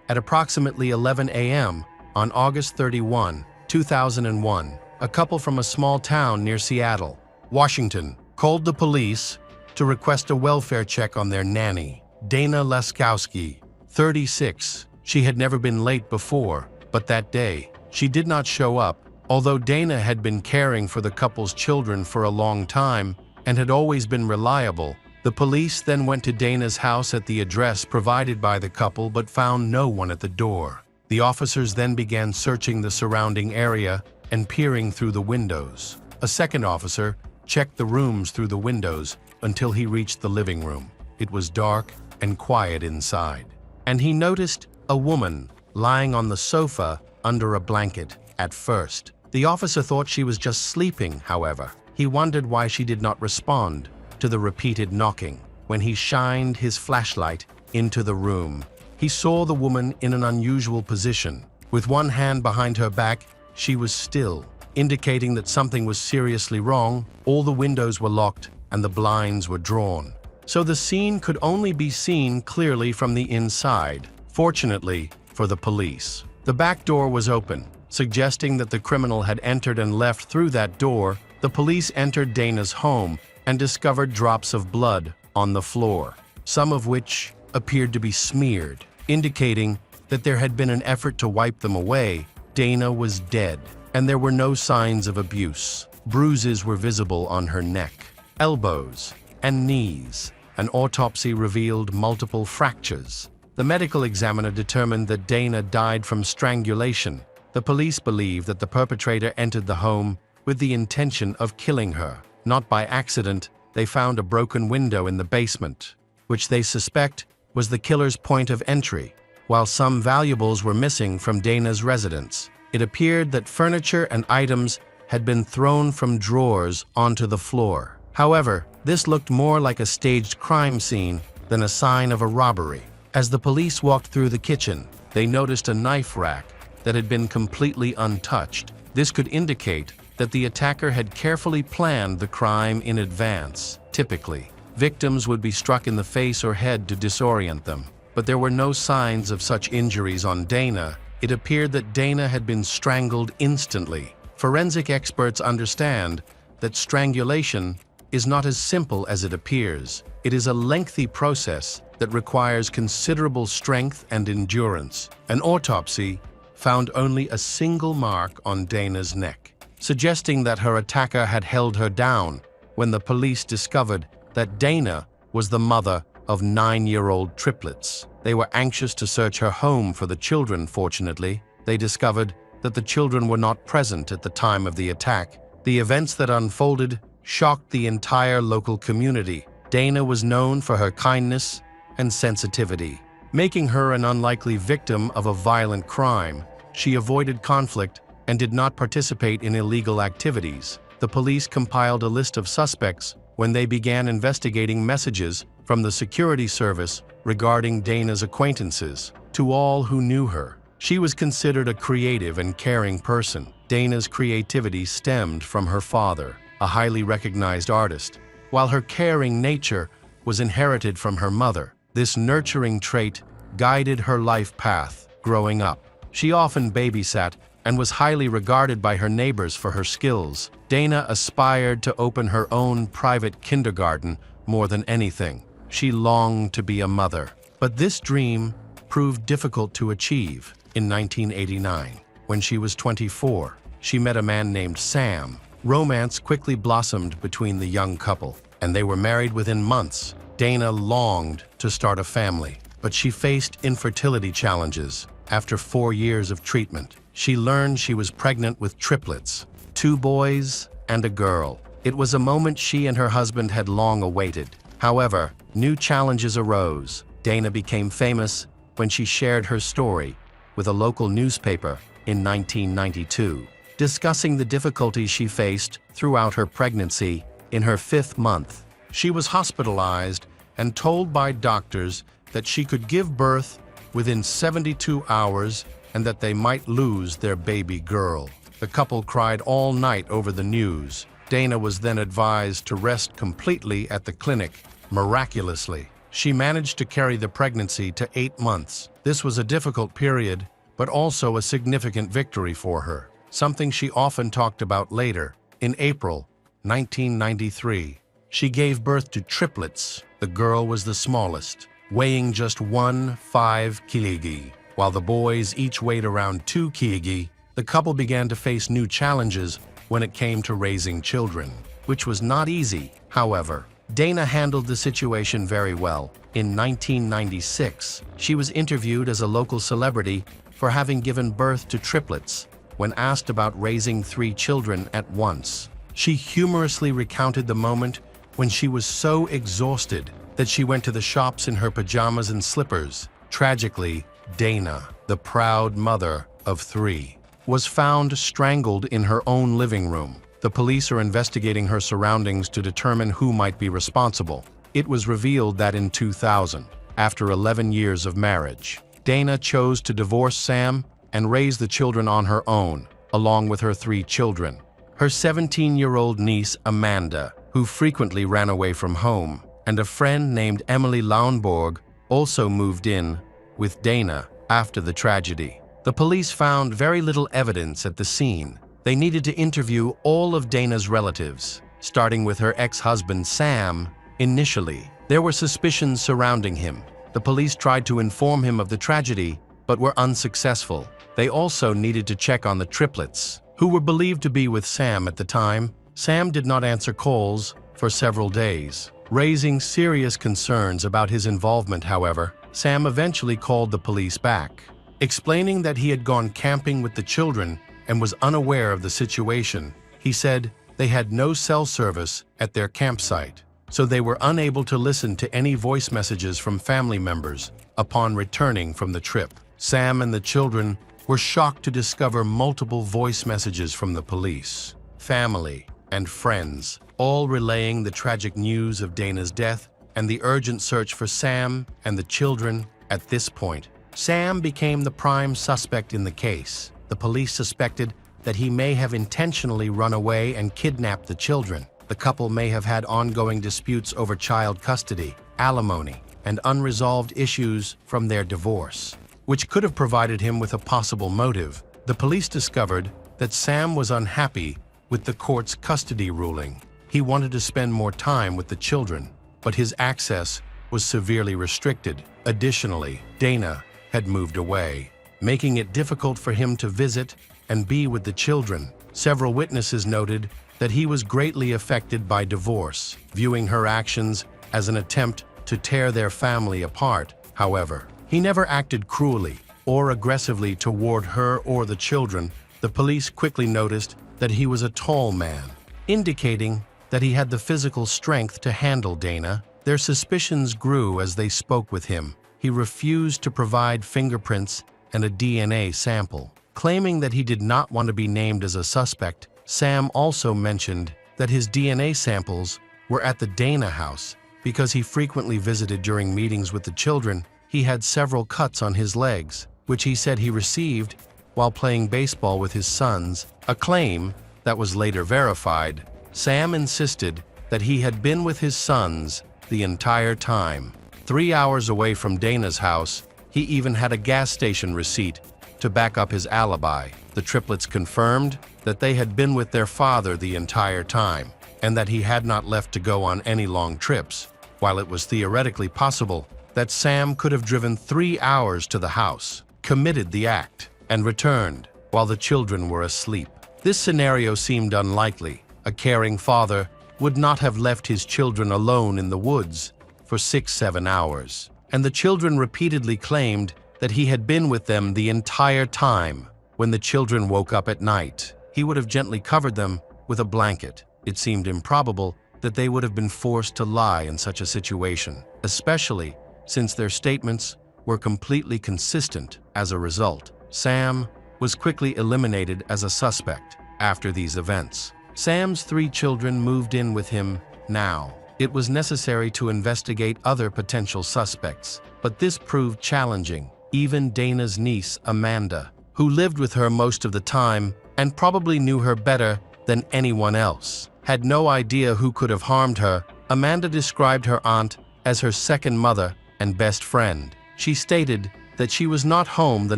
S2: At approximately 11 a.m. on August 31, 2001, a couple from a small town near Seattle, Washington, called the police to request a welfare check on their nanny, Dana Laskowski, 36. She had never been late before, but that day, she did not show up. Although Dana had been caring for the couple's children for a long time and had always been reliable, the police then went to Dana's house at the address provided by the couple but found no one at the door. The officers then began searching the surrounding area and peering through the windows. A second officer checked the rooms through the windows until he reached the living room. It was dark and quiet inside, and he noticed a woman lying on the sofa under a blanket. At first, the officer thought she was just sleeping, however. He wondered why she did not respond to the repeated knocking. When he shined his flashlight into the room, he saw the woman in an unusual position. With one hand behind her back, she was still, indicating that something was seriously wrong. All the windows were locked and the blinds were drawn, so the scene could only be seen clearly from the inside. Fortunately for the police, the back door was open, suggesting that the criminal had entered and left through that door. The police entered Dana's home and discovered drops of blood on the floor, some of which appeared to be smeared, indicating that there had been an effort to wipe them away. Dana was dead, and there were no signs of abuse. Bruises were visible on her neck, elbows, and knees. An autopsy revealed multiple fractures, The medical examiner determined that Dana died from strangulation. The police believe that the perpetrator entered the home with the intention of killing her. Not by accident, they found a broken window in the basement, which they suspect was the killer's point of entry. While some valuables were missing from Dana's residence, it appeared that furniture and items had been thrown from drawers onto the floor. However, this looked more like a staged crime scene than a sign of a robbery. As the police walked through the kitchen, they noticed a knife rack that had been completely untouched. This could indicate that the attacker had carefully planned the crime in advance. Typically, victims would be struck in the face or head to disorient them, but there were no signs of such injuries on Dana. It appeared that Dana had been strangled instantly. Forensic experts understand that strangulation is not as simple as it appears. It is a lengthy process that requires considerable strength and endurance. An autopsy found only a single mark on Dana's neck, suggesting that her attacker had held her down. When the police discovered that Dana was the mother of 9-year-old triplets, they were anxious to search her home for the children. Fortunately, they discovered that the children were not present at the time of the attack. The events that unfolded shocked the entire local community. Dana was known for her kindness and sensitivity, making her an unlikely victim of a violent crime. She avoided conflict and did not participate in illegal activities. The police compiled a list of suspects when they began investigating messages from the security service regarding Dana's acquaintances. To all who knew her, she was considered a creative and caring person. Dana's creativity stemmed from her father, a highly recognized artist, while her caring nature was inherited from her mother. This nurturing trait guided her life path. Growing up, she often babysat and was highly regarded by her neighbors for her skills. Dana aspired to open her own private kindergarten more than anything. She longed to be a mother, but this dream proved difficult to achieve. In 1989, when she was 24, she met a man named Sam. Romance quickly blossomed between the young couple, and they were married within months. Dana longed to start a family, but she faced infertility challenges. After 4 years of treatment, she learned she was pregnant with triplets, 2 boys and a girl. It was a moment she and her husband had long awaited. However, new challenges arose. Dana became famous when she shared her story with a local newspaper in 1992, discussing the difficulties she faced throughout her pregnancy. In her 5th month, she was hospitalized and told by doctors that she could give birth within 72 hours and that they might lose their baby girl. The couple cried all night over the news. Dana was then advised to rest completely at the clinic. Miraculously, she managed to carry the pregnancy to 8 months. This was a difficult period, but also a significant victory for her, something she often talked about later. In April 1993, she gave birth to triplets. The girl was the smallest, weighing just 1.5 kg, while the boys each weighed around 2 kg. The couple began to face new challenges when it came to raising children, which was not easy. However, Dana handled the situation very well. In 1996, she was interviewed as a local celebrity for having given birth to triplets. When asked about raising 3 children at once, she humorously recounted the moment when she was so exhausted that she went to the shops in her pajamas and slippers. Tragically, Dana, the proud mother of 3, was found strangled in her own living room. The police are investigating her surroundings to determine who might be responsible. It was revealed that in 2000, after 11 years of marriage, Dana chose to divorce Sam and raise the children on her own, along with her 3 children. Her 17-year-old niece, Amanda, who frequently ran away from home, and a friend named Emily Launborg also moved in with Dana after the tragedy. The police found very little evidence at the scene. They needed to interview all of Dana's relatives, starting with her ex-husband Sam. Initially, there were suspicions surrounding him. The police tried to inform him of the tragedy, but were unsuccessful. They also needed to check on the triplets, who were believed to be with Sam at the time. Sam did not answer calls for several days, raising serious concerns about his involvement. However, Sam eventually called the police back, explaining that he had gone camping with the children and was unaware of the situation. He said they had no cell service at their campsite, so they were unable to listen to any voice messages from family members upon returning from the trip. Sam and the children were shocked to discover multiple voice messages from the police, family, and friends, all relaying the tragic news of Dana's death and the urgent search for Sam and the children. At this point, Sam became the prime suspect in the case. The police suspected that he may have intentionally run away and kidnapped the children. The couple may have had ongoing disputes over child custody, alimony, and unresolved issues from their divorce, which could have provided him with a possible motive. The police discovered that Sam was unhappy with the court's custody ruling. He wanted to spend more time with the children, but his access was severely restricted. Additionally, Dana had moved away, making it difficult for him to visit and be with the children. Several witnesses noted that he was greatly affected by divorce, viewing her actions as an attempt to tear their family apart. However, he never acted cruelly or aggressively toward her or the children. The police quickly noticed that he was a tall man, indicating that he had the physical strength to handle Dana. Their suspicions grew as they spoke with him. He refused to provide fingerprints and a DNA sample, claiming that he did not want to be named as a suspect. Sam also mentioned that his DNA samples were at the Dana house because he frequently visited during meetings with the children. He had several cuts on his legs, which he said he received while playing baseball with his sons, a claim that was later verified. Sam insisted that he had been with his sons the entire time. 3 hours away from Dana's house, he even had a gas station receipt to back up his alibi. The triplets confirmed that they had been with their father the entire time and that he had not left to go on any long trips. While it was theoretically possible that Sam could have driven 3 hours to the house, committed the act, and returned while the children were asleep, this scenario seemed unlikely. A caring father would not have left his children alone in the woods for 6-7 hours, and the children repeatedly claimed that he had been with them the entire time. When the children woke up at night, he would have gently covered them with a blanket. It seemed improbable that they would have been forced to lie in such a situation, especially since their statements were completely consistent. As a result, Sam was quickly eliminated as a suspect. After these events, Sam's 3 children moved in with him. Now, it was necessary to investigate other potential suspects, but this proved challenging. Even Dana's niece, Amanda, who lived with her most of the time and probably knew her better than anyone else, had no idea who could have harmed her. Amanda described her aunt as her second mother and best friend. She stated that she was not home the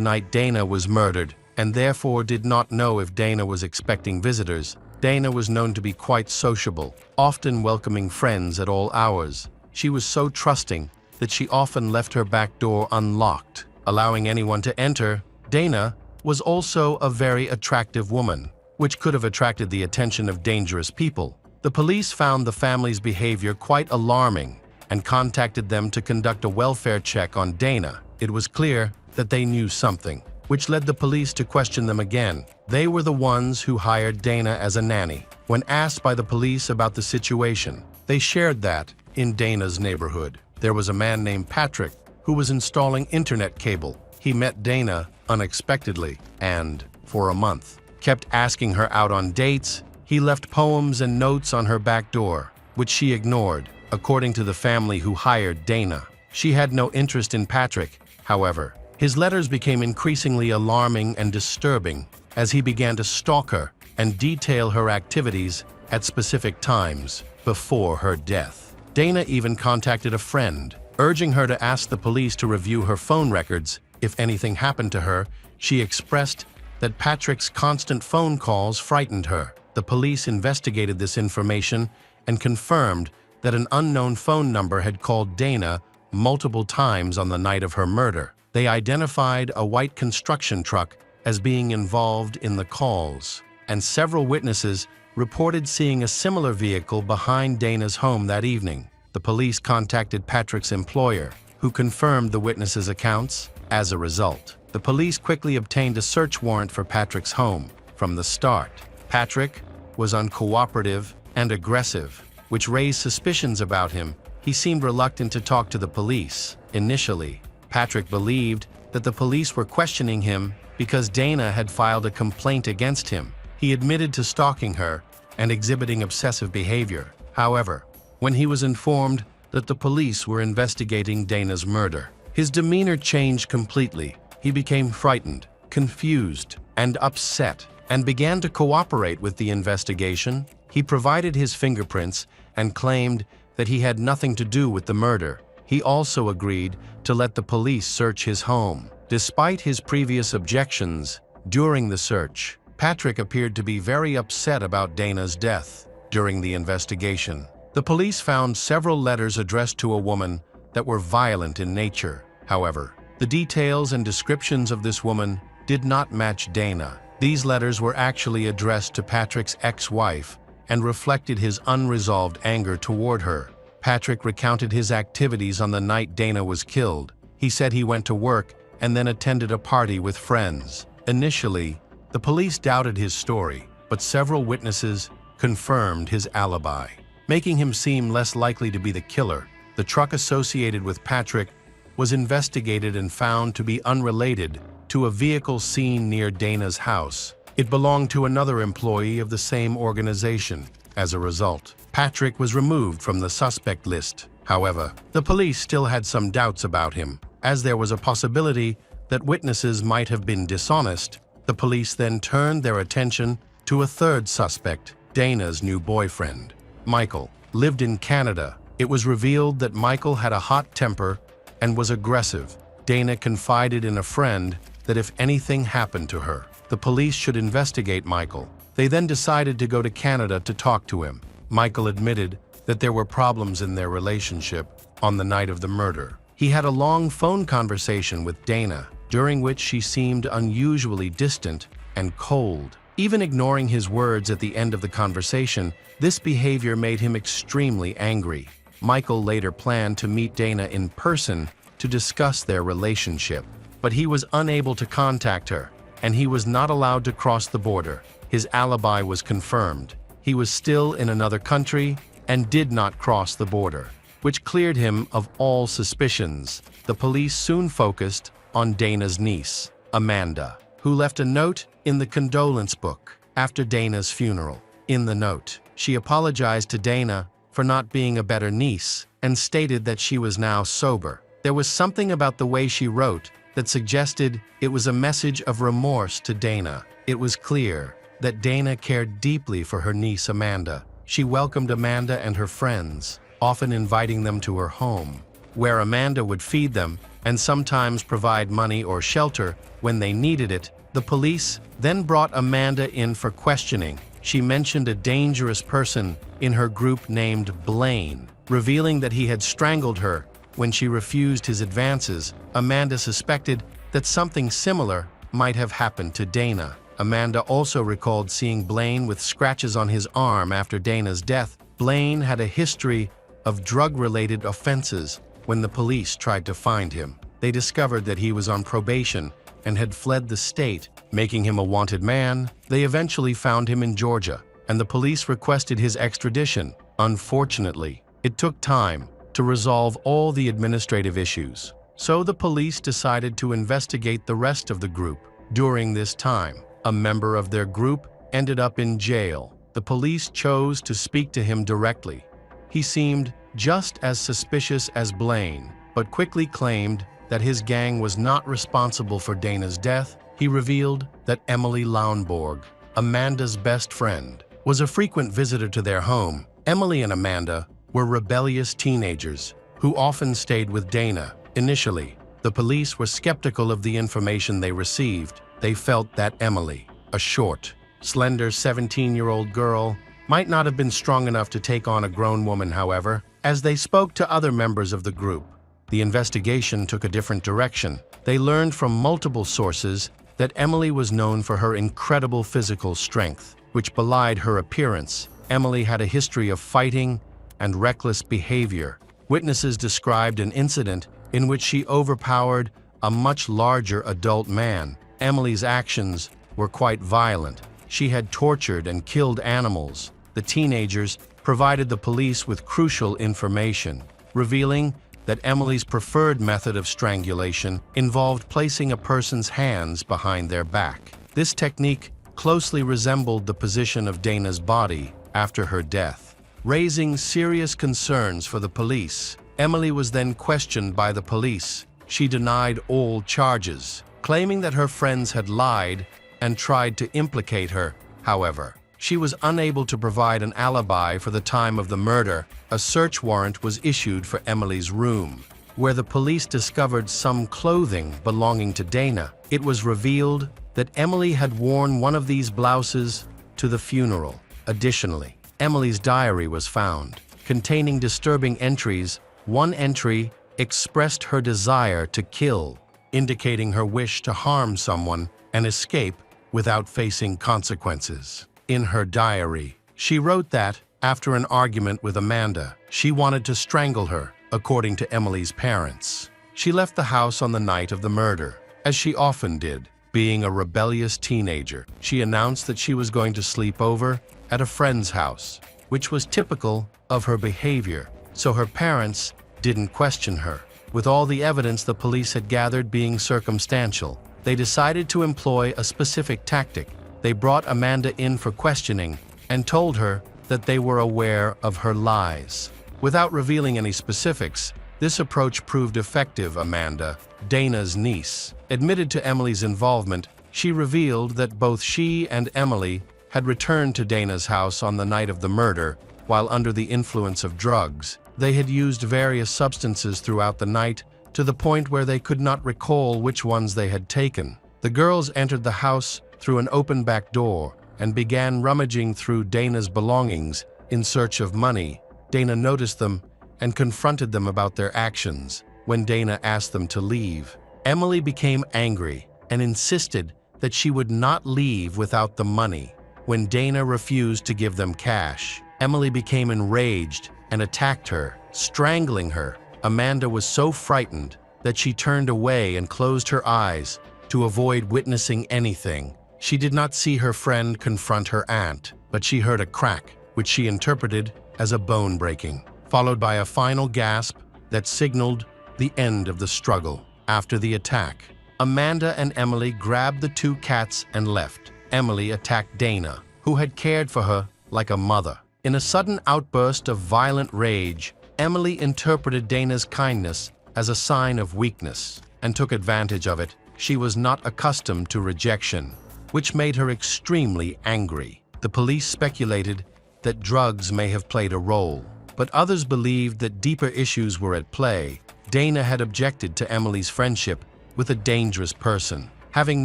S2: night Dana was murdered and therefore did not know if Dana was expecting visitors. Dana was known to be quite sociable, often welcoming friends at all hours. She was so trusting that she often left her back door unlocked, allowing anyone to enter. Dana was also a very attractive woman, which could have attracted the attention of dangerous people. The police found the family's behavior quite alarming and contacted them to conduct a welfare check on Dana. It was clear that they knew something, which led the police to question them again. They were the ones who hired Dana as a nanny. When asked by the police about the situation, they shared that in Dana's neighborhood, there was a man named Patrick who was installing internet cable. He met Dana unexpectedly and, for a month, kept asking her out on dates. He left poems and notes on her back door, which she ignored. According to the family who hired Dana, she had no interest in Patrick. However, his letters became increasingly alarming and disturbing as he began to stalk her and detail her activities at specific times before her death. Dana even contacted a friend, urging her to ask the police to review her phone records if anything happened to her. She expressed that Patrick's constant phone calls frightened her. The police investigated this information and confirmed that an unknown phone number had called Dana multiple times on the night of her murder. They identified a white construction truck as being involved in the calls, and several witnesses reported seeing a similar vehicle behind Dana's home that evening. The police contacted Patrick's employer, who confirmed the witnesses' accounts. As a result, the police quickly obtained a search warrant for Patrick's home. From the start, Patrick was uncooperative and aggressive, which raised suspicions about him. He seemed reluctant to talk to the police. Initially, Patrick believed that the police were questioning him because Dana had filed a complaint against him. He admitted to stalking her and exhibiting obsessive behavior. However, when he was informed that the police were investigating Dana's murder, his demeanor changed completely. He became frightened, confused, and upset, and began to cooperate with the investigation. He provided his fingerprints and claimed that he had nothing to do with the murder. He also agreed to let the police search his home. Despite his previous objections, during the search, Patrick appeared to be very upset about Dana's death. During the investigation, the police found several letters addressed to a woman that were violent in nature. However, the details and descriptions of this woman did not match Dana. These letters were actually addressed to Patrick's ex-wife and reflected his unresolved anger toward her. Patrick recounted his activities on the night Dana was killed. He said he went to work and then attended a party with friends. Initially, the police doubted his story, but several witnesses confirmed his alibi, making him seem less likely to be the killer. The truck associated with Patrick was investigated and found to be unrelated to a vehicle seen near Dana's house. It belonged to another employee of the same organization. As a result, Patrick was removed from the suspect list. However, the police still had some doubts about him, as there was a possibility that witnesses might have been dishonest. The police then turned their attention to a third suspect, Dana's new boyfriend. Michael lived in Canada. It was revealed that Michael had a hot temper and was aggressive. Dana confided in a friend that if anything happened to her, the police should investigate Michael. They then decided to go to Canada to talk to him. Michael admitted that there were problems in their relationship on the night of the murder. He had a long phone conversation with Dana, during which she seemed unusually distant and cold. Even ignoring his words at the end of the conversation, this behavior made him extremely angry. Michael later planned to meet Dana in person to discuss their relationship, but he was unable to contact her, and he was not allowed to cross the border. His alibi was confirmed. He was still in another country and did not cross the border, which cleared him of all suspicions. The police soon focused on Dana's niece, Amanda, who left a note in the condolence book after Dana's funeral. In the note, she apologized to Dana for not being a better niece and stated that she was now sober. There was something about the way she wrote that suggested it was a message of remorse to Dana. It was clear that Dana cared deeply for her niece Amanda. She welcomed Amanda and her friends, often inviting them to her home, where Amanda would feed them and sometimes provide money or shelter when they needed it. The police then brought Amanda in for questioning. She mentioned a dangerous person in her group named Blaine, revealing that he had strangled her when she refused his advances. Amanda suspected that something similar might have happened to Dana. Amanda also recalled seeing Blaine with scratches on his arm after Dana's death. Blaine had a history of drug-related offenses. When the police tried to find him, they discovered that he was on probation and had fled the state, making him a wanted man. They eventually found him in Georgia, and the police requested his extradition. Unfortunately, it took time to resolve all the administrative issues, so the police decided to investigate the rest of the group. During this time, a member of their group ended up in jail. The police chose to speak to him directly. He seemed just as suspicious as Blaine, but quickly claimed that his gang was not responsible for Dana's death. He revealed that Emily Launborg, Amanda's best friend, was a frequent visitor to their home. Emily and Amanda were rebellious teenagers who often stayed with Dana. Initially, the police were skeptical of the information they received. They felt that Emily, a short, slender 17-year-old girl, might not have been strong enough to take on a grown woman. However, as they spoke to other members of the group, the investigation took a different direction. They learned from multiple sources that Emily was known for her incredible physical strength, which belied her appearance. Emily had a history of fighting and reckless behavior. Witnesses described an incident in which she overpowered a much larger adult man. Emily's actions were quite violent. She had tortured and killed animals. The teenagers provided the police with crucial information, revealing that Emily's preferred method of strangulation involved placing a person's hands behind their back. This technique closely resembled the position of Dana's body after her death, raising serious concerns for the police. Emily was then questioned by the police. She denied all charges, claiming that her friends had lied and tried to implicate her. However, she was unable to provide an alibi for the time of the murder. A search warrant was issued for Emily's room, where the police discovered some clothing belonging to Dana. It was revealed that Emily had worn one of these blouses to the funeral. Additionally, Emily's diary was found, containing disturbing entries. One entry expressed her desire to kill, indicating her wish to harm someone and escape without facing consequences. In her diary, she wrote that, after an argument with Amanda, she wanted to strangle her, according to Emily's parents. She left the house on the night of the murder, as she often did. Being a rebellious teenager, she announced that she was going to sleep over at a friend's house, which was typical of her behavior, so her parents didn't question her. With all the evidence the police had gathered being circumstantial, they decided to employ a specific tactic. They brought Amanda in for questioning and told her that they were aware of her lies. Without revealing any specifics, this approach proved effective. Amanda, Dana's niece, admitted to Emily's involvement. She revealed that both she and Emily had returned to Dana's house on the night of the murder while under the influence of drugs. They had used various substances throughout the night to the point where they could not recall which ones they had taken. The girls entered the house through an open back door and began rummaging through Dana's belongings in search of money. Dana noticed them and confronted them about their actions. When Dana asked them to leave, Emily became angry and insisted that she would not leave without the money. When Dana refused to give them cash, Emily became enraged and attacked her, strangling her. Amanda was so frightened that she turned away and closed her eyes to avoid witnessing anything. She did not see her friend confront her aunt, but she heard a crack, which she interpreted as a bone breaking, followed by a final gasp that signaled the end of the struggle. After the attack, Amanda and Emily grabbed the two cats and left. Emily attacked Dana, who had cared for her like a mother. In a sudden outburst of violent rage, Emily interpreted Dana's kindness as a sign of weakness and took advantage of it. She was not accustomed to rejection, which made her extremely angry. The police speculated that drugs may have played a role, but others believed that deeper issues were at play. Dana had objected to Emily's friendship with a dangerous person. Having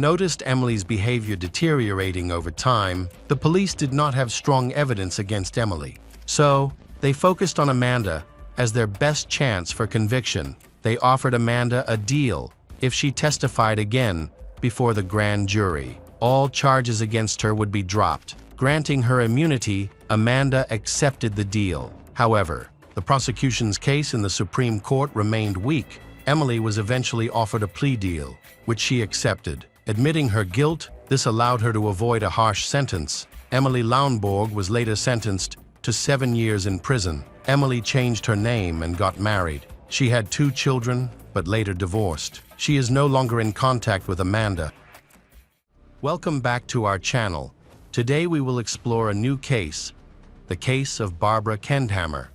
S2: noticed Emily's behavior deteriorating over time, the police did not have strong evidence against Emily. So, they focused on Amanda as their best chance for conviction. They offered Amanda a deal if she testified again before the grand jury. All charges against her would be dropped. Granting her immunity, Amanda accepted the deal. However, the prosecution's case in the Supreme Court remained weak. Emily was eventually offered a plea deal, which she accepted. Admitting her guilt, this allowed her to avoid a harsh sentence. Emily Launborg was later sentenced to 7 years in prison. Emily changed her name and got married. She had 2 children, but later divorced. She is no longer in contact with Amanda. Welcome back to our channel. Today we will explore a new case, the case of Barbara Kendhammer.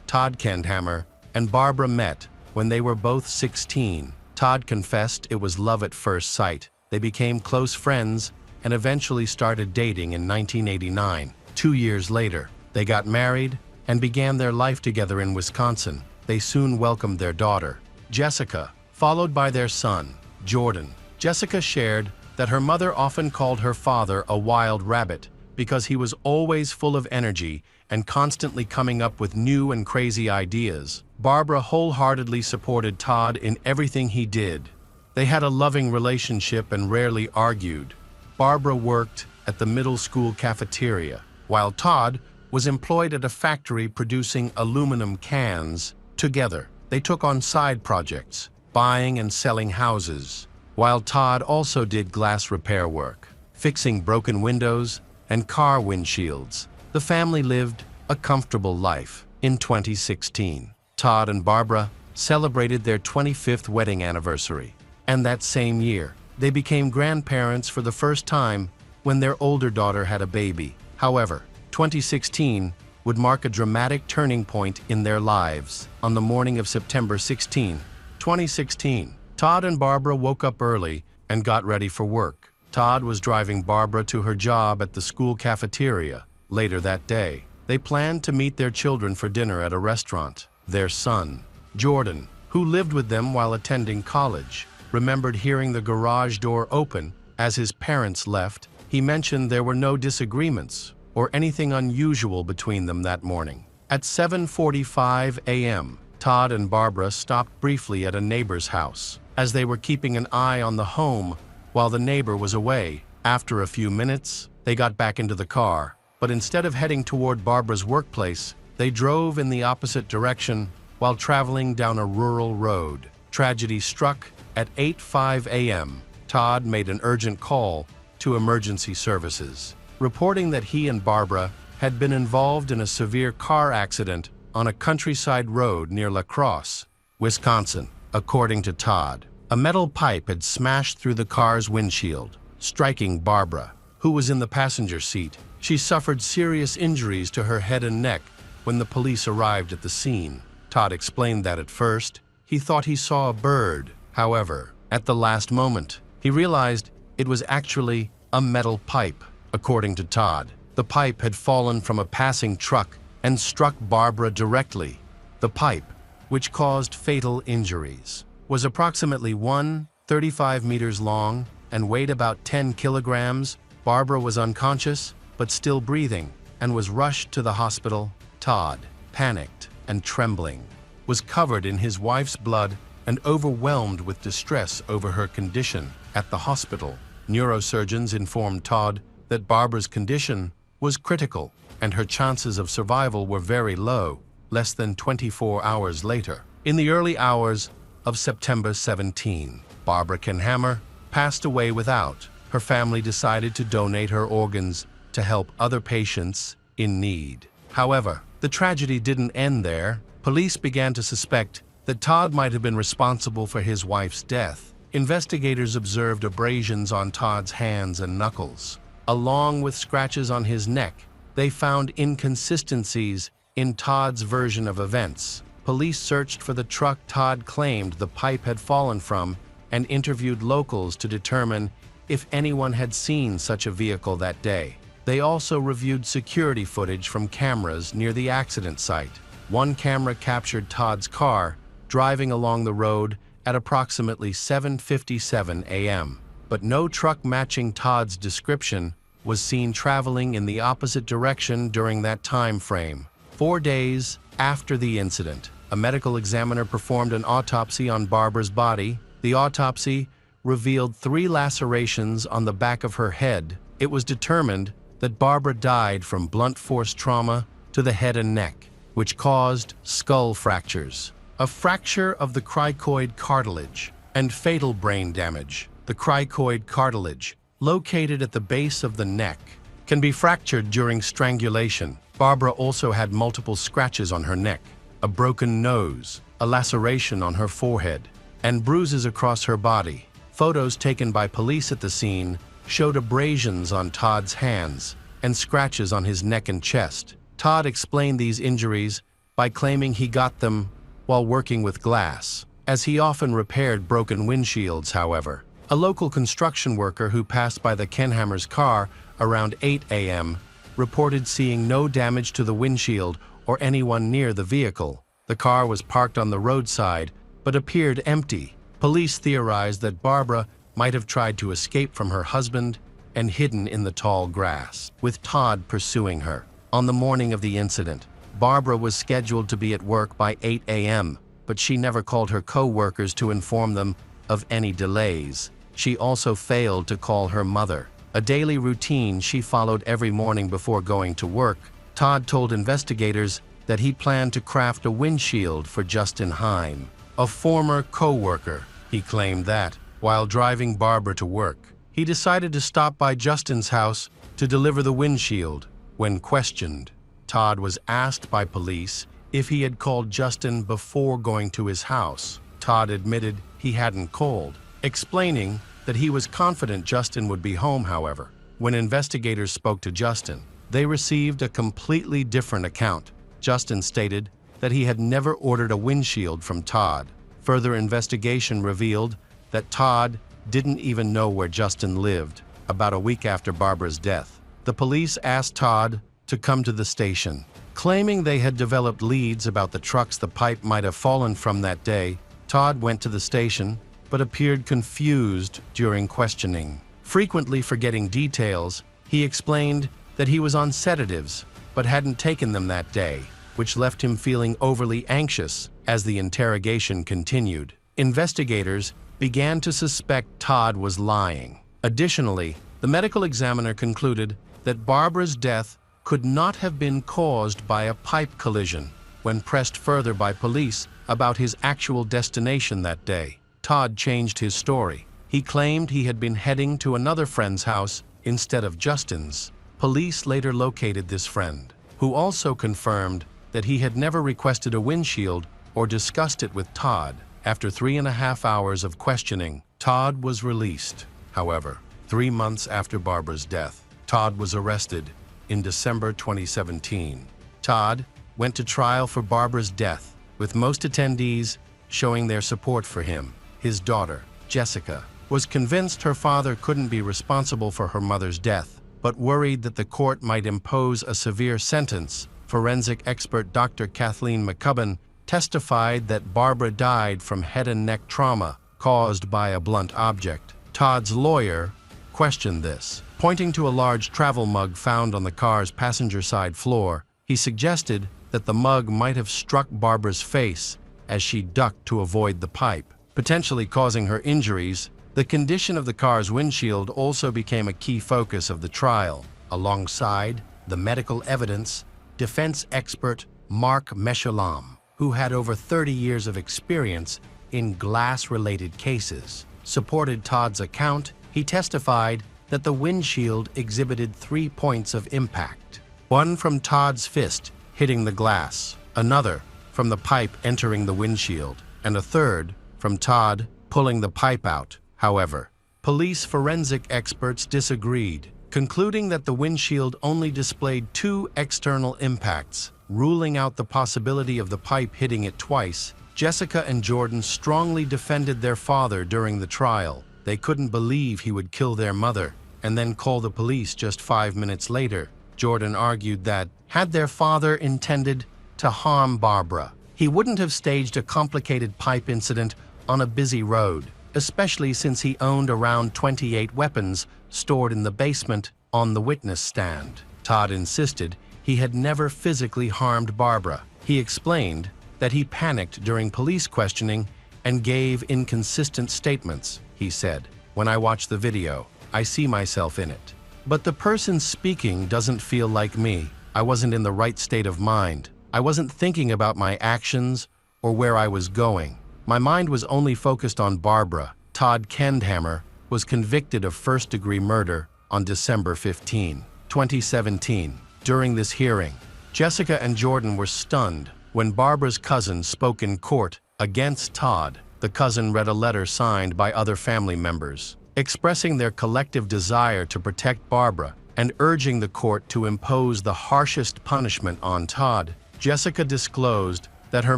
S2: Todd Kendhammer and Barbara met when they were both 16. Todd confessed it was love at first sight. They became close friends and eventually started dating in 1989. 2 years later, they got married and began their life together in Wisconsin. They soon welcomed their daughter, Jessica, followed by their son, Jordan. Jessica shared that her mother often called her father a wild rabbit because he was always full of energy and constantly coming up with new and crazy ideas. Barbara wholeheartedly supported Todd in everything he did. They had a loving relationship and rarely argued. Barbara worked at the middle school cafeteria, while Todd was employed at a factory producing aluminum cans. Together, they took on side projects, buying and selling houses, while Todd also did glass repair work, fixing broken windows and car windshields. The family lived a comfortable life. In 2016, Todd and Barbara celebrated their 25th wedding anniversary, and that same year, they became grandparents for the first time when their older daughter had a baby. However, 2016 would mark a dramatic turning point in their lives. On the morning of September 16, 2016, Todd and Barbara woke up early and got ready for work. Todd was driving Barbara to her job at the school cafeteria. Later that day, they planned to meet their children for dinner at a restaurant. Their son, Jordan, who lived with them while attending college, remembered hearing the garage door open as his parents left. He mentioned there were no disagreements or anything unusual between them that morning. At 7:45 a.m., Todd and Barbara stopped briefly at a neighbor's house, as they were keeping an eye on the home while the neighbor was away. After a few minutes, they got back into the car, but instead of heading toward Barbara's workplace, they drove in the opposite direction while traveling down a rural road. Tragedy struck at 8:05 a.m. Todd made an urgent call to emergency services, reporting that he and Barbara had been involved in a severe car accident on a countryside road near La Crosse, Wisconsin. According to Todd, a metal pipe had smashed through the car's windshield, striking Barbara, who was in the passenger seat. She suffered serious injuries to her head and neck when the police arrived at the scene. Todd explained that at first, he thought he saw a bird. However, at the last moment, he realized it was actually a metal pipe. According to Todd, the pipe had fallen from a passing truck and struck Barbara directly. The pipe, which caused fatal injuries, was approximately 135 meters long and weighed about 10 kilograms. Barbara was unconscious but still breathing and was rushed to the hospital. Todd, panicked and trembling, was covered in his wife's blood and overwhelmed with distress over her condition. At the hospital, neurosurgeons informed Todd that Barbara's condition was critical and her chances of survival were very low. Less than 24 hours later, in the early hours of September 17, Barbara Kenhammer passed away without. Her family decided to donate her organs to help other patients in need. However, the tragedy didn't end there. Police began to suspect that Todd might have been responsible for his wife's death. Investigators observed abrasions on Todd's hands and knuckles, along with scratches on his neck. They found inconsistencies in Todd's version of events. Police searched for the truck Todd claimed the pipe had fallen from and interviewed locals to determine if anyone had seen such a vehicle that day. They also reviewed security footage from cameras near the accident site. One camera captured Todd's car driving along the road at approximately 7:57 a.m., but no truck matching Todd's description was seen traveling in the opposite direction during that time frame. 4 days after the incident, a medical examiner performed an autopsy on Barbara's body. The autopsy revealed 3 lacerations on the back of her head. It was determined that Barbara died from blunt force trauma to the head and neck, which caused skull fractures, a fracture of the cricoid cartilage, and fatal brain damage. The cricoid cartilage, located at the base of the neck, can be fractured during strangulation. Barbara also had multiple scratches on her neck, a broken nose, a laceration on her forehead, and bruises across her body. Photos taken by police at the scene showed abrasions on Todd's hands and scratches on his neck and chest. Todd explained these injuries by claiming he got them while working with glass, as he often repaired broken windshields. However, a local construction worker who passed by the Kenhammer's car around 8 a.m. reported seeing no damage to the windshield or anyone near the vehicle. The car was parked on the roadside but appeared empty. Police theorized that Barbara might have tried to escape from her husband and hidden in the tall grass, with Todd pursuing her. On the morning of the incident, Barbara was scheduled to be at work by 8 a.m., but she never called her co-workers to inform them of any delays. She also failed to call her mother, a daily routine she followed every morning before going to work. Todd told investigators that he planned to craft a windshield for Justin Heim, a former co-worker. He claimed that, while driving Barbara to work, he decided to stop by Justin's house to deliver the windshield. When questioned, Todd was asked by police if he had called Justin before going to his house. Todd admitted he hadn't called, explaining that he was confident Justin would be home. However, when investigators spoke to Justin, they received a completely different account. Justin stated that he had never ordered a windshield from Todd. Further investigation revealed that Todd didn't even know where Justin lived. About a week after Barbara's death, the police asked Todd to come to the station, claiming they had developed leads about the trucks the pipe might have fallen from that day. Todd went to the station, but appeared confused during questioning. Frequently forgetting details, he explained that he was on sedatives, but hadn't taken them that day, which left him feeling overly anxious as the interrogation continued. Investigators began to suspect Todd was lying. Additionally, the medical examiner concluded that Barbara's death could not have been caused by a pipe collision. When pressed further by police about his actual destination that day, Todd changed his story. He claimed he had been heading to another friend's house instead of Justin's. Police later located this friend, who also confirmed that he had never requested a windshield or discussed it with Todd. After 3.5 hours of questioning, Todd was released. However, 3 months after Barbara's death, Todd was arrested in December 2017. Todd went to trial for Barbara's death, with most attendees showing their support for him. His daughter, Jessica, was convinced her father couldn't be responsible for her mother's death, but worried that the court might impose a severe sentence. Forensic expert Dr. Kathleen McCubbin testified that Barbara died from head and neck trauma caused by a blunt object. Todd's lawyer questioned this. Pointing to a large travel mug found on the car's passenger side floor, he suggested that the mug might have struck Barbara's face as she ducked to avoid the pipe, potentially causing her injuries. The condition of the car's windshield also became a key focus of the trial. Alongside the medical evidence, defense expert Mark Meshulam, who had over 30 years of experience in glass-related cases, supported Todd's account. He testified that the windshield exhibited 3 points of impact: one from Todd's fist hitting the glass, another from the pipe entering the windshield, and a third from Todd pulling the pipe out. However, police forensic experts disagreed, concluding that the windshield only displayed 2 external impacts, ruling out the possibility of the pipe hitting it twice. Jessica and Jordan strongly defended their father during the trial. They couldn't believe he would kill their mother and then call the police just 5 minutes later. Jordan argued that, had their father intended to harm Barbara, he wouldn't have staged a complicated pipe incident on a busy road, especially since he owned around 28 weapons stored in the basement on the witness stand. Todd insisted he had never physically harmed Barbara. He explained that he panicked during police questioning and gave inconsistent statements. He said, "When I watch the video, I see myself in it. But the person speaking doesn't feel like me. I wasn't in the right state of mind. I wasn't thinking about my actions or where I was going. My mind was only focused on Barbara." Todd Kendhammer was convicted of first-degree murder on December 15, 2017. During this hearing, Jessica and Jordan were stunned when Barbara's cousin spoke in court against Todd. The cousin read a letter signed by other family members, expressing their collective desire to protect Barbara and urging the court to impose the harshest punishment on Todd. Jessica disclosed that her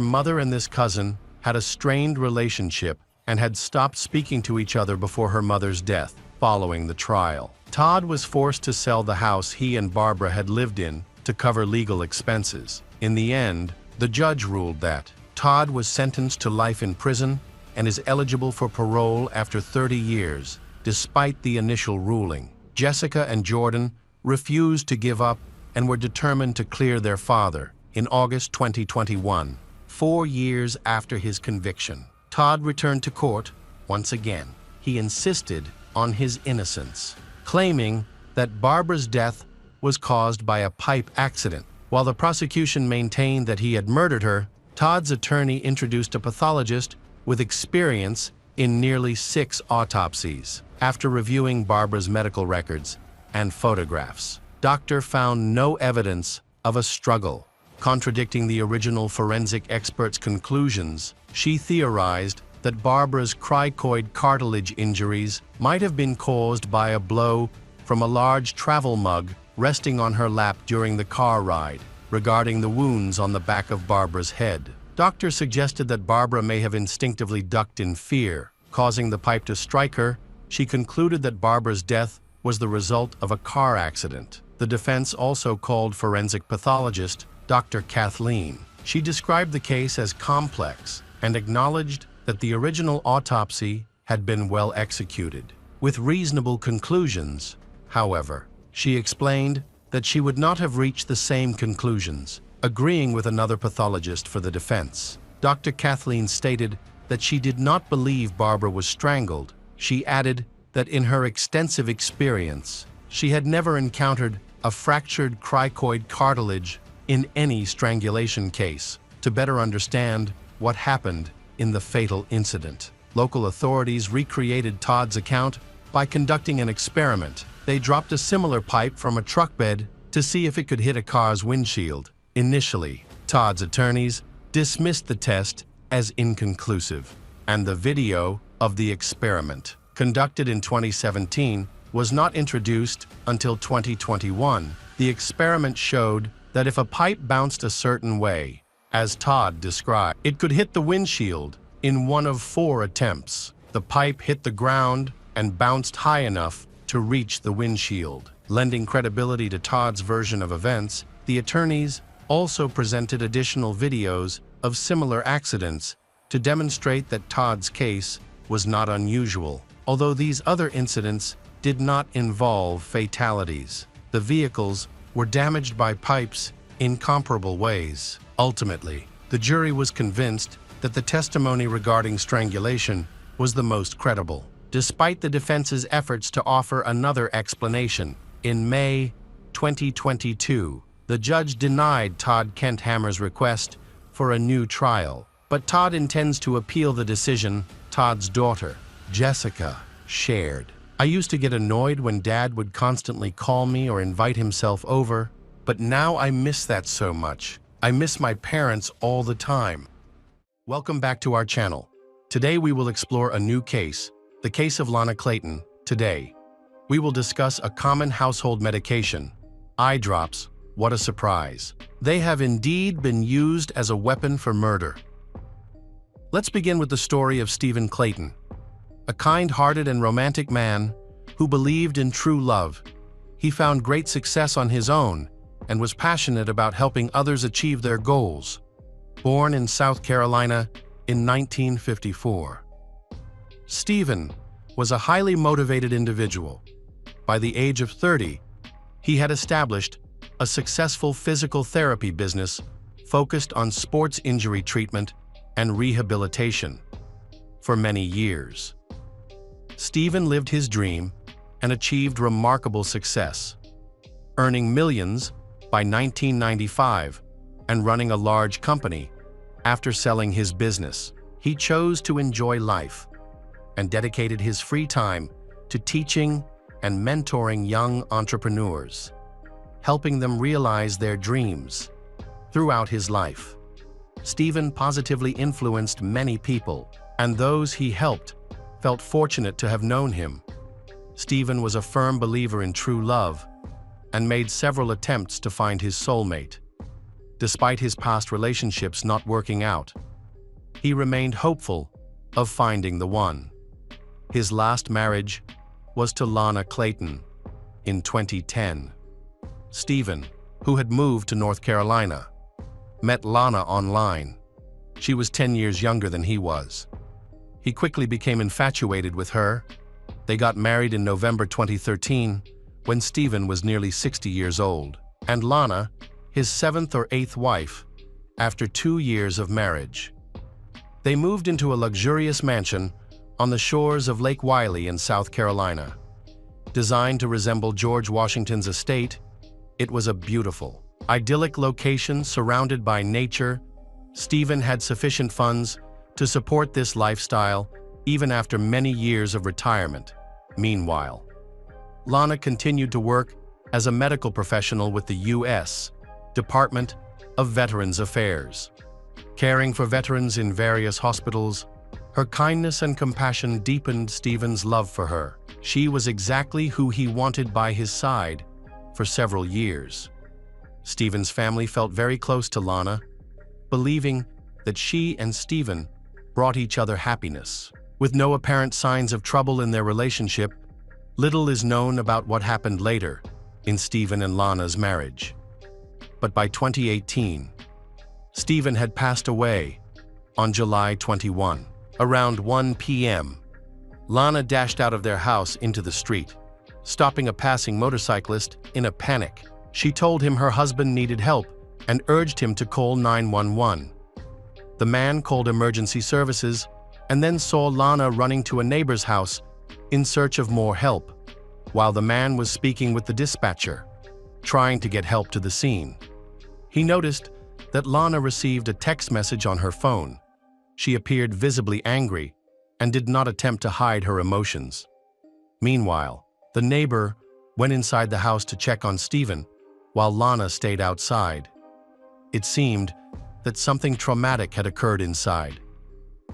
S2: mother and this cousin had a strained relationship and had stopped speaking to each other before her mother's death. Following the trial, Todd was forced to sell the house he and Barbara had lived in to cover legal expenses. In the end, the judge ruled that Todd was sentenced to life in prison and is eligible for parole after 30 years. Despite the initial ruling, Jessica and Jordan refused to give up and were determined to clear their father. In August 2021, 4 years after his conviction, Todd returned to court once again. He insisted on his innocence, claiming that Barbara's death was caused by a pipe accident. While the prosecution maintained that he had murdered her, Todd's attorney introduced a pathologist with experience in nearly 6 autopsies. After reviewing Barbara's medical records and photographs, doctor found no evidence of a struggle. Contradicting the original forensic expert's conclusions, she theorized that Barbara's cricoid cartilage injuries might have been caused by a blow from a large travel mug resting on her lap during the car ride. Regarding the wounds on the back of Barbara's head, doctors suggested that Barbara may have instinctively ducked in fear, causing the pipe to strike her. She concluded that Barbara's death was the result of a car accident. The defense also called forensic pathologist Dr. Kathleen. She described the case as complex and acknowledged that the original autopsy had been well executed. With reasonable conclusions, however, she explained that she would not have reached the same conclusions, agreeing with another pathologist for the defense. Dr. Kathleen stated that she did not believe Barbara was strangled. She added that in her extensive experience, she had never encountered a fractured cricoid cartilage in any strangulation case. To better understand what happened in the fatal incident, local authorities recreated Todd's account by conducting an experiment. They dropped a similar pipe from a truck bed to see if it could hit a car's windshield. Initially, Todd's attorneys dismissed the test as inconclusive, and the video of the experiment, conducted in 2017, was not introduced until 2021. The experiment showed that if a pipe bounced a certain way, as Todd described, it could hit the windshield in one of 4 attempts. The pipe hit the ground and bounced high enough to reach the windshield. Lending credibility to Todd's version of events, the attorneys also presented additional videos of similar accidents to demonstrate that Todd's case was not unusual. Although these other incidents did not involve fatalities, the vehicles were damaged by pipes in comparable ways. Ultimately, the jury was convinced that the testimony regarding strangulation was the most credible. Despite the defense's efforts to offer another explanation, in May 2022, the judge denied Todd Kenthammer's request for a new trial, but Todd intends to appeal the decision. Todd's daughter, Jessica, shared, "I used to get annoyed when Dad would constantly call me or invite himself over, but now I miss that so much. I miss my parents all the time." Welcome back to our channel. Today we will explore a new case, the case of Lana Clayton. Today, we will discuss a common household medication, eye drops. What a surprise. They have indeed been used as a weapon for murder. Let's begin with the story of Stephen Clayton, a kind-hearted and romantic man who believed in true love. He found great success on his own and was passionate about helping others achieve their goals. Born in South Carolina in 1954, Stephen was a highly motivated individual. By the age of 30, he had established a successful physical therapy business focused on sports injury treatment and rehabilitation. For many years, Stephen lived his dream and achieved remarkable success, earning millions by 1995 and running a large company. After selling his business, he chose to enjoy life and dedicated his free time to teaching and mentoring young entrepreneurs, helping them realize their dreams. Throughout his life, Stephen positively influenced many people, and those he helped felt fortunate to have known him. Stephen was a firm believer in true love and made several attempts to find his soulmate. Despite his past relationships not working out, he remained hopeful of finding the one. His last marriage was to Lana Clayton in 2010. Stephen, who had moved to North Carolina, met Lana online. She was 10 years younger than he was. He quickly became infatuated with her. They got married in November 2013, when Stephen was nearly 60 years old, and Lana, his 7th or 8th wife, after 2 years of marriage. They moved into a luxurious mansion on the shores of Lake Wylie in South Carolina. Designed to resemble George Washington's estate, it was a beautiful, idyllic location surrounded by nature, Stephen had sufficient funds to support this lifestyle even after many years of retirement. Meanwhile, Lana continued to work as a medical professional with the U.S. Department of Veterans Affairs. Caring for veterans in various hospitals, her kindness and compassion deepened Stephen's love for her. She was exactly who he wanted by his side for several years. Stephen's family felt very close to Lana, believing that she and Stephen brought each other happiness. With no apparent signs of trouble in their relationship, little is known about what happened later in Stephen and Lana's marriage. But by 2018, Stephen had passed away on July 21. Around 1 p.m., Lana dashed out of their house into the street, stopping a passing motorcyclist in a panic. She told him her husband needed help and urged him to call 911. The man called emergency services and then saw Lana running to a neighbor's house in search of more help, while the man was speaking with the dispatcher, trying to get help to the scene. He noticed that Lana received a text message on her phone. She appeared visibly angry and did not attempt to hide her emotions. Meanwhile, the neighbor went inside the house to check on Stephen, while Lana stayed outside. It seemed that something traumatic had occurred inside.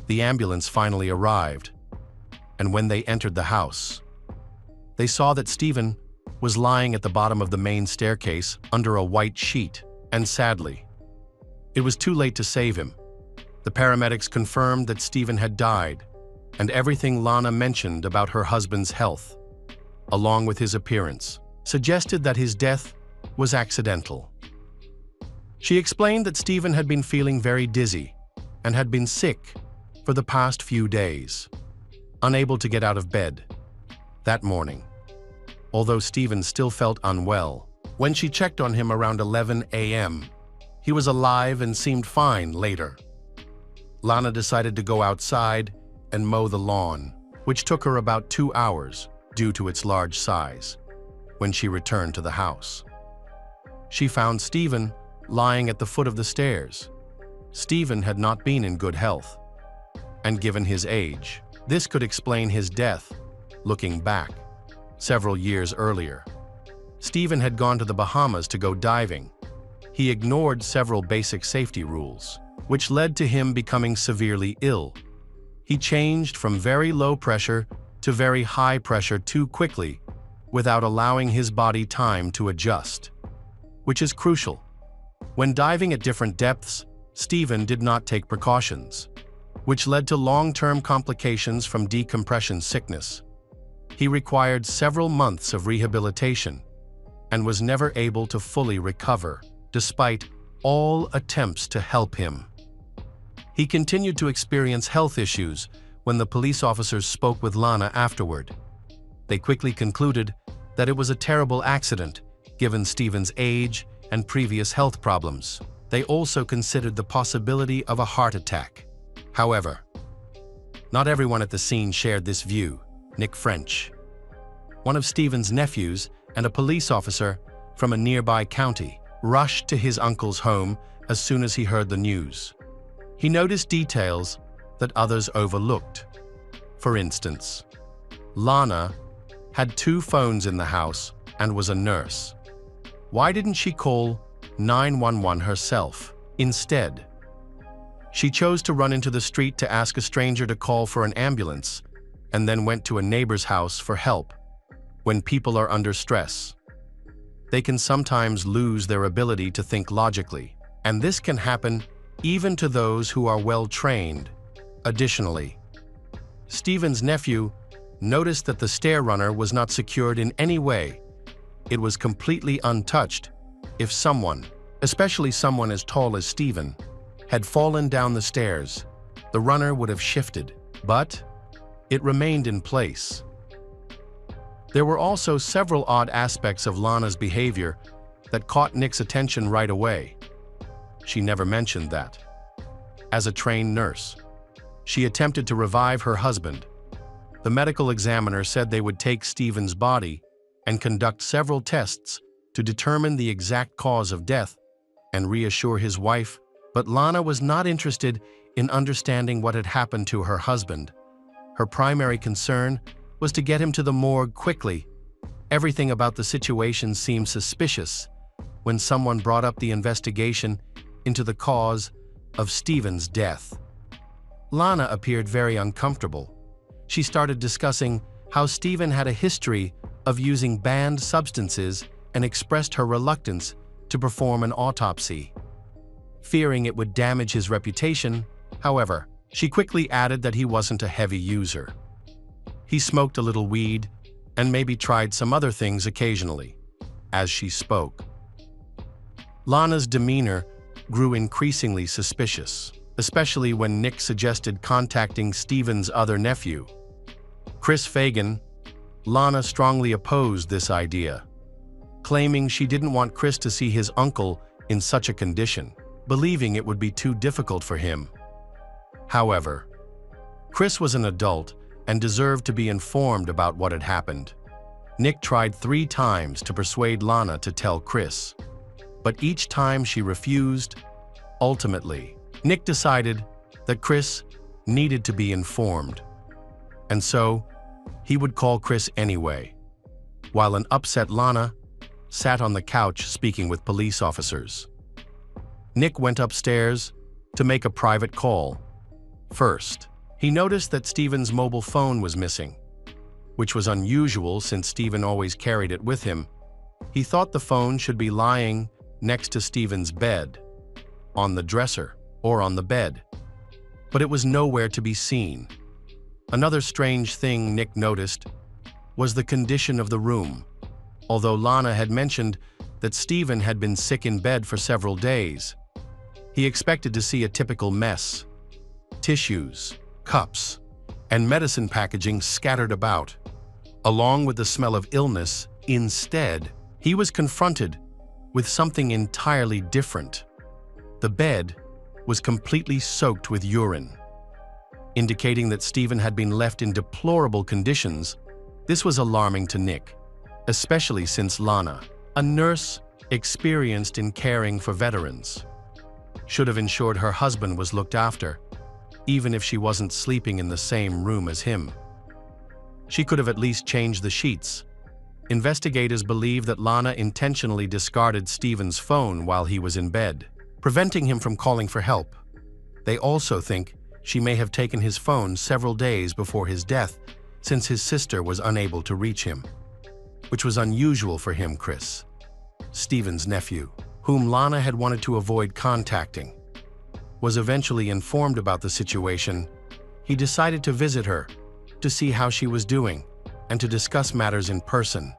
S2: The ambulance finally arrived, and when they entered the house, they saw that Stephen was lying at the bottom of the main staircase under a white sheet, and sadly, it was too late to save him. The paramedics confirmed that Stephen had died, and everything Lana mentioned about her husband's health, along with his appearance, suggested that his death was accidental. She explained that Stephen had been feeling very dizzy and had been sick for the past few days, unable to get out of bed. That morning, although Stephen still felt unwell, when she checked on him around 11 a.m., he was alive and seemed fine later. Lana decided to go outside and mow the lawn, which took her about 2 hours due to its large size. When she returned to the house, she found Stephen lying at the foot of the stairs. Stephen had not been in good health, and given his age, this could explain his death. Looking back, several years earlier, Stephen had gone to the Bahamas to go diving. He ignored several basic safety rules, which led to him becoming severely ill. He changed from very low pressure to very high pressure too quickly, without allowing his body time to adjust, which is crucial. When diving at different depths, Stephen did not take precautions, which led to long-term complications from decompression sickness. He required several months of rehabilitation and was never able to fully recover, despite all attempts to help him. He continued to experience health issues when the police officers spoke with Lana afterward. They quickly concluded that it was a terrible accident, given Stephen's age and previous health problems. They also considered the possibility of a heart attack. However, not everyone at the scene shared this view. Nick French, one of Stephen's nephews and a police officer from a nearby county, rushed to his uncle's home as soon as he heard the news. He noticed details that others overlooked. For instance, Lana had 2 phones in the house and was a nurse. Why didn't she call 911 herself? Instead, she chose to run into the street to ask a stranger to call for an ambulance, and then went to a neighbor's house for help. When people are under stress, they can sometimes lose their ability to think logically, and this can happen even to those who are well trained. Additionally, Stephen's nephew noticed that the stair runner was not secured in any way. It was completely untouched. If someone, especially someone as tall as Stephen, had fallen down the stairs, the runner would have shifted, but it remained in place. There were also several odd aspects of Lana's behavior that caught Nick's attention right away. She never mentioned that, as a trained nurse, she attempted to revive her husband. The medical examiner said they would take Stephen's body and conduct several tests to determine the exact cause of death and reassure his wife, but Lana was not interested in understanding what had happened to her husband. Her primary concern was to get him to the morgue quickly. Everything about the situation seemed suspicious when someone brought up the investigation into the cause of Stephen's death. Lana appeared very uncomfortable. She started discussing how Stephen had a history of using banned substances and expressed her reluctance to perform an autopsy. Fearing it would damage his reputation, however, she quickly added that he wasn't a heavy user. He smoked a little weed and maybe tried some other things occasionally. As she spoke, Lana's demeanor grew increasingly suspicious, especially when Nick suggested contacting Stephen's other nephew, Chris Fagan. Lana strongly opposed this idea, claiming she didn't want Chris to see his uncle in such a condition, believing it would be too difficult for him. However, Chris was an adult and deserved to be informed about what had happened. Nick tried 3 times to persuade Lana to tell Chris, but each time she refused. Ultimately, Nick decided that Chris needed to be informed, and so he would call Chris anyway, while an upset Lana sat on the couch speaking with police officers. Nick went upstairs to make a private call. First, he noticed that Stephen's mobile phone was missing, which was unusual since Stephen always carried it with him. He thought the phone should be lying next to Stephen's bed, on the dresser, or on the bed, but it was nowhere to be seen. Another strange thing Nick noticed was the condition of the room. Although Lana had mentioned that Stephen had been sick in bed for several days, he expected to see a typical mess: tissues, cups, and medicine packaging scattered about, along with the smell of illness. Instead, he was confronted with something entirely different. The bed was completely soaked with urine, indicating that Stephen had been left in deplorable conditions. This was alarming to Nick, especially since Lana, a nurse experienced in caring for veterans, should have ensured her husband was looked after, even if she wasn't sleeping in the same room as him. She could have at least changed the sheets. Investigators believe that Lana intentionally discarded Stephen's phone while he was in bed, preventing him from calling for help. They also think she may have taken his phone several days before his death, since his sister was unable to reach him, which was unusual for him. Chris, Stephen's nephew, whom Lana had wanted to avoid contacting, was eventually informed about the situation. He decided to visit her to see how she was doing and to discuss matters in person.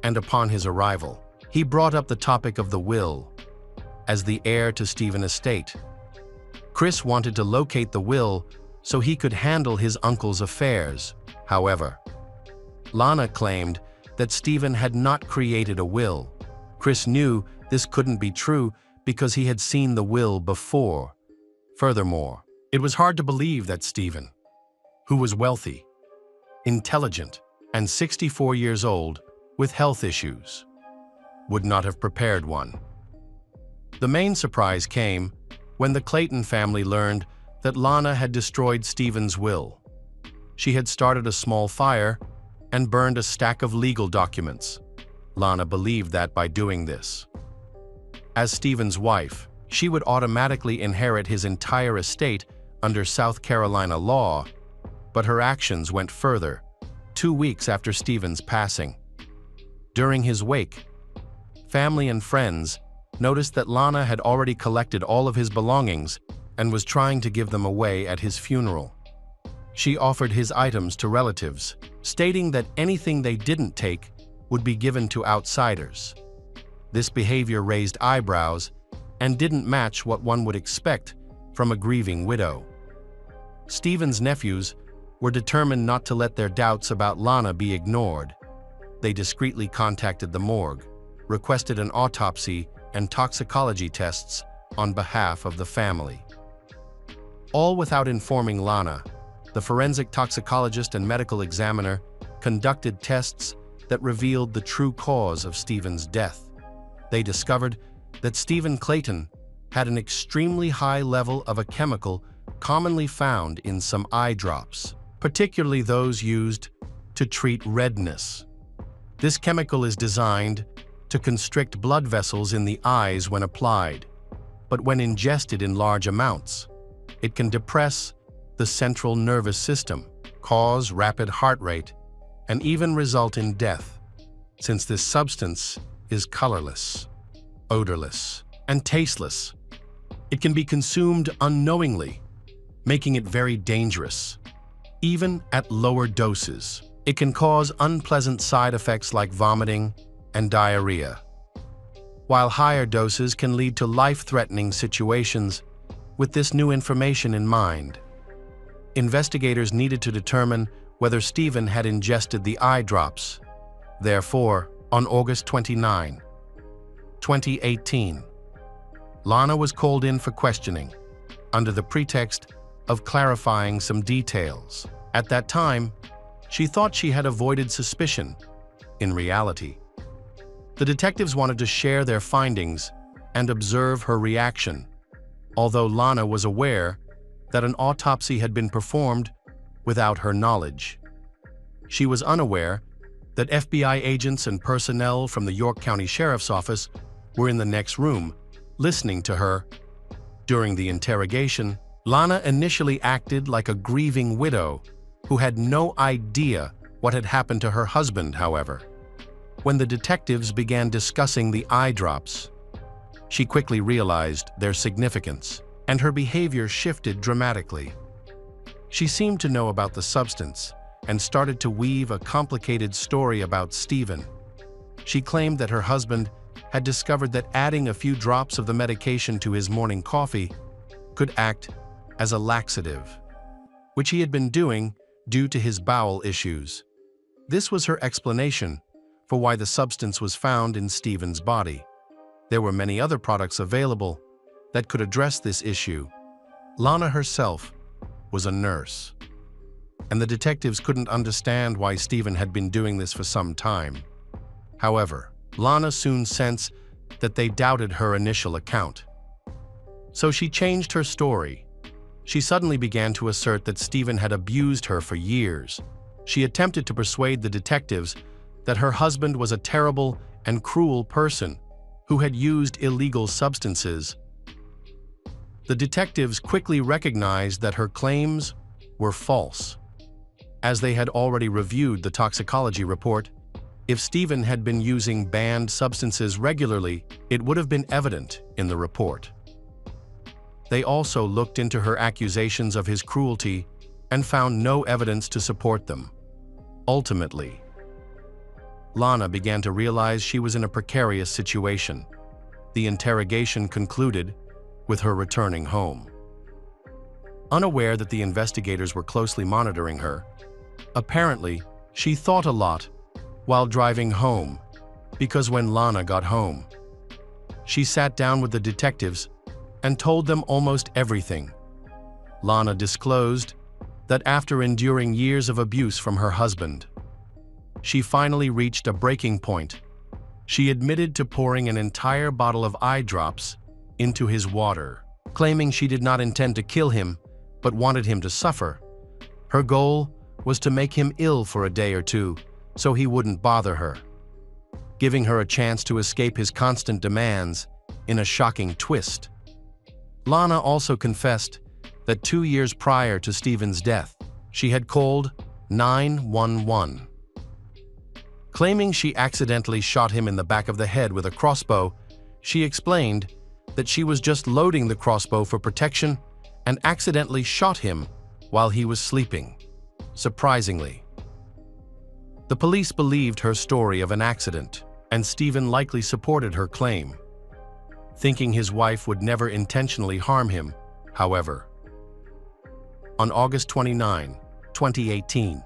S2: And upon his arrival, he brought up the topic of the will. As the heir to Stephen's estate, Chris wanted to locate the will so he could handle his uncle's affairs. However, Lana claimed that Stephen had not created a will. Chris knew this couldn't be true because he had seen the will before. Furthermore, it was hard to believe that Stephen, who was wealthy, intelligent, and 64 years old with health issues, would not have prepared one. The main surprise came when the Clayton family learned that Lana had destroyed Stephen's will. She had started a small fire and burned a stack of legal documents. Lana believed that by doing this, as Stephen's wife, she would automatically inherit his entire estate under South Carolina law, but her actions went further. 2 weeks after Stephen's passing, during his wake, family and friends noticed that Lana had already collected all of his belongings and was trying to give them away at his funeral. She offered his items to relatives, stating that anything they didn't take would be given to outsiders. This behavior raised eyebrows and didn't match what one would expect from a grieving widow. Stephen's nephews were determined not to let their doubts about Lana be ignored. They discreetly contacted the morgue, requested an autopsy and toxicology tests on behalf of the family. All without informing Lana, the forensic toxicologist and medical examiner conducted tests that revealed the true cause of Stephen's death. They discovered that Stephen Clayton had an extremely high level of a chemical commonly found in some eye drops, particularly those used to treat redness. This chemical is designed to constrict blood vessels in the eyes when applied, but when ingested in large amounts, it can depress the central nervous system, cause rapid heart rate, and even result in death, since this substance is colorless, odorless, and tasteless. It can be consumed unknowingly, making it very dangerous. Even at lower doses, it can cause unpleasant side effects like vomiting and diarrhea, while higher doses can lead to life-threatening situations. With this new information in mind, investigators needed to determine whether Stephen had ingested the eye drops. Therefore, on August 29, 2018, Lana was called in for questioning under the pretext of clarifying some details. At that time, she thought she had avoided suspicion. In reality, the detectives wanted to share their findings and observe her reaction, although Lana was aware that an autopsy had been performed without her knowledge. She was unaware that FBI agents and personnel from the York County Sheriff's Office were in the next room, listening to her. During the interrogation, Lana initially acted like a grieving widow who had no idea what had happened to her husband. However, when the detectives began discussing the eye drops, she quickly realized their significance, and her behavior shifted dramatically. She seemed to know about the substance and started to weave a complicated story about Stephen. She claimed that her husband had discovered that adding a few drops of the medication to his morning coffee could act as a laxative, which he had been doing due to his bowel issues. This was her explanation for why the substance was found in Stephen's body. There were many other products available that could address this issue. Lana herself was a nurse, and the detectives couldn't understand why Stephen had been doing this for some time. However, Lana soon sensed that they doubted her initial account. So she changed her story. She suddenly began to assert that Stephen had abused her for years. She attempted to persuade the detectives that her husband was a terrible and cruel person who had used illegal substances. The detectives quickly recognized that her claims were false, as they had already reviewed the toxicology report. If Stephen had been using banned substances regularly, it would have been evident in the report. They also looked into her accusations of his cruelty and found no evidence to support them. Ultimately, Lana began to realize she was in a precarious situation. The interrogation concluded with her returning home. Unaware that the investigators were closely monitoring her, apparently, she thought a lot while driving home, because when Lana got home, she sat down with the detectives and told them almost everything. Lana disclosed that after enduring years of abuse from her husband, she finally reached a breaking point. She admitted to pouring an entire bottle of eye drops into his water, claiming she did not intend to kill him, but wanted him to suffer. Her goal was to make him ill for a day or two, so he wouldn't bother her, giving her a chance to escape his constant demands. In a shocking twist, Lana also confessed that 2 years prior to Stephen's death, she had called 911. Claiming she accidentally shot him in the back of the head with a crossbow, she explained that she was just loading the crossbow for protection and accidentally shot him while he was sleeping. Surprisingly, the police believed her story of an accident, and Stephen likely supported her claim, thinking his wife would never intentionally harm him. However, on August 29, 2018,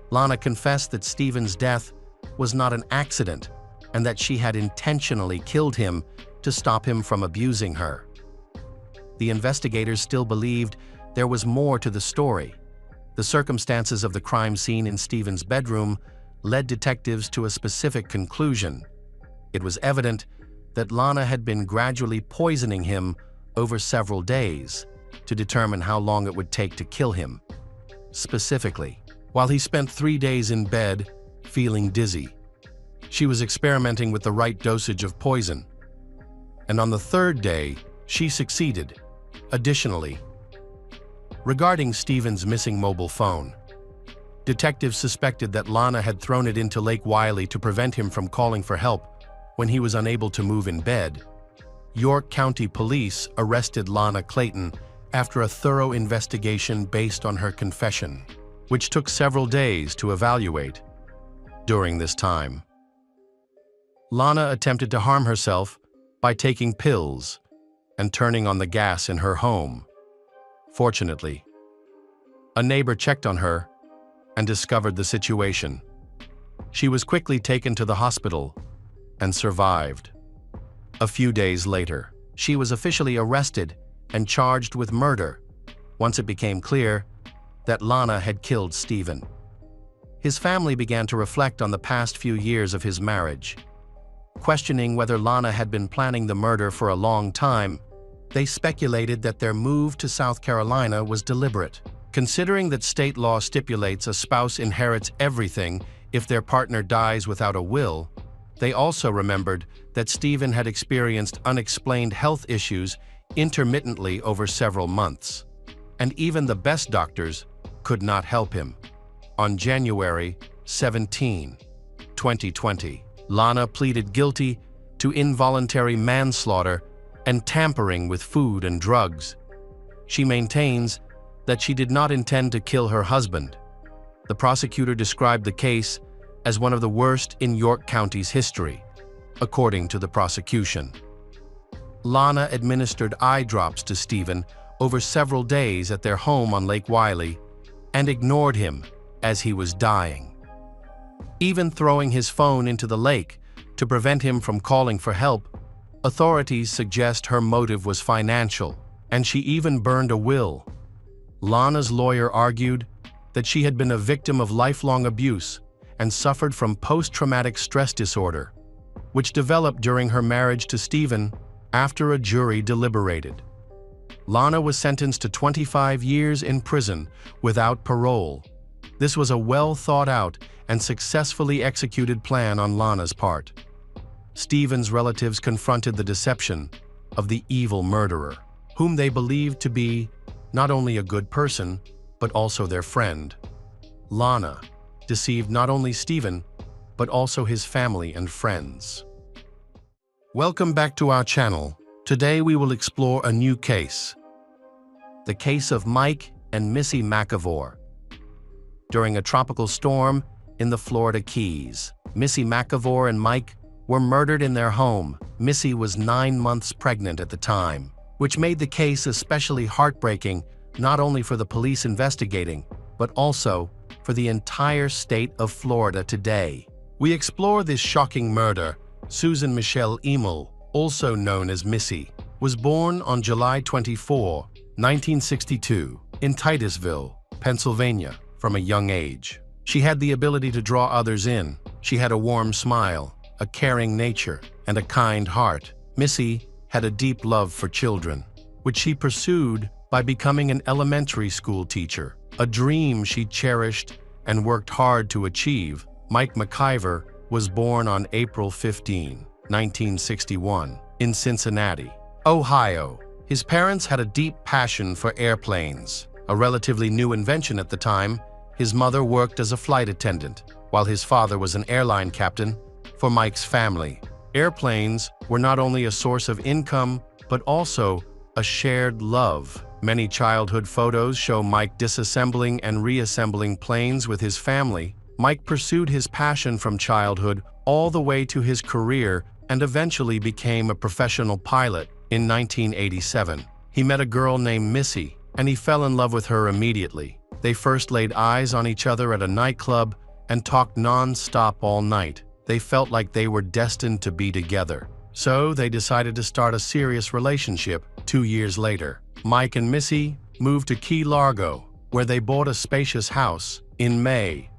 S2: Lana confessed that Stephen's death was not an accident and that she had intentionally killed him to stop him from abusing her. The investigators still believed there was more to the story. The circumstances of the crime scene in Stephen's bedroom led detectives to a specific conclusion. It was evident that Lana had been gradually poisoning him over several days to determine how long it would take to kill him. Specifically, while he spent 3 days in bed feeling dizzy, she was experimenting with the right dosage of poison. And on the 3rd day, she succeeded. Additionally, regarding Stephen's missing mobile phone, detectives suspected that Lana had thrown it into Lake Wylie to prevent him from calling for help when he was unable to move in bed. York County Police arrested Lana Clayton after a thorough investigation based on her confession, which took several days to evaluate. During this time, Lana attempted to harm herself by taking pills and turning on the gas in her home. Fortunately, a neighbor checked on her and discovered the situation. She was quickly taken to the hospital and survived. A few days later, she was officially arrested and charged with murder once it became clear that Lana had killed Stephen. His family began to reflect on the past few years of his marriage. Questioning whether Lana had been planning the murder for a long time, they speculated that their move to South Carolina was deliberate. Considering that state law stipulates a spouse inherits everything if their partner dies without a will, they also remembered that Stephen had experienced unexplained health issues intermittently over several months, and even the best doctors could not help him. On January 17, 2020, Lana pleaded guilty to involuntary manslaughter and tampering with food and drugs. She maintains that she did not intend to kill her husband. The prosecutor described the case as one of the worst in York County's history, according to the prosecution. Lana administered eye drops to Stephen over several days at their home on Lake Wylie and ignored him as he was dying, even throwing his phone into the lake to prevent him from calling for help. Authorities suggest her motive was financial, and she even burned a will. Lana's lawyer argued that she had been a victim of lifelong abuse and suffered from post-traumatic stress disorder, which developed during her marriage to Stephen after a jury deliberated. Lana was sentenced to 25 years in prison without parole. This was a well-thought-out and successfully executed plan on Lana's part. Stephen's relatives confronted the deception of the evil murderer, whom they believed to be not only a good person, but also their friend. Lana deceived not only Stephen, but also his family and friends. Welcome back to our channel. Today we will explore a new case. The case of Mike and Missy McIvor. During a tropical storm in the Florida Keys, Missy McIvor and Mike were murdered in their home. Missy was 9 months pregnant at the time, which made the case especially heartbreaking, not only for the police investigating, but also for the entire state of Florida today. We explore this shocking murder. Susan Michelle Emil, also known as Missy, was born on July 24, 1962, in Titusville, Pennsylvania. From a young age, she had the ability to draw others in. She had a warm smile, a caring nature, and a kind heart. Missy had a deep love for children, which she pursued by becoming an elementary school teacher, a dream she cherished and worked hard to achieve. Mike McIvor was born on April 15, 1961, in Cincinnati, Ohio. His parents had a deep passion for airplanes, a relatively new invention at the time. His mother worked as a flight attendant, while his father was an airline captain for Mike's family. Airplanes were not only a source of income, but also a shared love. Many childhood photos show Mike disassembling and reassembling planes with his family. Mike pursued his passion from childhood all the way to his career and eventually became a professional pilot. In 1987, he met a girl named Missy, and he fell in love with her immediately. They first laid eyes on each other at a nightclub and talked non-stop all night. They felt like they were destined to be together. So they decided to start a serious relationship. 2 years later, Mike and Missy moved to Key Largo, where they bought a spacious house. In May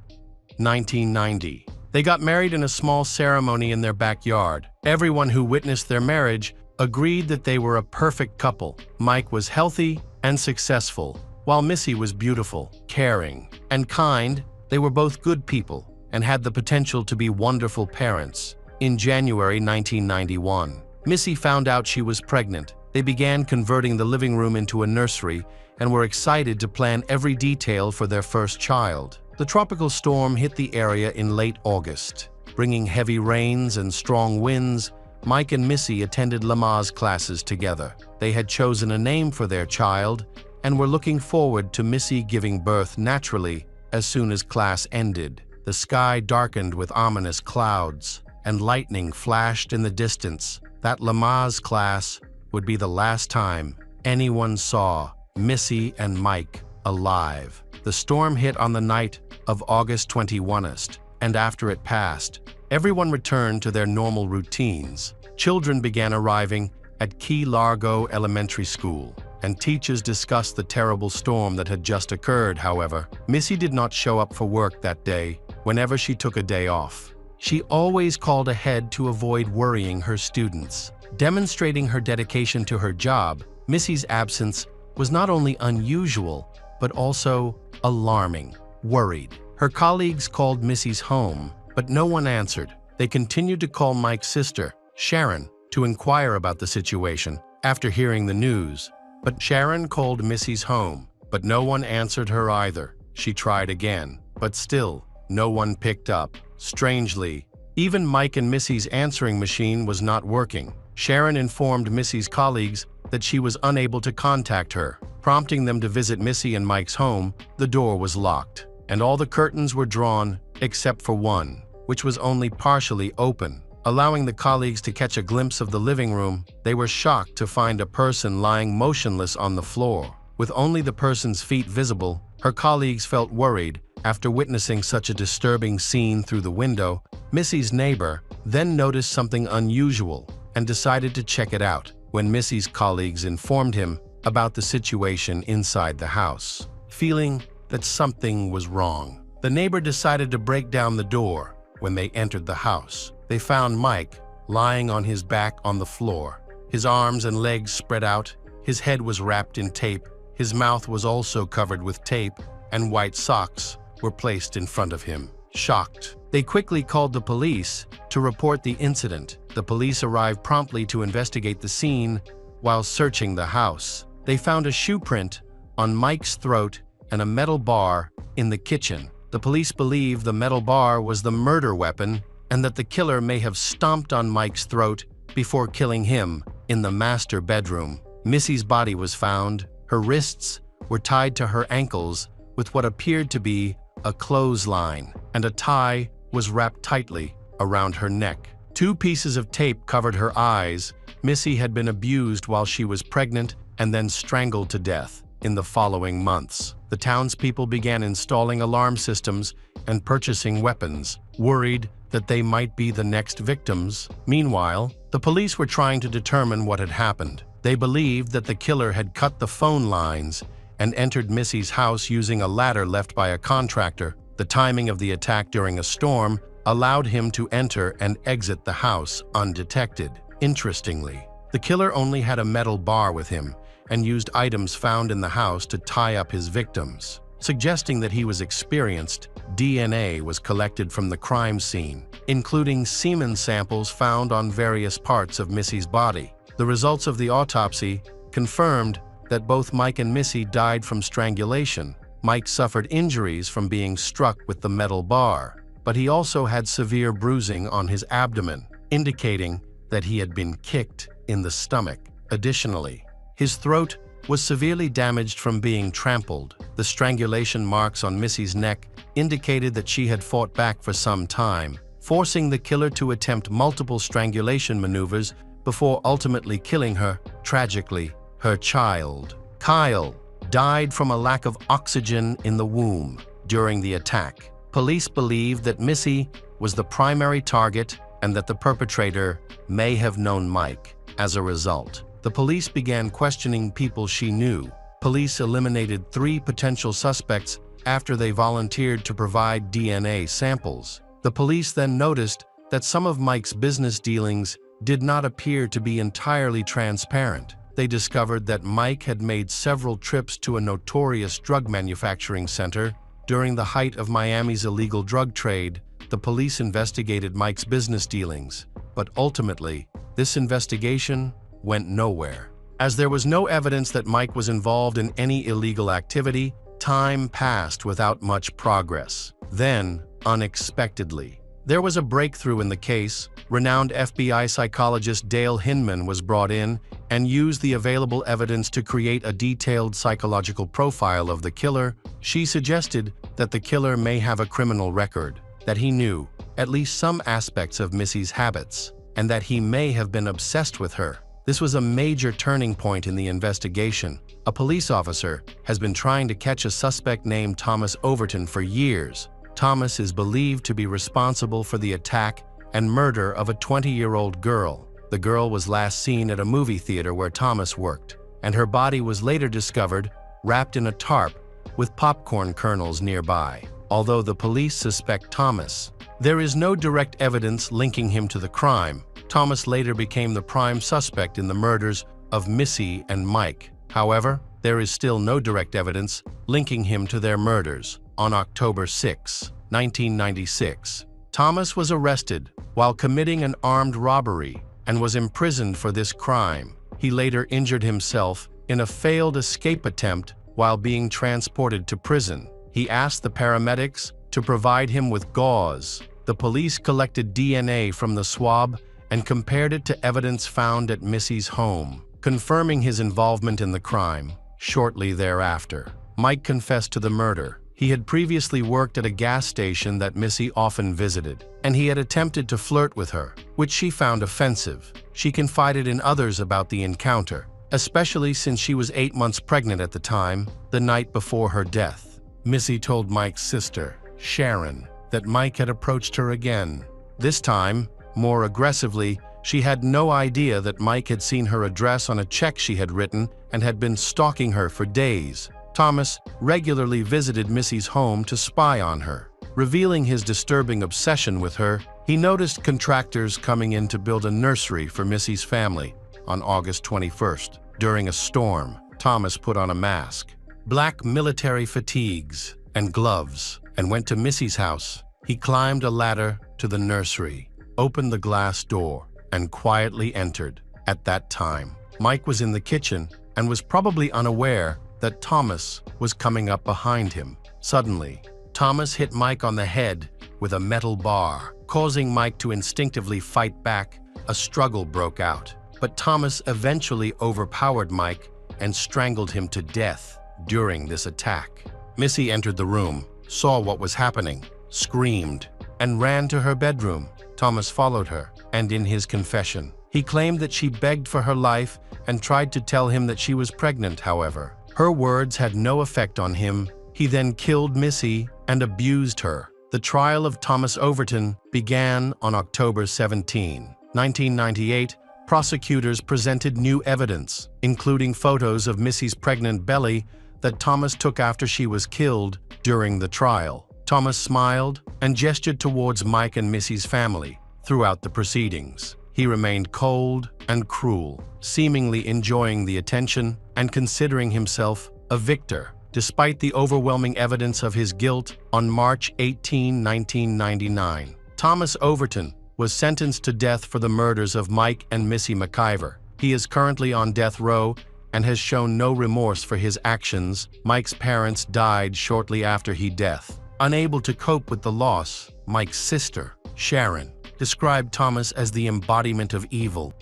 S2: 1990, they got married in a small ceremony in their backyard. Everyone who witnessed their marriage agreed that they were a perfect couple. Mike was healthy and successful, while Missy was beautiful, caring, and kind. They were both good people and had the potential to be wonderful parents. In January 1991, Missy found out she was pregnant. They began converting the living room into a nursery and were excited to plan every detail for their first child. The tropical storm hit the area in late August. Bringing heavy rains and strong winds, Mike and Missy attended Lamaze classes together. They had chosen a name for their child and were looking forward to Missy giving birth naturally as soon as class ended. The sky darkened with ominous clouds, and lightning flashed in the distance. That Lamaze class would be the last time anyone saw Missy and Mike alive. The storm hit on the night of August 21st, and after it passed, everyone returned to their normal routines. Children began arriving at Key Largo Elementary School, and teachers discussed the terrible storm that had just occurred. However, Missy did not show up for work that day whenever she took a day off. She always called ahead to avoid worrying her students. Demonstrating her dedication to her job, Missy's absence was not only unusual, but also alarming. Worried, her colleagues called Missy's home, but no one answered. They continued to call Mike's sister, Sharon, to inquire about the situation after hearing the news. But Sharon called Missy's home, but no one answered her either. She tried again, but still, no one picked up. Strangely, even Mike and Missy's answering machine was not working. Sharon informed Missy's colleagues that she was unable to contact her, prompting them to visit Missy and Mike's home. The door was locked, and all the curtains were drawn except for one, which was only partially open, allowing the colleagues to catch a glimpse of the living room. They were shocked to find a person lying motionless on the floor. With only the person's feet visible, her colleagues felt worried. After witnessing such a disturbing scene through the window, Missy's neighbor then noticed something unusual and decided to check it out. When Missy's colleagues informed him about the situation inside the house, feeling that something was wrong, the neighbor decided to break down the door. When they entered the house, they found Mike lying on his back on the floor, his arms and legs spread out. His head was wrapped in tape. His mouth was also covered with tape, and white socks were placed in front of him. Shocked, they quickly called the police to report the incident. The police arrived promptly to investigate the scene. While searching the house, they found a shoe print on Mike's throat and a metal bar in the kitchen. The police believe the metal bar was the murder weapon and that the killer may have stomped on Mike's throat before killing him in the master bedroom. Missy's body was found. Her wrists were tied to her ankles with what appeared to be a clothesline, and a tie was wrapped tightly around her neck. 2 pieces of tape covered her eyes. Missy had been abused while she was pregnant and then strangled to death. In the following months, the townspeople began installing alarm systems and purchasing weapons, worried that they might be the next victims. Meanwhile, the police were trying to determine what had happened. They believed that the killer had cut the phone lines and entered Missy's house using a ladder left by a contractor. The timing of the attack during a storm allowed him to enter and exit the house undetected. Interestingly, the killer only had a metal bar with him and used items found in the house to tie up his victims, suggesting that he was experienced. DNA was collected from the crime scene, including semen samples found on various parts of Missy's body. The results of the autopsy confirmed that both Mike and Missy died from strangulation. Mike suffered injuries from being struck with the metal bar, but he also had severe bruising on his abdomen, indicating that he had been kicked in the stomach. Additionally, his throat was severely damaged from being trampled. The strangulation marks on Missy's neck indicated that she had fought back for some time, forcing the killer to attempt multiple strangulation maneuvers before ultimately killing her. Tragically, her child, Kyle, died from a lack of oxygen in the womb during the attack. Police believe that Missy was the primary target and that the perpetrator may have known Mike. As a result, the police began questioning people she knew. Police eliminated 3 potential suspects after they volunteered to provide DNA samples. The police then noticed that some of Mike's business dealings did not appear to be entirely transparent. They discovered that Mike had made several trips to a notorious drug manufacturing center. During the height of Miami's illegal drug trade, the police investigated Mike's business dealings, but ultimately, this investigation went nowhere. As there was no evidence that Mike was involved in any illegal activity, time passed without much progress. Then, unexpectedly, there was a breakthrough in the case. Renowned FBI psychologist Dale Hinman was brought in and used the available evidence to create a detailed psychological profile of the killer. She suggested that the killer may have a criminal record, that he knew at least some aspects of Missy's habits, and that he may have been obsessed with her. This was a major turning point in the investigation. A police officer has been trying to catch a suspect named Thomas Overton for years. Thomas is believed to be responsible for the attack and murder of a 20-year-old girl. The girl was last seen at a movie theater where Thomas worked, and her body was later discovered wrapped in a tarp with popcorn kernels nearby. Although the police suspect Thomas, there is no direct evidence linking him to the crime. Thomas later became the prime suspect in the murders of Missy and Mike. However, there is still no direct evidence linking him to their murders. On October 6, 1996, Thomas was arrested while committing an armed robbery and was imprisoned for this crime. He later injured himself in a failed escape attempt while being transported to prison. He asked the paramedics to provide him with gauze. The police collected DNA from the swab and compared it to evidence found at Missy's home, confirming his involvement in the crime. Shortly thereafter, Mike confessed to the murder. He had previously worked at a gas station that Missy often visited, and he had attempted to flirt with her, which she found offensive. She confided in others about the encounter, especially since she was 8 months pregnant at the time, the night before her death. Missy told Mike's sister, Sharon, that Mike had approached her again. This time, more aggressively. She had no idea that Mike had seen her address on a check she had written and had been stalking her for days. Thomas regularly visited Missy's home to spy on her. Revealing his disturbing obsession with her, he noticed contractors coming in to build a nursery for Missy's family on August 21st. During a storm, Thomas put on a mask, black military fatigues, and gloves, and went to Missy's house. He climbed a ladder to the nursery, opened the glass door, and quietly entered. At that time, Mike was in the kitchen and was probably unaware that Thomas was coming up behind him. Suddenly, Thomas hit Mike on the head with a metal bar, causing Mike to instinctively fight back. A struggle broke out, but Thomas eventually overpowered Mike and strangled him to death. During this attack, Missy entered the room, saw what was happening, screamed, and ran to her bedroom. Thomas followed her, and in his confession, he claimed that she begged for her life and tried to tell him that she was pregnant. However, her words had no effect on him. He then killed Missy and abused her. The trial of Thomas Overton began on October 17, 1998. Prosecutors presented new evidence, including photos of Missy's pregnant belly that Thomas took after she was killed. During the trial, Thomas smiled and gestured towards Mike and Missy's family. Throughout the proceedings, he remained cold and cruel, seemingly enjoying the attention and considering himself a victor. Despite the overwhelming evidence of his guilt, on March 18, 1999, Thomas Overton was sentenced to death for the murders of Mike and Missy McIver. He is currently on death row and has shown no remorse for his actions. Mike's parents died shortly after his death. Unable to cope with the loss, Mike's sister, Sharon, described Thomas as the embodiment of evil.